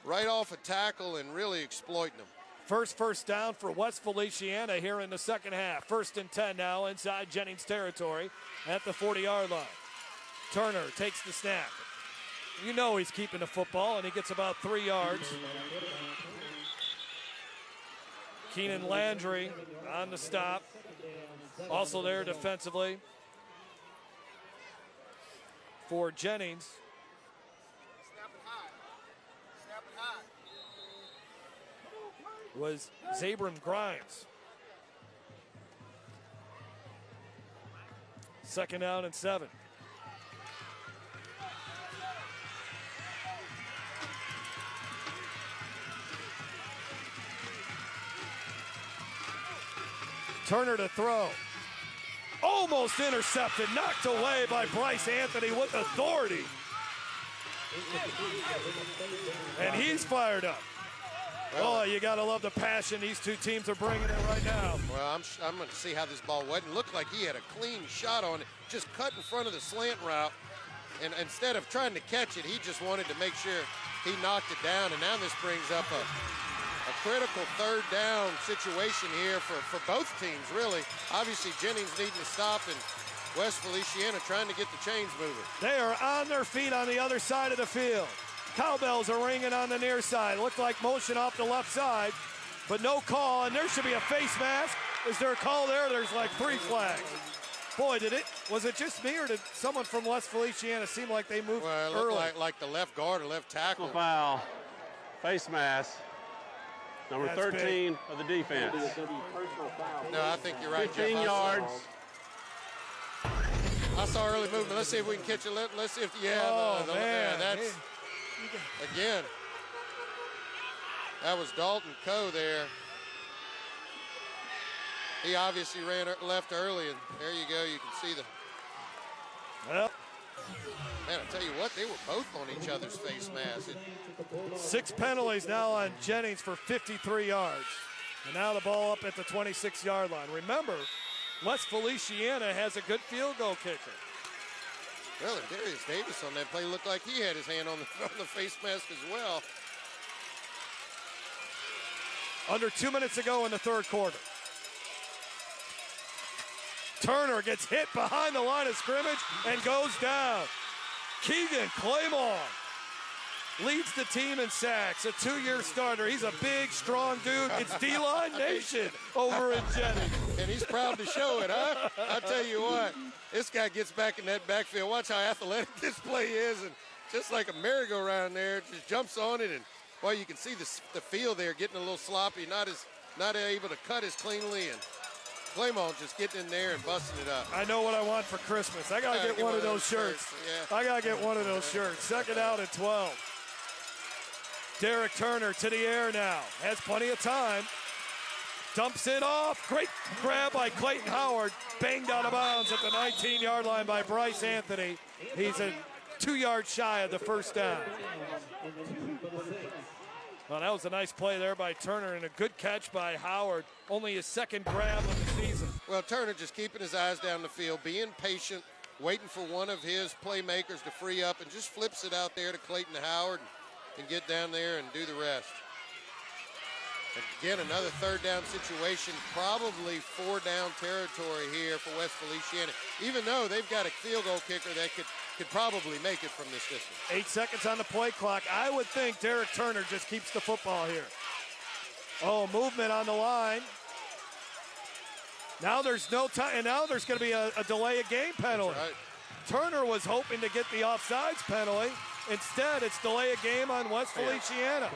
right off a tackle and really exploiting them. First down for West Feliciana here in the second half. 1st and 10 now inside Jennings territory at the 40-yard line. Turner takes the snap. You know he's keeping the football, and he gets about 3 yards. Keenan Landry on the stop. Also there defensively. for Jennings. Was Zabram Grimes. 2nd down and 7. Turner to throw. Almost intercepted, knocked away by Bryce Anthony with authority. And he's fired up. Oh, you got to love the passion these two teams are bringing it right now. Well, I'm going to see how this ball went. It looked like he had a clean shot on it, just cut in front of the slant route. And instead of trying to catch it, he just wanted to make sure he knocked it down. And now this brings up a critical 3rd down situation here for both teams, really. Obviously, Jennings needing to stop, and West Feliciana trying to get the chains moving. They are on their feet on the other side of the field. Cowbells are ringing on the near side. Looked like motion off the left side, but no call, and there should be a face mask. Is there a call there? There's like 3 flags. Boy, was it just me, or did someone from West Feliciana seem like they moved well, it early? looked like the left guard or left tackle. Foul, face mask, number That's 13 of the defense. No, I think you're right, 15 Jeff. yards. I saw early movement. Let's see if we can catch it. Let's see if, man. That's, again, that was Dalton Coe there. He obviously ran left early, and there you go. You can see the. Well, man, I tell you what, they were both on each other's face masks. 6 penalties now on Jennings for 53 yards. And now the ball up at the 26-yard line. Remember, West Feliciana has a good field goal kicker. Well, and Darius Davis on that play looked like he had his hand on the face mask as well. Under 2 minutes to go in the 3rd quarter. Turner gets hit behind the line of scrimmage and goes down. Keegan Claymore leads the team in sacks, a 2-year starter. He's a big, strong dude. It's D-line Nation over in Jennings. And he's proud to show it, huh? I'll tell you what, this guy gets back in that backfield. Watch how athletic this play is, and just like a merry-go-round there, just jumps on it, and well, you can see the field there getting a little sloppy, not able to cut as cleanly, and Claymont just getting in there and busting it up. I know what I want for Christmas. I got to get one of those shirts. Yeah. I got to get one of those shirts. 2nd out at 12. Derek Turner to the air now. Has plenty of time. Dumps it off. Great grab by Clayton Howard. Banged out of bounds at the 19-yard line by Bryce Anthony. He's a 2 yards shy of the 1st down. Well, that was a nice play there by Turner and a good catch by Howard. Only his 2nd grab of the season. Well, Turner just keeping his eyes down the field, being patient, waiting for one of his playmakers to free up, and just flips it out there to Clayton Howard and get down there and do the rest. And again, another 3rd down situation, probably 4-down territory here for West Feliciana, even though they've got a field goal kicker that could probably make it from this distance. 8 seconds on the play clock. I would think Derek Turner just keeps the football here. Oh, movement on the line. Now there's no time, and now there's going to be a delay of game penalty. Right. Turner was hoping to get the offsides penalty. Instead, it's delay of game on West Feliciana.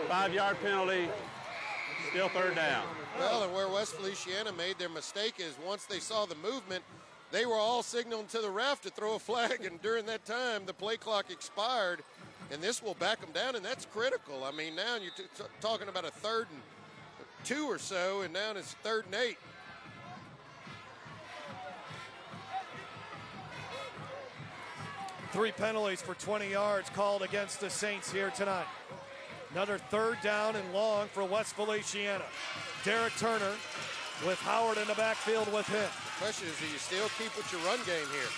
5-yard penalty. Still 3rd down. Well, and where West Feliciana made their mistake is once they saw the movement, they were all signaling to the ref to throw a flag, and during that time, the play clock expired, and this will back them down, and that's critical. I mean, now you're talking about a 3rd and 2 or so, and now it's 3rd and 8. Three penalties for 20 yards called against the Saints here tonight. Another 3rd down and long for West Feliciana. Derek Turner with Howard in the backfield with him. The question is, do you still keep with your run game here?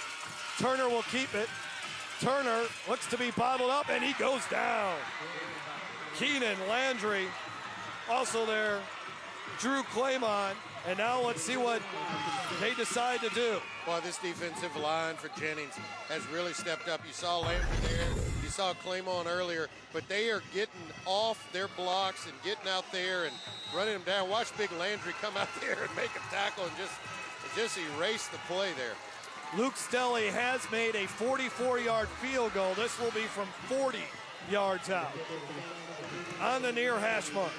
Turner will keep it. Turner looks to be bottled up, and he goes down. Keenan Landry also there. Drew Claymont. And now let's see what they decide to do. Well, this defensive line for Jennings has really stepped up. You saw Landry there. You saw Claymont earlier. But they are getting off their blocks and getting out there and running them down. Watch Big Landry come out there and make a tackle and just erase the play there. Luke Stelly has made a 44-yard field goal. This will be from 40 yards out on the near hash mark.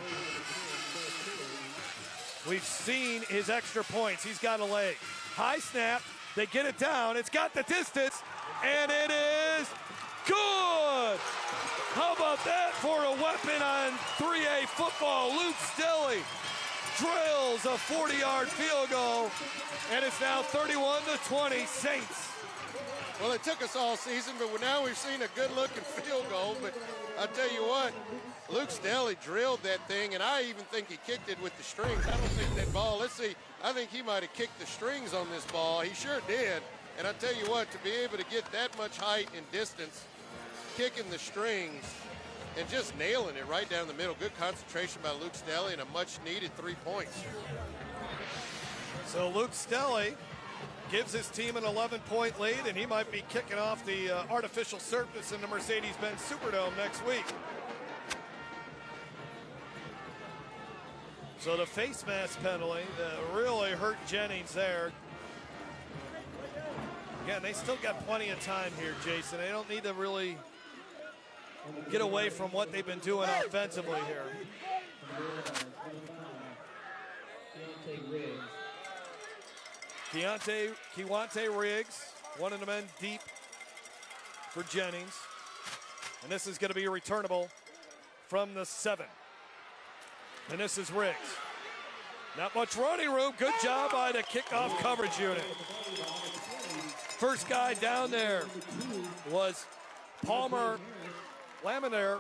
We've seen his extra points. He's got a leg. High snap. They get it down. It's got the distance, and it is good. How about that for a weapon on 3A football? Luke Stelly drills a 40-yard field goal, and it's now 31-20 Saints. Well, it took us all season, but now we've seen a good-looking field goal. But I'll tell you what, Luke Stelly drilled that thing, and I even think he kicked it with the strings. I don't think that ball, let's see, I think he might have kicked the strings on this ball. He sure did. And I'll tell you what, to be able to get that much height and distance, kicking the strings, and just nailing it right down the middle. Good concentration by Luke Stelly and a much-needed 3 points. So Luke Stelly gives his team an 11-point lead, and he might be kicking off the artificial surface in the Mercedes-Benz Superdome next week. So the face mask penalty really hurt Jennings there. Again, they still got plenty of time here, Jason. They don't need to really get away from what they've been doing offensively here. Keontae Riggs, one of the men deep for Jennings. And this is going to be returnable from the 7. And this is Riggs. Not much running room. Good job by the kickoff coverage unit. First guy down there was Palmer Laminaire.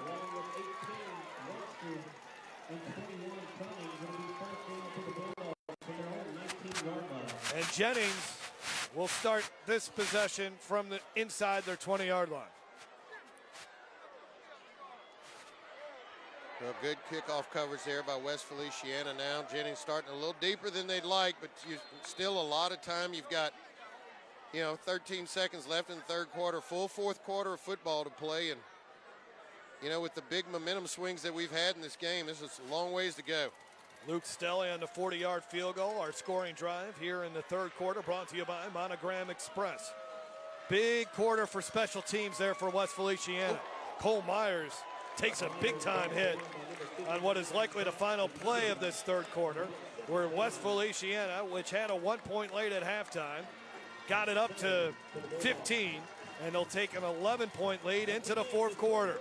And Jennings will start this possession from the inside their 20-yard line. Well, good kickoff coverage there by West Feliciana. Now Jennings starting a little deeper than they'd like, but still a lot of time. You've got, 13 seconds left in the third quarter, full fourth quarter of football to play. And, with the big momentum swings that we've had in this game, this is a long ways to go. Luke Stelly on the 40-yard field goal, our scoring drive here in the third quarter, brought to you by Monogram Express. Big quarter for special teams there for West Feliciana. Cole Myers takes a big-time hit on what is likely the final play of this third quarter, where West Feliciana, which had a 1-point lead at halftime, got it up to 15, and they'll take an 11-point lead into the fourth quarter.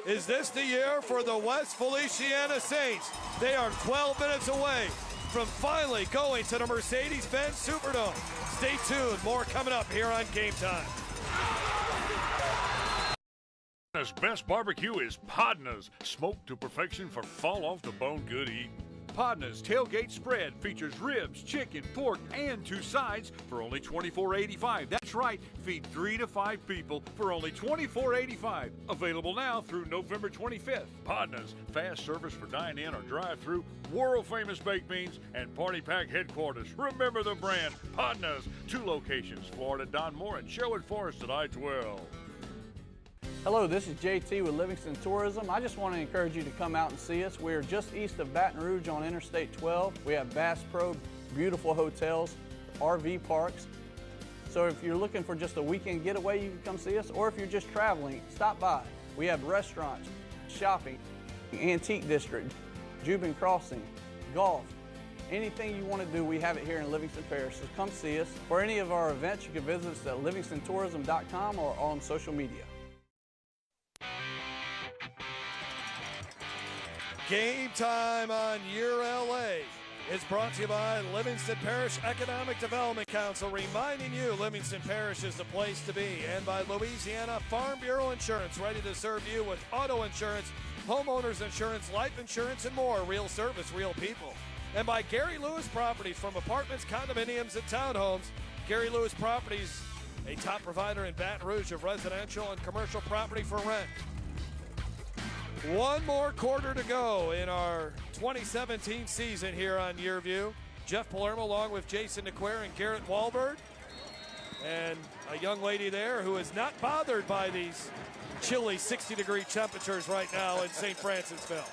Is this the year for the West Feliciana Saints? They are 12 minutes away from finally going to the Mercedes-Benz Superdome. Stay tuned, more coming up here on Game Time. His best barbecue is Podna's, smoked to perfection for fall off the bone good eating. Podna's tailgate spread features ribs, chicken, pork, and 2 sides for only $24.85. That's right, feed 3 to 5 people for only $24.85. Available now through November 25th. Podna's, fast service for dine-in or drive-through, world-famous baked beans, and party pack headquarters. Remember the brand, Podna's. 2 locations, Florida, Don Moore, and Sherwood Forest at I-12. Hello, this is JT with Livingston Tourism. I just want to encourage you to come out and see us. We're just east of Baton Rouge on Interstate 12. We have Bass Pro, beautiful hotels, RV parks. So if you're looking for just a weekend getaway, you can come see us. Or if you're just traveling, stop by. We have restaurants, shopping, antique district, Jubin Crossing, golf. Anything you want to do, we have it here in Livingston Parish. So come see us. For any of our events, you can visit us at livingstontourism.com or on social media. Game Time on Year LA is brought to you by Livingston Parish Economic Development Council, reminding you Livingston Parish is the place to be, and by Louisiana Farm Bureau Insurance, ready to serve you with auto insurance, homeowners insurance, life insurance, and more. Real service, real people. And by Gary Lewis Properties, from apartments, condominiums, and townhomes. Gary Lewis Properties, a top provider in Baton Rouge of residential and commercial property for rent. One more quarter to go in our 2017 season here on Yearview. Jeff Palermo along with Jason DeQuare and Garrett Wahlberg. And a young lady there who is not bothered by these chilly 60-degree temperatures right now in St. Francisville.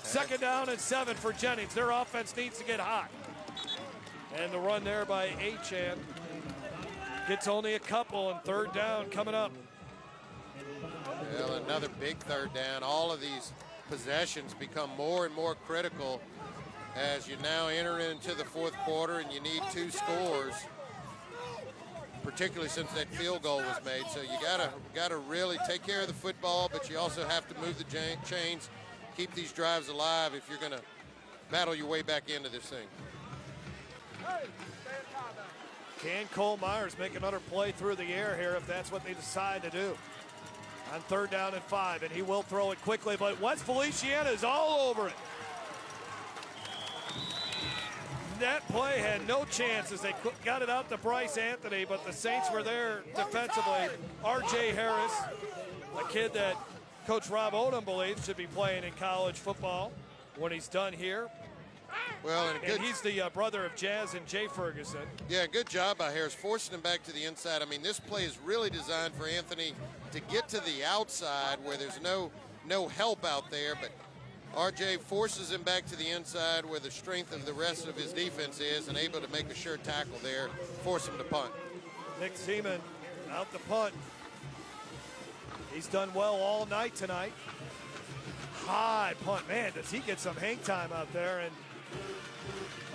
Second down and 7 for Jennings. Their offense needs to get hot. And the run there by Achan. Gets only a couple, and third down coming up. Well, another big third down. All of these possessions become more and more critical as you now enter into the fourth quarter and you need 2 scores, particularly since that field goal was made. So you gotta really take care of the football, but you also have to move the chains, keep these drives alive if you're gonna battle your way back into this thing. Can Cole Myers make another play through the air here if that's what they decide to do? On third down and 5, and he will throw it quickly, but West Feliciana is all over it. That play had no chance as they got it out to Bryce Anthony, but the Saints were there defensively. R.J. Harris, a kid that Coach Rob Odom believes should be playing in college football when he's done here. Well, and he's the brother of Jazz and Jay Ferguson. Yeah, good job by Harris, forcing him back to the inside. I mean, this play is really designed for Anthony to get to the outside where there's no help out there, but RJ forces him back to the inside where the strength of the rest of his defense is and able to make a sure tackle there, force him to punt. Nick Seaman out the punt. He's done well all night tonight. High punt. Man, does he get some hang time out there. And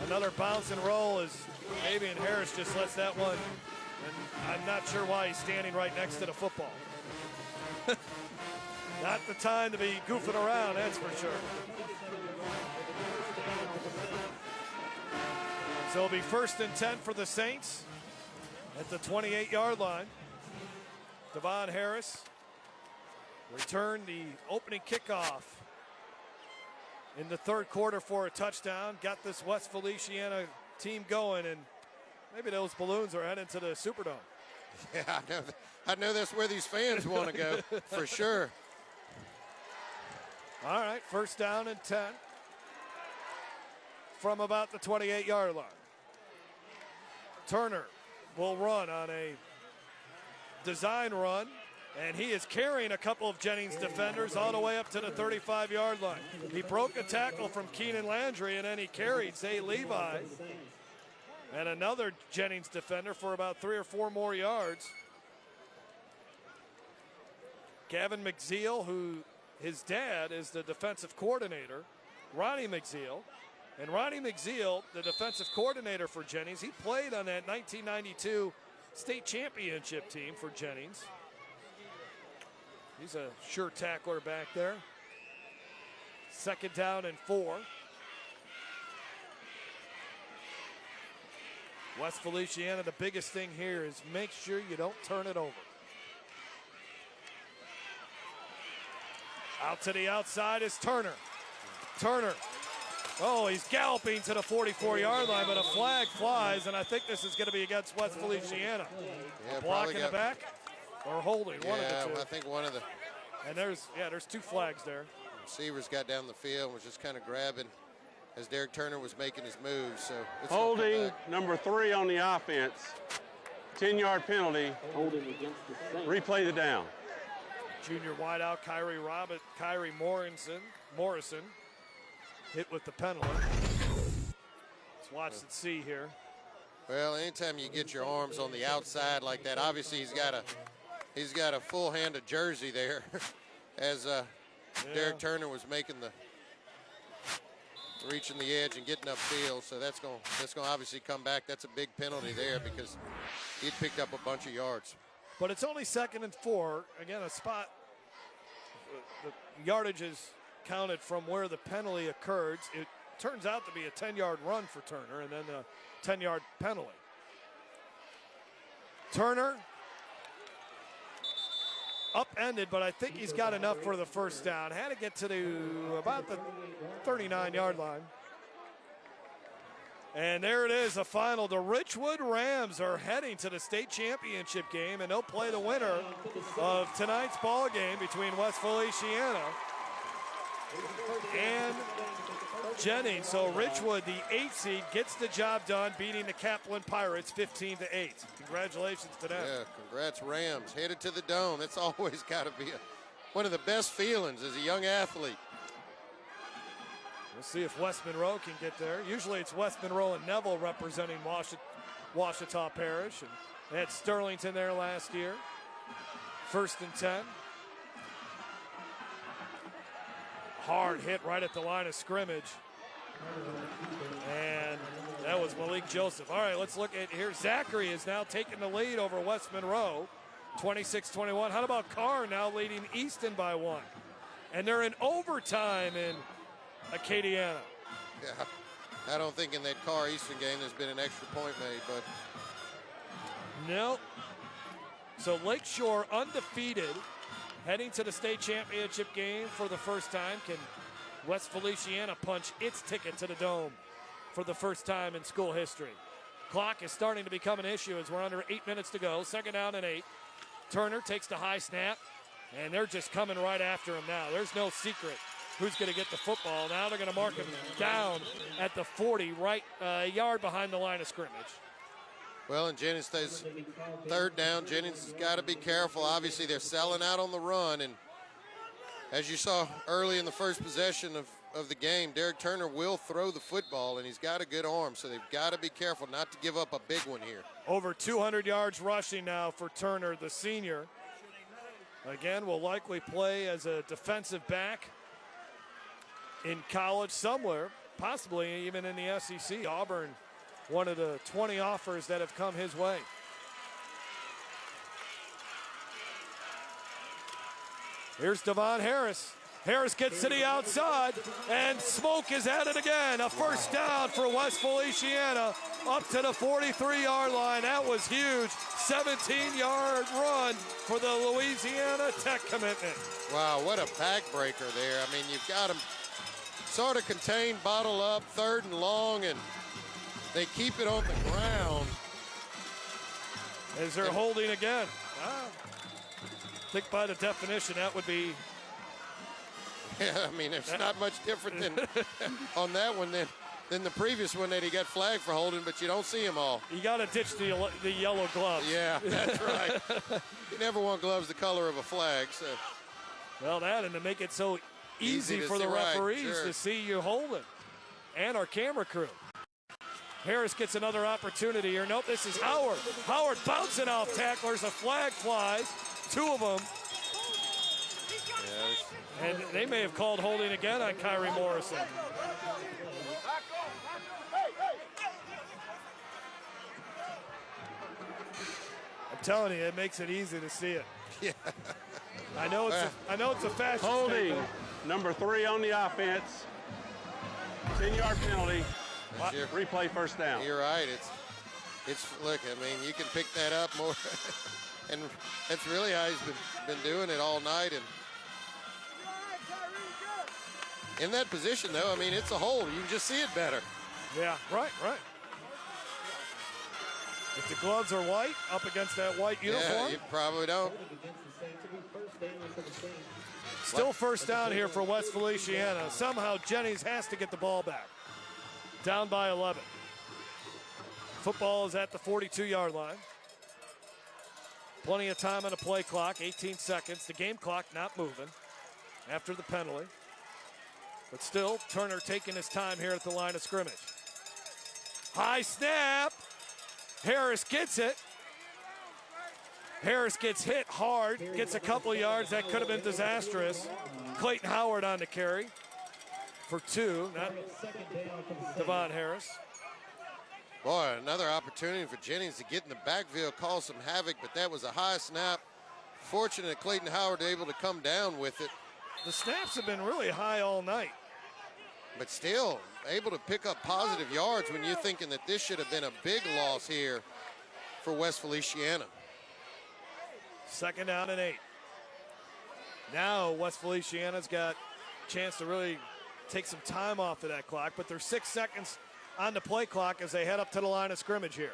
another bounce and roll as Fabian Harris just lets that one. And I'm not sure why he's standing right next to the football. Not the time to be goofing around, that's for sure. So it'll be 1st and 10 for the Saints at the 28-yard line. Devon Harris returned the opening kickoff in the third quarter for a touchdown. Got this West Feliciana team going, and maybe those balloons are heading to the Superdome. Yeah, I know that's where these fans want to go, for sure. All right, 1st down and 10 from about the 28-yard line. Turner will run on a design run, and he is carrying a couple of Jennings defenders all the way up to the 35-yard line. He broke a tackle from Keenan Landry, and then he carried Zay Levi and another Jennings defender for about 3 or 4 more yards. Gavin McZeal, who his dad is the defensive coordinator, Ronnie McZeal. And Ronnie McZeal, the defensive coordinator for Jennings, he played on that 1992 state championship team for Jennings. He's a sure tackler back there. 2nd down and 4. West Feliciana, the biggest thing here is make sure you don't turn it over. Out to the outside is Turner. Turner. Oh, he's galloping to the 44-yard line, but a flag flies, and I think this is going to be against West Feliciana. Yeah, block in the back or holding, one of the two. I think one of the. And there's 2 flags there. Receivers got down the field and was just kind of grabbing as Derek Turner was making his moves. So it's holding number 3 on the offense. 10-yard penalty. Holding against the Saints. Replay the down. Junior wideout Kyrie Morrison hit with the penalty. Let's watch and see here. Well, anytime you get your arms on the outside like that, obviously he's got a full hand of jersey there as Derek Turner was reaching the edge and getting upfield. So that's going to obviously come back. That's a big penalty there because he picked up a bunch of yards. But it's only 2nd and 4. Again, a spot. The yardage is counted from where the penalty occurred. It turns out to be a 10-yard run for Turner and then a 10-yard penalty. Turner upended, but I think he's got enough for the 1st down. Had to get to about the 39-yard line. And there it is, the final. The Richwood Rams are heading to the state championship game, and they'll play the winner of tonight's ball game between West Feliciana and Jennings. So Richwood, the 8th seed, gets the job done, beating the Kaplan Pirates 15-8. Congratulations to them. Yeah, congrats Rams. Headed to the Dome. That's always got to be one of the best feelings as a young athlete. We'll see if West Monroe can get there. Usually it's West Monroe and Neville representing Washita Parish. And They had Sterlington there last year. 1st and 10. Hard hit right at the line of scrimmage. And that was Malik Joseph. All right, let's look at here. Zachary is now taking the lead over West Monroe, 26-21. How about Carr now leading Easton by 1? And they're in overtime in Acadiana. Yeah, I don't think in that Carr Eastern game there's been an extra point made, but. No. So Lakeshore undefeated, heading to the state championship game for the first time. Can West Feliciana punch its ticket to the Dome for the first time in school history? Clock is starting to become an issue as we're under 8 minutes to go. 2nd down and 8. Turner takes the high snap, and they're just coming right after him now. There's no secret who's going to get the football. Now they're going to mark him down at the 40, right a yard behind the line of scrimmage. Well, and Jennings stays 3rd down. Jennings has got to be careful. Obviously, they're selling out on the run, and as you saw early in the first possession of the game, Derek Turner will throw the football, and he's got a good arm, so they've got to be careful not to give up a big one here. Over 200 yards rushing now for Turner, the senior. Again, will likely play as a defensive back in college somewhere, possibly even in the SEC. Auburn, one of the 20 offers that have come his way. Here's Devon Harris. Harris gets to the outside, and Smoke is at it again. A 1st down for West Feliciana up to the 43-yard line. That was huge. 17-yard run for the Louisiana Tech commitment. Wow, what a backbreaker there. I mean, you've got them sort of contained, bottle up, 3rd and long, and they keep it on the ground. As they're holding again. I think by the definition, that would be. Yeah, I mean, it's not much different than on that one than the previous one that he got flagged for holding, but you don't see them all. You got to ditch the yellow gloves. Yeah, that's right. You never want gloves the color of a flag. So. Well, that, and to make it so easy for the referees to see you holding, and our camera crew. Harris gets another opportunity here. Nope, this is Howard. Howard bouncing off tacklers. A flag flies. 2 of them. Yes. And they may have called holding again on Kyrie Morrison. I'm telling you, it makes it easy to see it. Yeah. I know it's a fashion holding statement. number 3 on the offense. 10-yard penalty. Replay 1st down. You're right. It's look. I mean, you can pick that up more, and that's really how he's been doing it all night. And in that position, though, I mean, it's a hold. You can just see it better. Yeah, right. If the gloves are white up against that white uniform. Yeah, you probably don't. Still 1st down here for West Feliciana. Somehow Jennings has to get the ball back. Down by 11. Football is at the 42-yard line. Plenty of time on the play clock, 18 seconds. The game clock not moving after the penalty. But still, Turner taking his time here at the line of scrimmage. High snap. Harris gets it. Harris gets hit hard, gets a couple of yards. That could have been disastrous. Clayton Howard on the carry for 2, not Devon Harris. Boy, another opportunity for Jennings to get in the backfield, cause some havoc, but that was a high snap. Fortunate Clayton Howard able to come down with it. The snaps have been really high all night. But still, able to pick up positive yards when you're thinking that this should have been a big loss here for West Feliciana. 2nd down and 8. Now West Feliciana's got a chance to really take some time off of that clock, but there's 6 seconds on the play clock as they head up to the line of scrimmage here.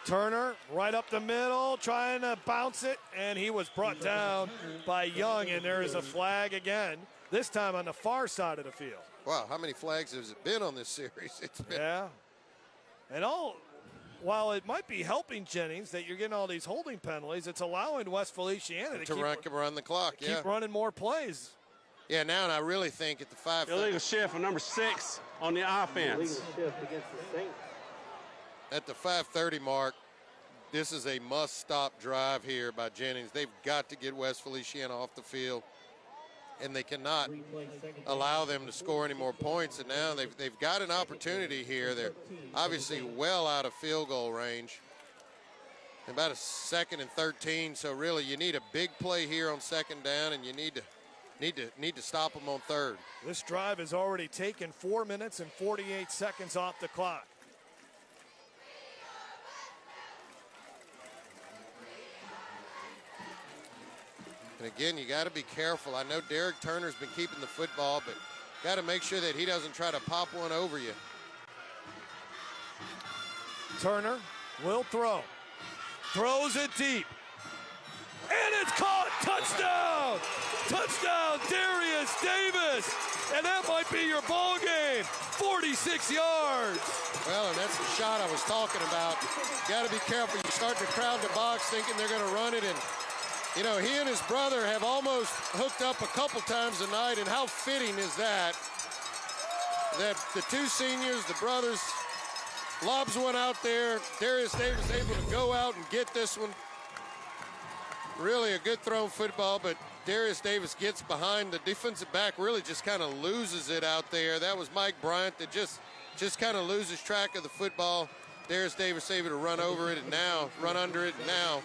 Turner right up the middle, trying to bounce it, and he was brought down by Young, and there is a flag again, this time on the far side of the field. Wow, how many flags has it been on this series? It's been. Yeah. And while it might be helping Jennings that you're getting all these holding penalties, it's allowing West Feliciana to run the clock, keep running more plays. Yeah, now and I really think at the 5. Illegal shift for number 6 on the offense. Illegal shift against the Saints. at the 5:30 mark, this is a must-stop drive here by Jennings. They've got to get West Feliciana off the field, and they cannot allow them to score any more points. And now they've got an opportunity here. They're obviously well out of field goal range. About a 2nd and 13, so really you need a big play here on 2nd down, and you need to stop them on 3rd. This drive has already taken 4 minutes and 48 seconds off the clock. And again, you got to be careful. I know Derek Turner's been keeping the football, but got to make sure that he doesn't try to pop one over you. Turner will throw. Throws it deep. And it's caught. Touchdown! Touchdown, Darius Davis. And that might be your ball game. 46 yards. Well, and that's the shot I was talking about. Got to be careful. You start to crowd the box thinking they're going to run it. And, you know, he and his brother have almost hooked up a couple times a night. And how fitting is that? That the two seniors, the brothers, lobs one out there. Darius Davis able to go out and get this one. Really a good thrown football, but Darius Davis gets behind the defensive back, really just kind of loses it out there. That was Mike Bryant that just kind of loses track of the football. Darius Davis able to run over it and now run under it, and now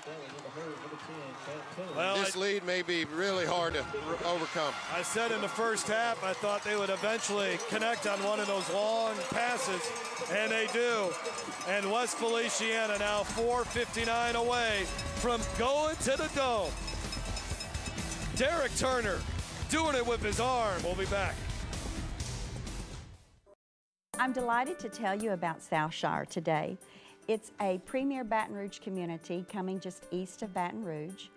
this lead may be really hard to overcome. I said in the first half I thought they would eventually connect on one of those long passes, and they do. And West Feliciana now 4:59 away from going to the Dome. Derek Turner doing it with his arm. We'll be back. I'm delighted to tell you about Southshire today. It's a premier Baton Rouge community coming just east of Baton Rouge.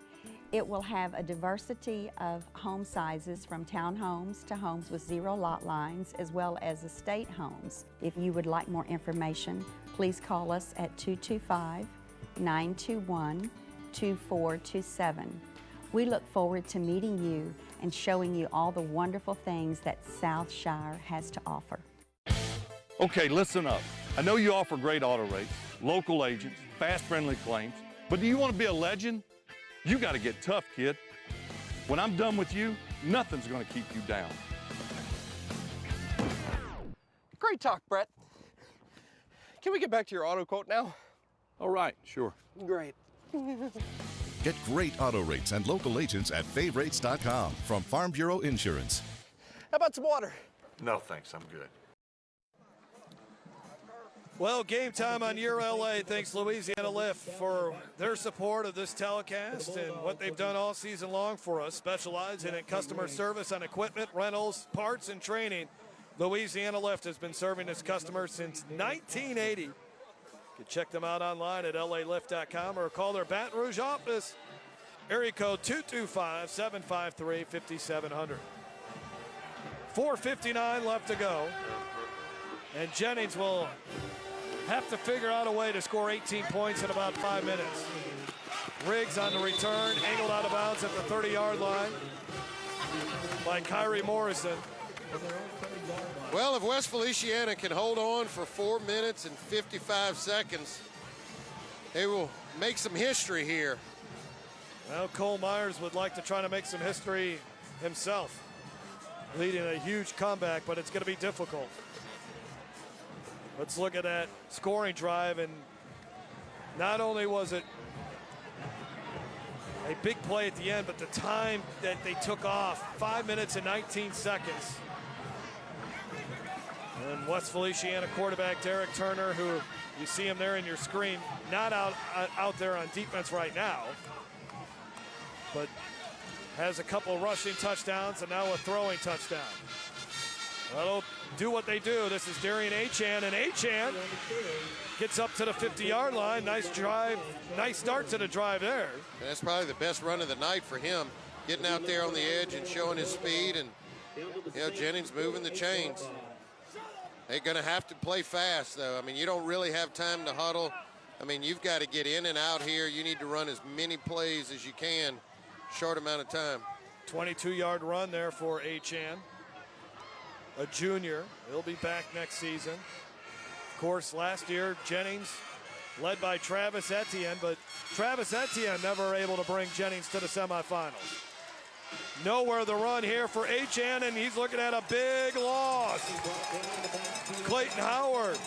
It will have a diversity of home sizes, from townhomes to homes with 0 lot lines, as well as estate homes. If you would like more information, please call us at 225-921-2427. We look forward to meeting you and showing you all the wonderful things that Southshire has to offer. Okay, listen up. I know you offer great auto rates, local agents, fast, friendly claims, but do you want to be a legend? You got to get tough, kid. When I'm done with you, nothing's going to keep you down. Great talk, Brett. Can we get back to your auto quote now? All right, sure. Great. Get great auto rates and local agents at favrates.com from Farm Bureau Insurance. How about some water? No, thanks. I'm good. Well, game time on Your LA. Thanks Louisiana Lift for their support of this telecast and what they've done all season long for us, specializing in customer service on equipment, rentals, parts, and training. Louisiana Lift has been serving its customers since 1980. You can check them out online at lalift.com or call their Baton Rouge office, area code 225-753-5700. 4:59 left to go, and Jennings will have to figure out a way to score 18 points in about 5 minutes. Riggs on the return, angled out of bounds at the 30-yard line by Kyrie Morrison. Well, if West Feliciana can hold on for 4 minutes and 55 seconds, they will make some history here. Well, Cole Myers would like to try to make some history himself, leading a huge comeback, but it's going to be difficult. Let's look at that scoring drive, and not only was it a big play at the end, but the time that they took off, 5 minutes and 19 seconds. And West Feliciana quarterback Derek Turner, who you see him there in your screen, not out there on defense right now, but has a couple rushing touchdowns and now a throwing touchdown. Well, do what they do. This is Darian Achan, and Achan gets up to the 50-yard line. Nice drive, nice start to the drive there. And that's probably the best run of the night for him, getting out there on the edge and showing his speed, and Jennings moving the chains. They're going to have to play fast, though. I mean, you don't really have time to huddle. I mean, you've got to get in and out here. You need to run as many plays as you can, short amount of time. 22-yard run there for Achan, a junior. He'll be back next season. Of course, last year, Jennings led by Travis Etienne, but Travis Etienne never able to bring Jennings to the semifinals. Nowhere to run here for Etienne, and he's looking at a big loss. Clayton Howard,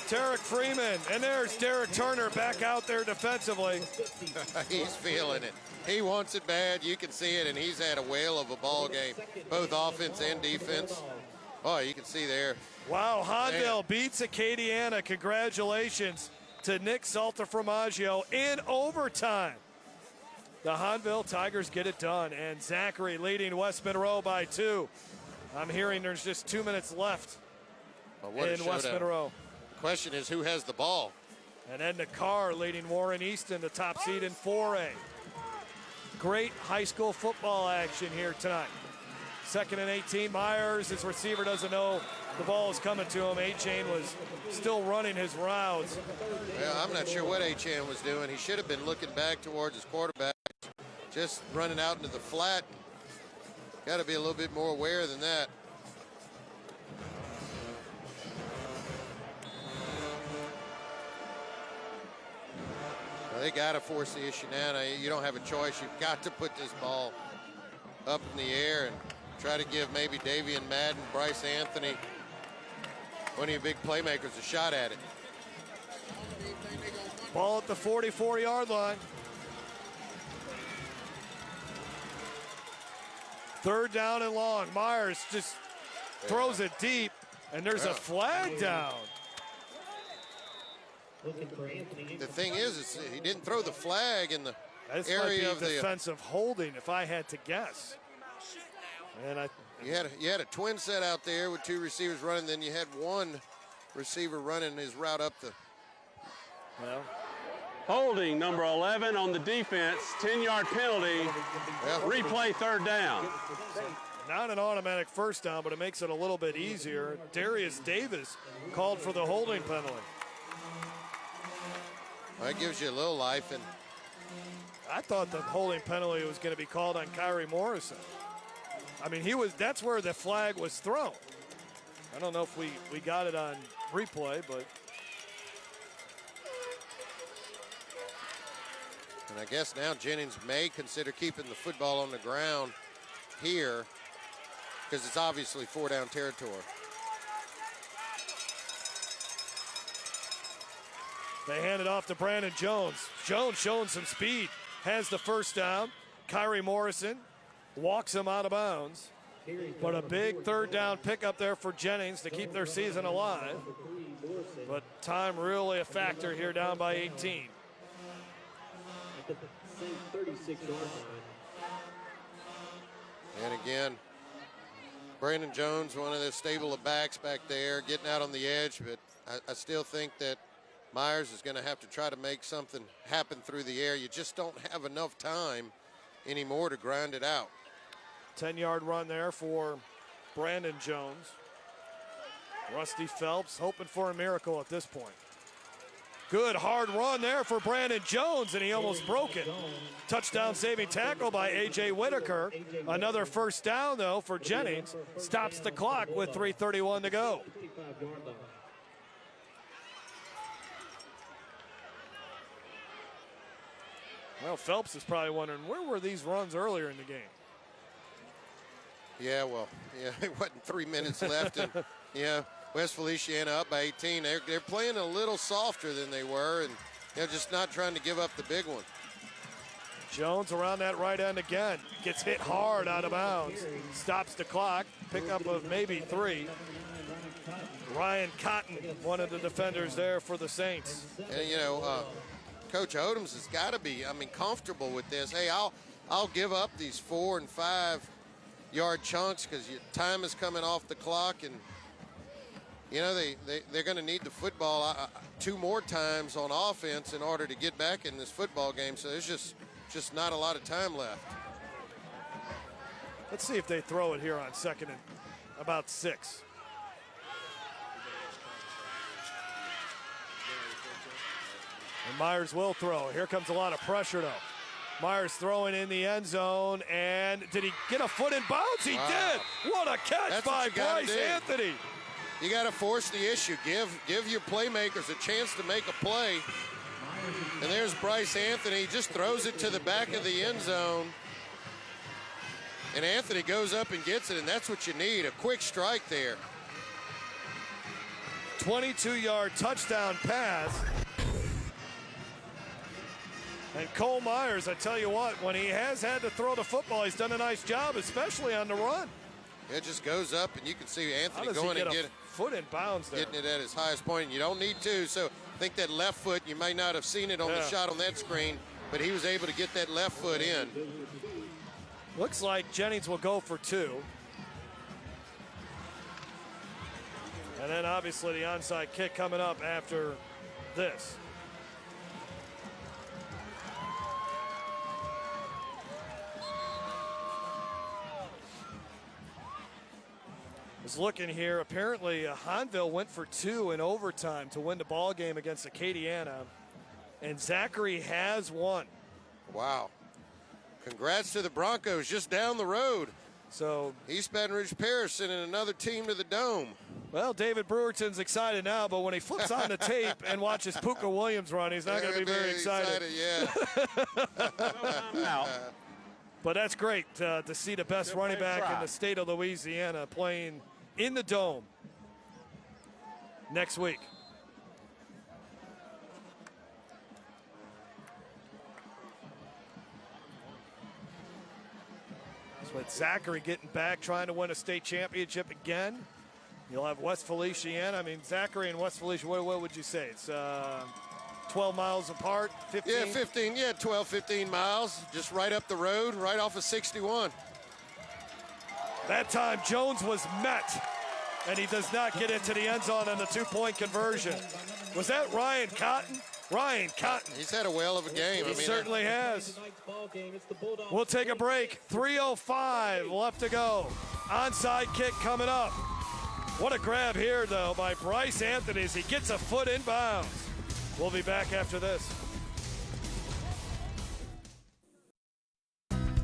Tarek Freeman, and there's Derek Turner back out there defensively. He's feeling it. He wants it bad. You can see it, and he's had a whale of a ball game, both offense and defense. Oh, you can see there. Wow, Honville beats Acadiana. Congratulations to Nick Salterformaggio in overtime. The Honville Tigers get it done, and Zachary leading West Monroe by 2. I'm hearing there's just 2 minutes left in West Monroe. The question is, who has the ball? And Edna Carr leading Warren Easton, the top seed in 4A. Great high school football action here tonight. 2nd and 18. Myers, his receiver doesn't know the ball is coming to him. A-Chain was still running his routes. Well, I'm not sure what A-Chan was doing. He should have been looking back towards his quarterback, just running out into the flat. Got to be a little bit more aware than that. Well, they got to force the issue now. You don't have a choice. You've got to put this ball up in the air and try to give maybe Davian Madden, Bryce Anthony, one of your big playmakers, a shot at it. Ball at the 44-yard line. 3rd down and long. Myers just throws it deep, and there's a flag down. The thing is he didn't throw the flag in the area of the defensive holding, if I had to guess. And you had a twin set out there with 2 receivers running, then you had 1 receiver running his route up the. Well, holding number 11 on the defense, 10-yard penalty. Replay 3rd down. Not an automatic 1st down, but it makes it a little bit easier. Darius Davis called for the holding penalty. Well, that gives you a little life. And I thought the holding penalty was going to be called on Kyrie Morrison. I mean, that's where the flag was thrown. I don't know if we got it on replay, but. And I guess now Jennings may consider keeping the football on the ground here because it's obviously 4-down territory. They hand it off to Brandon Jones. Jones showing some speed, has the 1st down. Kyrie Morrison walks him out of bounds. But a big 3rd down pickup there for Jennings to keep their season alive. But time really a factor here, down by 18. And again, Brandon Jones, one of the stable of backs back there, getting out on the edge, but I still think that Myers is going to have to try to make something happen through the air. You just don't have enough time anymore to grind it out. 10-yard run there for Brandon Jones. Rusty Phelps hoping for a miracle at this point. Good hard run there for Brandon Jones, and he almost broke it. Touchdown saving tackle by A.J. Whitaker. Another 1st down, though, for Jennings. Stops the clock with 3:31 to go. Well, Phelps is probably wondering, where were these runs earlier in the game? Yeah, well, it wasn't 3 minutes left. And, West Feliciana up by 18. They're playing a little softer than they were, and they're just not trying to give up the big one. Jones around that right end again. Gets hit hard out of bounds. Stops the clock. Pickup of maybe 3. Ryan Cotton, one of the defenders there for the Saints. And, Coach Odoms has got to be, comfortable with this. Hey, I'll give up these 4- and 5-yard chunks because your time is coming off the clock, and they're going to need the football 2 more times on offense in order to get back in this football game. So there's just not a lot of time left. Let's see if they throw it here on 2nd and about 6. And Myers will throw. Here comes a lot of pressure, though. Myers throwing in the end zone, and did he get a foot in bounds? He did. What a catch by Bryce Anthony. You got to force the issue. Give your playmakers a chance to make a play. And there's Bryce Anthony. He just throws it to the back of the end zone. And Anthony goes up and gets it, and that's what you need, a quick strike there. 22-yard touchdown pass. And Cole Myers, I tell you what, when he has had to throw the football, he's done a nice job, especially on the run. It just goes up, and you can see Anthony How does going he and get a foot in bounds there? getting it at his highest point, and you don't need to. So I think that left foot, you may not have seen it on the shot on that screen, but he was able to get that left foot in. Looks like Jennings will go for 2. And then obviously the onside kick coming up after this. Was looking here, apparently Hanville went for 2 in overtime to win the ball game against Acadiana, and Zachary has won. Wow. Congrats to the Broncos just down the road. So East Baton Rouge Parish sending another team to the Dome. Well, David Brewerton's excited now, but when he flips on the tape and watches Puka Williams run, he's not going to be very excited. Yeah. But that's great to see the best running back in the state of Louisiana playing in the Dome next week. So with Zachary getting back, trying to win a state championship again. You'll have West Feliciana. I mean, Zachary and West Feliciana, what would you say? It's 12 miles apart, 15? Yeah, 15, 12, 15 miles, just right up the road, right off of 61. That time Jones was met, and he does not get into the end zone on the 2-point conversion. Was that Ryan Cotton? Ryan Cotton. He's had a whale of a game. He certainly has. We'll take a break. 3:05 left to go. Onside kick coming up. What a grab here, though, by Bryce Anthony as he gets a foot in bounds. We'll be back after this.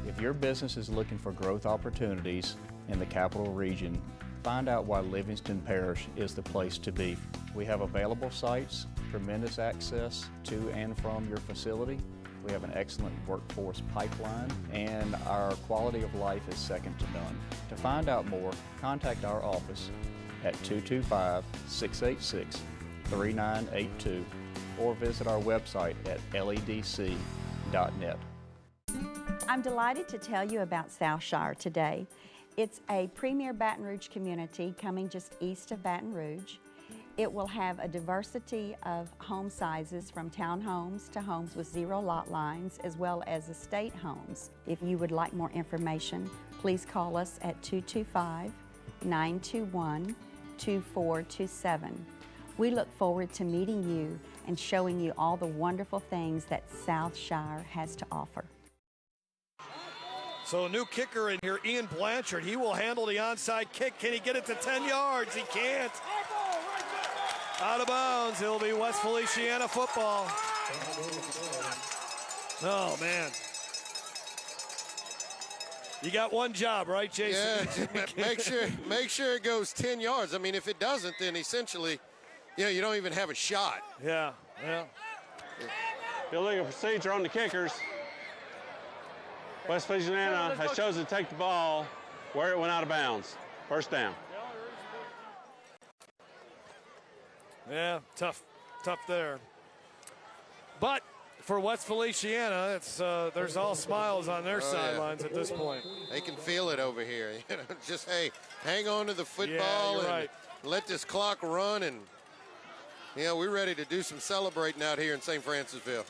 If your business is looking for growth opportunities in the capital region, find out why Livingston Parish is the place to be. We have available sites, tremendous access to and from your facility. We have an excellent workforce pipeline, and our quality of life is second to none. To find out more, contact our office at 225-686-3982 or visit our website at ledc.net. I'm delighted to tell you about Southshire today. It's a premier Baton Rouge community coming just east of Baton Rouge. It will have a diversity of home sizes from townhomes to homes with 0 lot lines, as well as estate homes. If you would like more information, please call us at 225-921-2427. We look forward to meeting you and showing you all the wonderful things that Southshire has to offer. So a new kicker in here, Ian Blanchard. He will handle the onside kick. Can he get it to 10 yards? He can't. Out of bounds. It'll be West Feliciana football. Oh, man. You got one job, right, Jason? Yeah, make sure it goes 10 yards. I mean, if it doesn't, then essentially, you don't even have a shot. Yeah. Illegal procedure on the kickers. West Feliciana has chosen to take the ball where it went out of bounds. First down. Yeah, tough there. But for West Feliciana, it's there's all smiles on their sidelines at this point. They can feel it over here. Just, hey, hang on to the football and let this clock run. And, we're ready to do some celebrating out here in St. Francisville.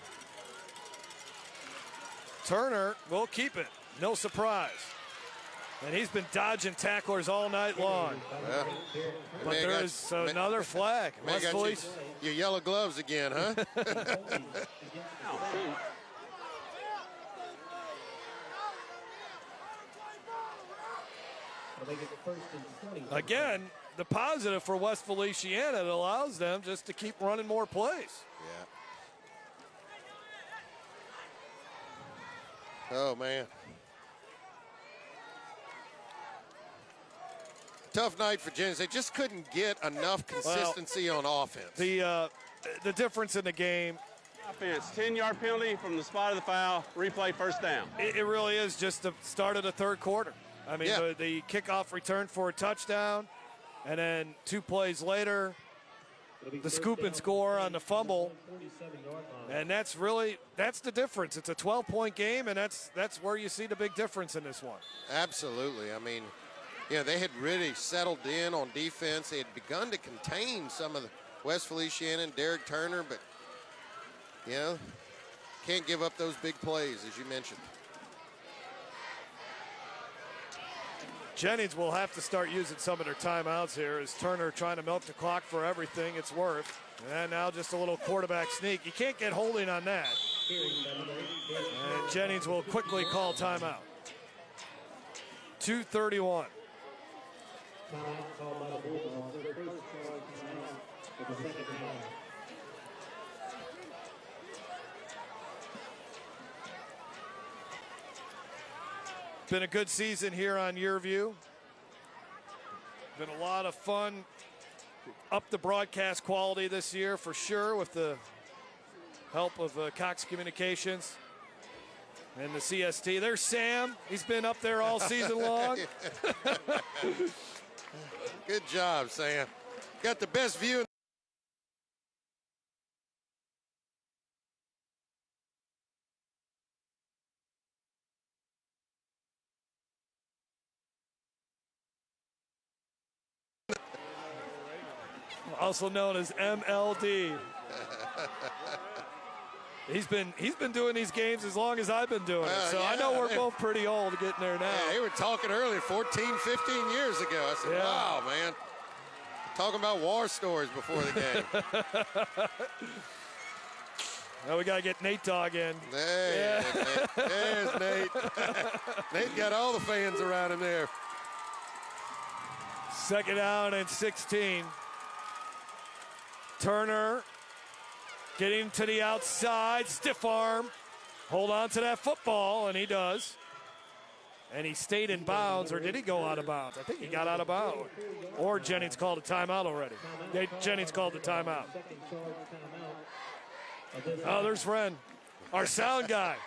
Turner will keep it. No surprise. And he's been dodging tacklers all night long. Yeah. But there is another flag. West Feliciana. Your yellow gloves again, huh? Again, the positive for West Feliciana, it allows them just to keep running more plays. Yeah. Oh, man. tough night for Jennings. They just couldn't get enough consistency on offense. The difference in the game. Offense, 10-yard penalty from the spot of the foul, replay first down. It really is just the start of the third quarter. I mean, the kickoff return for a touchdown, and then 2 plays later, the scoop and score on the fumble. And that's the difference. It's a 12-point game, and that's where you see the big difference in this one. Absolutely. I mean, they had really settled in on defense. They had begun to contain some of the West Feliciana and Derek Turner, but can't give up those big plays, as you mentioned. Jennings will have to start using some of their timeouts here as Turner trying to milk the clock for everything it's worth. And now just a little quarterback sneak. You can't get holding on that. And Jennings will quickly call timeout. 2:31. Been a good season here on Yearview. Been a lot of fun. Up the broadcast quality this year for sure with the help of Cox Communications and the CST. There's Sam. He's been up there all season long. Good job, Sam. Got the best view. Also known as MLD. He's been doing these games as long as I've been doing it, so I know we're both pretty old getting there now. Yeah, they were talking earlier, 14, 15 years ago. I said, wow, man. Talking about war stories before the game. Now we got to get Nate Dogg in. There's Nate. Nate got all the fans around him there. 2nd down and 16. Turner getting to the outside, stiff arm. Hold on to that football, and he does. And he stayed in bounds, or did he go out of bounds? I think he got out of bounds. Or Jennings called a timeout already. Jennings called the timeout. Oh, there's Ren, our sound guy.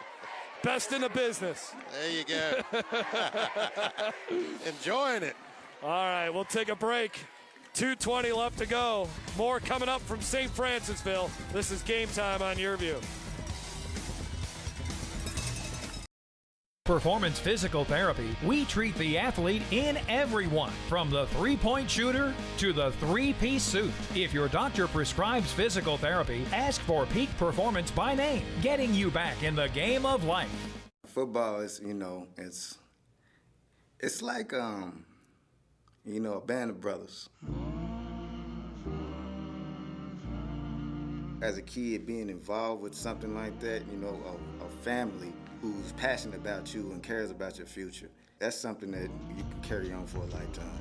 Best in the business. There you go. Enjoying it. All right, we'll take a break. 2:20 left to go. More coming up from St. Francisville. This is Game Time on Yearview. Performance Physical Therapy. We treat the athlete in everyone, from the three-point shooter to the three-piece suit. If your doctor prescribes physical therapy, ask for Peak Performance by name, getting you back in the game of life. Football is, it's like, a band of brothers. As a kid, being involved with something like that, a family who's passionate about you and cares about your future, that's something that you can carry on for a lifetime.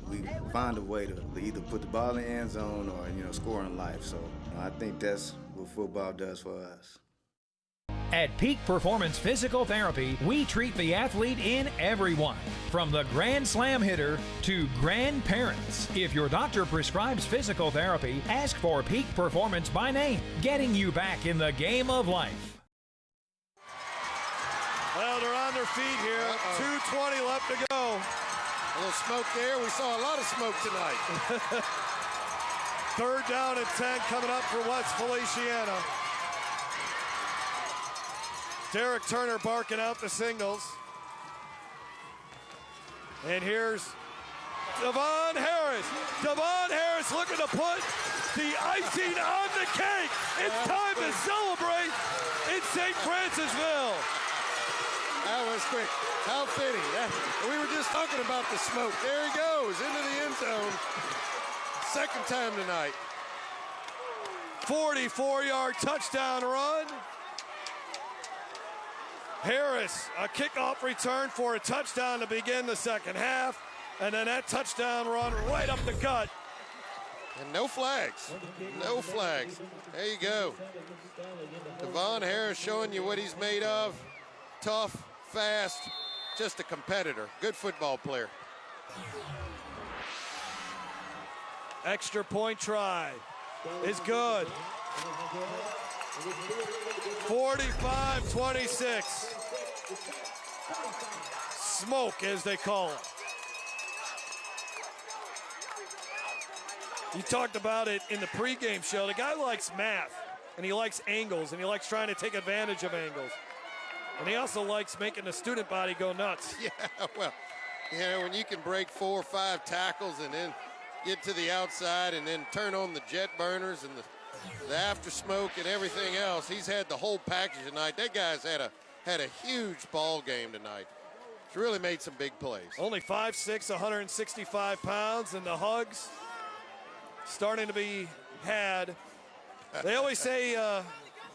We find a way to either put the ball in the end zone or, score in life. So I think that's what football does for us. At Peak Performance Physical Therapy, we treat the athlete in everyone, from the Grand Slam hitter to grandparents. If your doctor prescribes physical therapy, ask for Peak Performance by name, getting you back in the game of life. Well, they're on their feet here. 2:20 left to go. A little smoke there. We saw a lot of smoke tonight. 3rd down and 10 coming up for West Feliciana. Derek Turner barking out the signals. And here's Devon Harris. Devon Harris looking to put the icing on the cake. It's time to celebrate in St. Francisville. That was quick. How fitting. We were just talking about the smoke. There he goes into the end zone. 2nd time tonight. 44-yard touchdown run. Harris, a kickoff return for a touchdown to begin the 2nd half. And then that touchdown run right up the gut. And no flags. No flags. There you go. Devon Harris showing you what he's made of. Tough, fast, just a competitor, good football player. Extra point try is good. 45-26. Smoke, as they call it. You talked about it in the pregame show. The guy likes math, and he likes angles, and he likes trying to take advantage of angles. And he also likes making the student body go nuts. Yeah, well, you know, when you can break 4 or 5 tackles and then get to the outside and then turn on the jet burners and the after smoke and everything else, he's had the whole package tonight. That guy's had a huge ball game tonight. He's really made some big plays. Only 5'6", 165 pounds, and the hugs starting to be had. They always say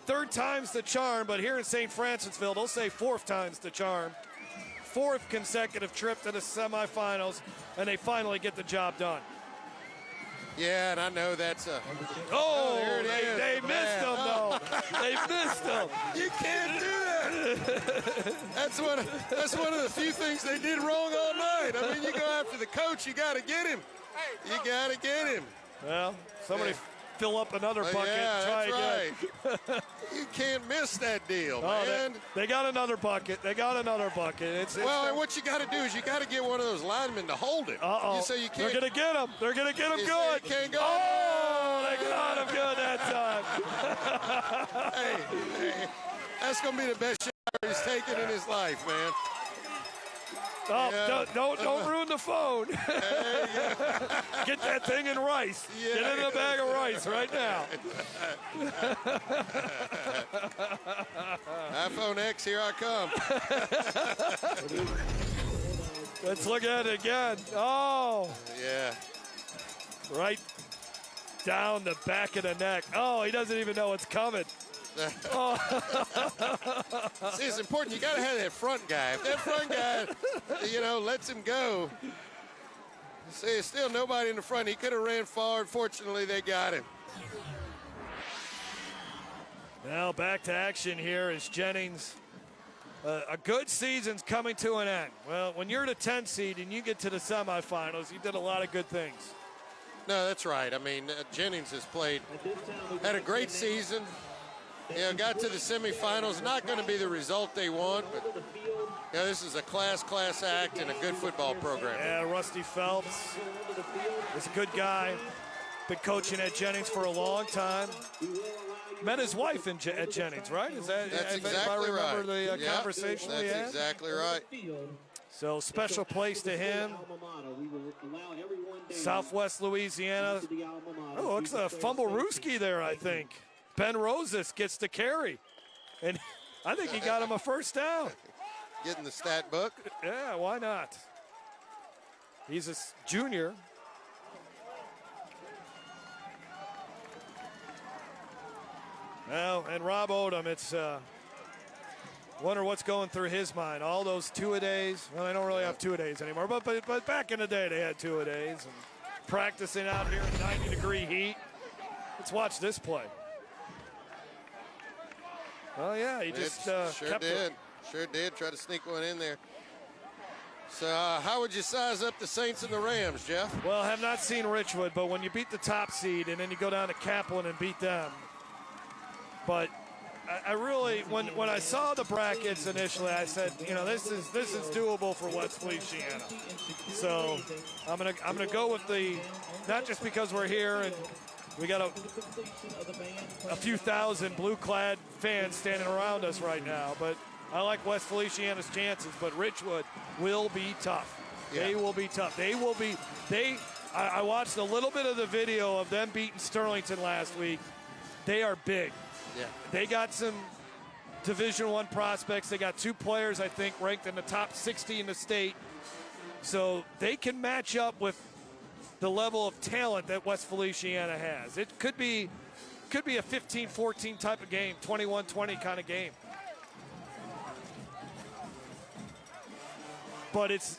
third time's the charm, but here in St. Francisville, they'll say fourth time's the charm. 4th consecutive trip to the semifinals, and they finally get the job done. Yeah, and I know that's a... Oh, there it is. they missed him, though. They missed him. You can't do that. That's one of the few things they did wrong all night. I mean, you go after the coach, you got to get him. You got to get him. Well, somebody fill up another bucket and try again. Right. You can't miss that deal, man. They got another bucket. They got another bucket. It's well, and what you got to do is you got to get one of those linemen to hold it. Uh-oh. You say you can't. They're going to get him. They're going to get him good. You can't go. Oh, they got him good that time. hey, that's going to be the best shot he's taken in his life, man. Oh, yeah. Don't ruin the phone. Get that thing in rice. Yeah. Get it in a bag of rice right now. iPhone X, here I come. Let's look at it again. Oh. Yeah. Right down the back of the neck. Oh, he doesn't even know it's coming. Oh. See, it's important. You got to have that front guy. If that front guy, lets him go. See, there's still nobody in the front. He could have ran forward. Fortunately, they got him. Now back to action here as Jennings. A good season's coming to an end. Well, when you're the 10 seed and you get to the semifinals, you did a lot of good things. No, that's right. I mean, Jennings has had a great season. Got to the semifinals. Not going to be the result they want, but this is a class act and a good football program. Yeah, Rusty Phelps is a good guy. Been coaching at Jennings for a long time. Met his wife at Jennings, right? That's exactly if I remember right. the conversation we had? That's exactly right. So special place to him. Southwest Louisiana. Oh, looks like a fumble-rooski there, I think. Ben Rosas gets the carry. And I think he got him a first down. Getting the stat book. Yeah, why not? He's a junior. Well, and Rob Odom, it's wonder what's going through his mind. All those two-a-days. Well, they don't really have two-a-days anymore, but back in the day they had two-a-days. And practicing out here in 90-degree heat. Let's watch this play. Oh, yeah, he just kept it. Sure did. Try to sneak one in there. So how would you size up the Saints and the Rams, Jeff? Well, I have not seen Richwood, but when you beat the top seed and then you go down to Kaplan and beat them. But I really, when I saw the brackets initially, I said, this is doable for West Feliciana. So I'm gonna go with not just because we're here and we got a few thousand blue-clad fans standing around us right now, but I like West Feliciana's chances, but Richwood will be tough. Yeah. They will be tough. I watched a little bit of the video of them beating Sterlington last week. They are big. Yeah. They got some Division I prospects. They got 2 players, I think, ranked in the top 60 in the state. So they can match up with the level of talent that West Feliciana has. It could be a 15-14 type of game, 21-20 kind of game. But it's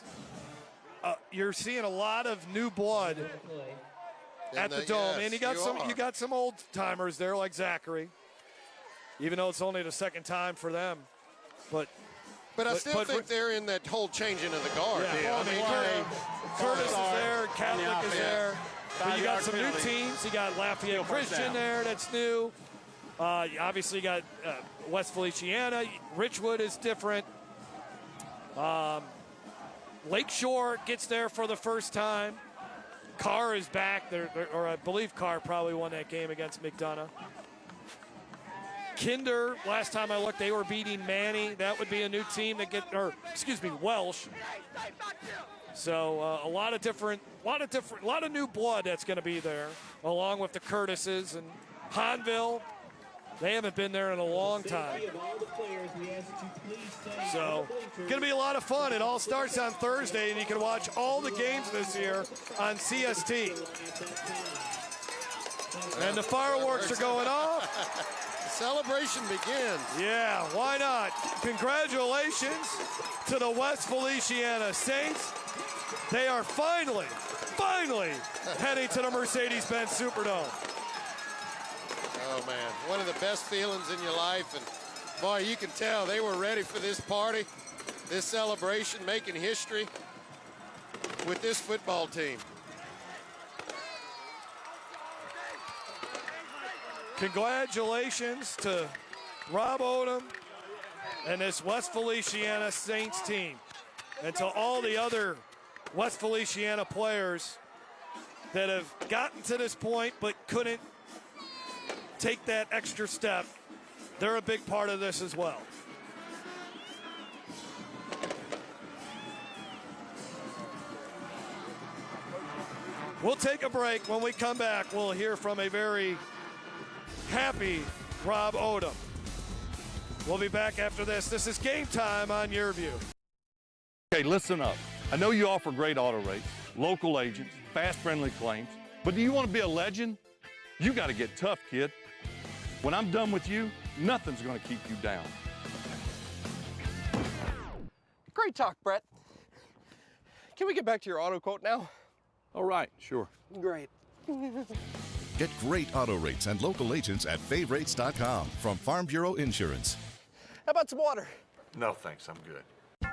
you're seeing a lot of new blood at the Dome, and you got some old timers there like Zachary, even though it's only the second time for them. But But I still think they're in that whole changing of the guard. Yeah, I mean, Curtis is there, Catholic is there. But you got some new teams. You got Lafayette Christian there that's new. Obviously, you got West Feliciana. Richwood is different. Lakeshore gets there for the first time. Carr is back, or I believe Carr probably won that game against McDonough. Kinder, last time I looked, they were beating Manny. That would be a new team that Welsh. So a lot of new blood that's going to be there, along with the Curtises and Hanville. They haven't been there in a long time. So, going to be a lot of fun. It all starts on Thursday, and you can watch all the games this year on CST. And the fireworks are going off. The celebration begins. Yeah, why not? Congratulations to the West Feliciana Saints. They are finally heading to the Mercedes-Benz Superdome. Oh, man, one of the best feelings in your life. And, boy, you can tell they were ready for this party, this celebration, making history with this football team. Congratulations to Rob Odom and this West Feliciana Saints team, and to all the other West Feliciana players that have gotten to this point but couldn't take that extra step. They're a big part of this as well. We'll take a break. When we come back, we'll hear from a very happy Rob Odom. We'll be back after this. This is Game Time on Your View. Okay, listen up. I know you offer great auto rates, local agents, fast, friendly claims, but do you want to be a legend? You got to get tough, kid. When I'm done with you, nothing's going to keep you down. Great talk, Brett. Can we get back to your auto quote now? All right, sure. Great. Get great auto rates and local agents at favrates.com from Farm Bureau Insurance. How about some water? No, thanks. I'm good.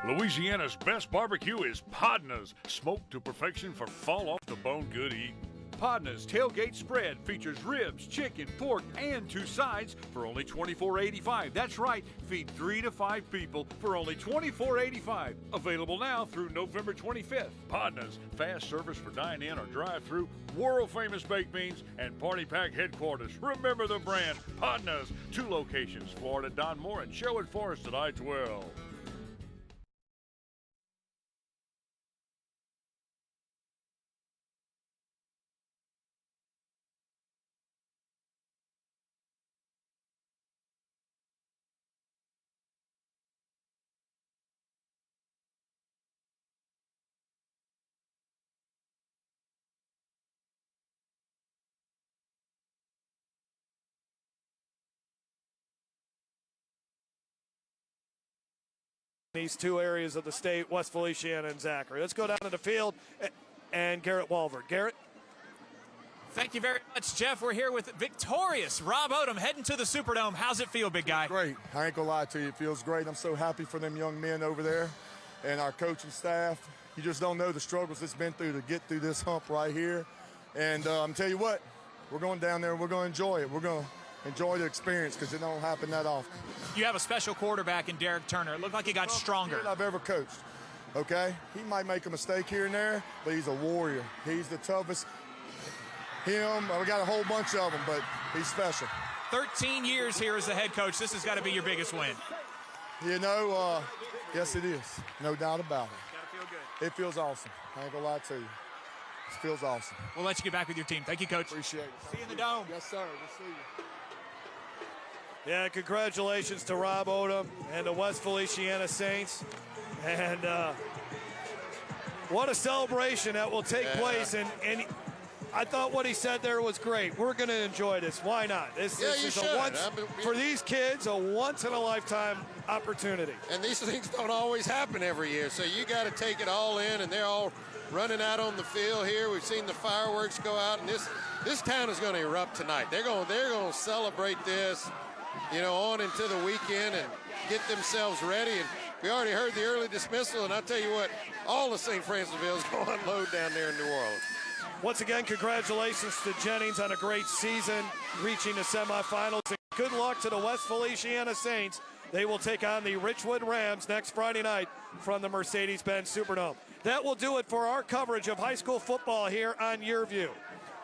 Louisiana's best barbecue is Podna's, smoked to perfection for fall off the bone good eating. Podna's tailgate spread features ribs, chicken, pork, and 2 sides for only $24.85. That's right, feed 3 to 5 people for only $24.85. Available now through November 25th. Podna's, fast service for dine-in or drive-through, world-famous baked beans, and party pack headquarters. Remember the brand, Podna's. 2 locations, Florida, Don Moore, and Sherwood Forest at I-12. These 2 areas of the state, West Feliciana and Zachary. Let's go down to the field and Garrett Walver. Garrett? Thank you very much, Jeff. We're here with victorious Rob Odom heading to the Superdome. How's it feel, big guy? Great. I ain't gonna lie to you. It feels great. I'm so happy for them young men over there and our coaching staff. You just don't know the struggles it's been through to get through this hump right here. And I'm tell you what, we're going down there and we're going to enjoy it. We're going to enjoy the experience because it don't happen that often. You have a special quarterback in Derek Turner. It looked like he got stronger. I've ever coached. Okay, he might make a mistake here and there, but he's a warrior. He's the toughest. We got a whole bunch of them, but he's special. 13 years here as the head coach. This has got to be your biggest win. You know, yes, it is. No doubt about it. Gotta feel good. It feels awesome. I ain't gonna lie to you. It feels awesome. We'll let you get back with your team. Thank you, Coach. Appreciate it. See you in the Dome. Yes, sir. We'll see you. Yeah, congratulations to Rob Odom and the West Feliciana Saints. And what a celebration that will take place. And I thought what he said there was great. We're going to enjoy this. Why not? This is for these kids, a once-in-a-lifetime opportunity. And these things don't always happen every year, so you got to take it all in, and they're all running out on the field here. We've seen the fireworks go out, and this town is going to erupt tonight. They're going to celebrate this, on into the weekend and get themselves ready. And We already heard the early dismissal, and I tell you what, all of St. Francisville is going to unload down there in New Orleans. Once again, congratulations to Jennings on a great season, reaching the semifinals. And good luck to the West Feliciana Saints. They will take on the Richwood Rams next Friday night from the Mercedes-Benz Superdome. That will do it for our coverage of high school football here on Your View.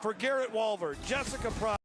For Garrett Walver, Jessica Price,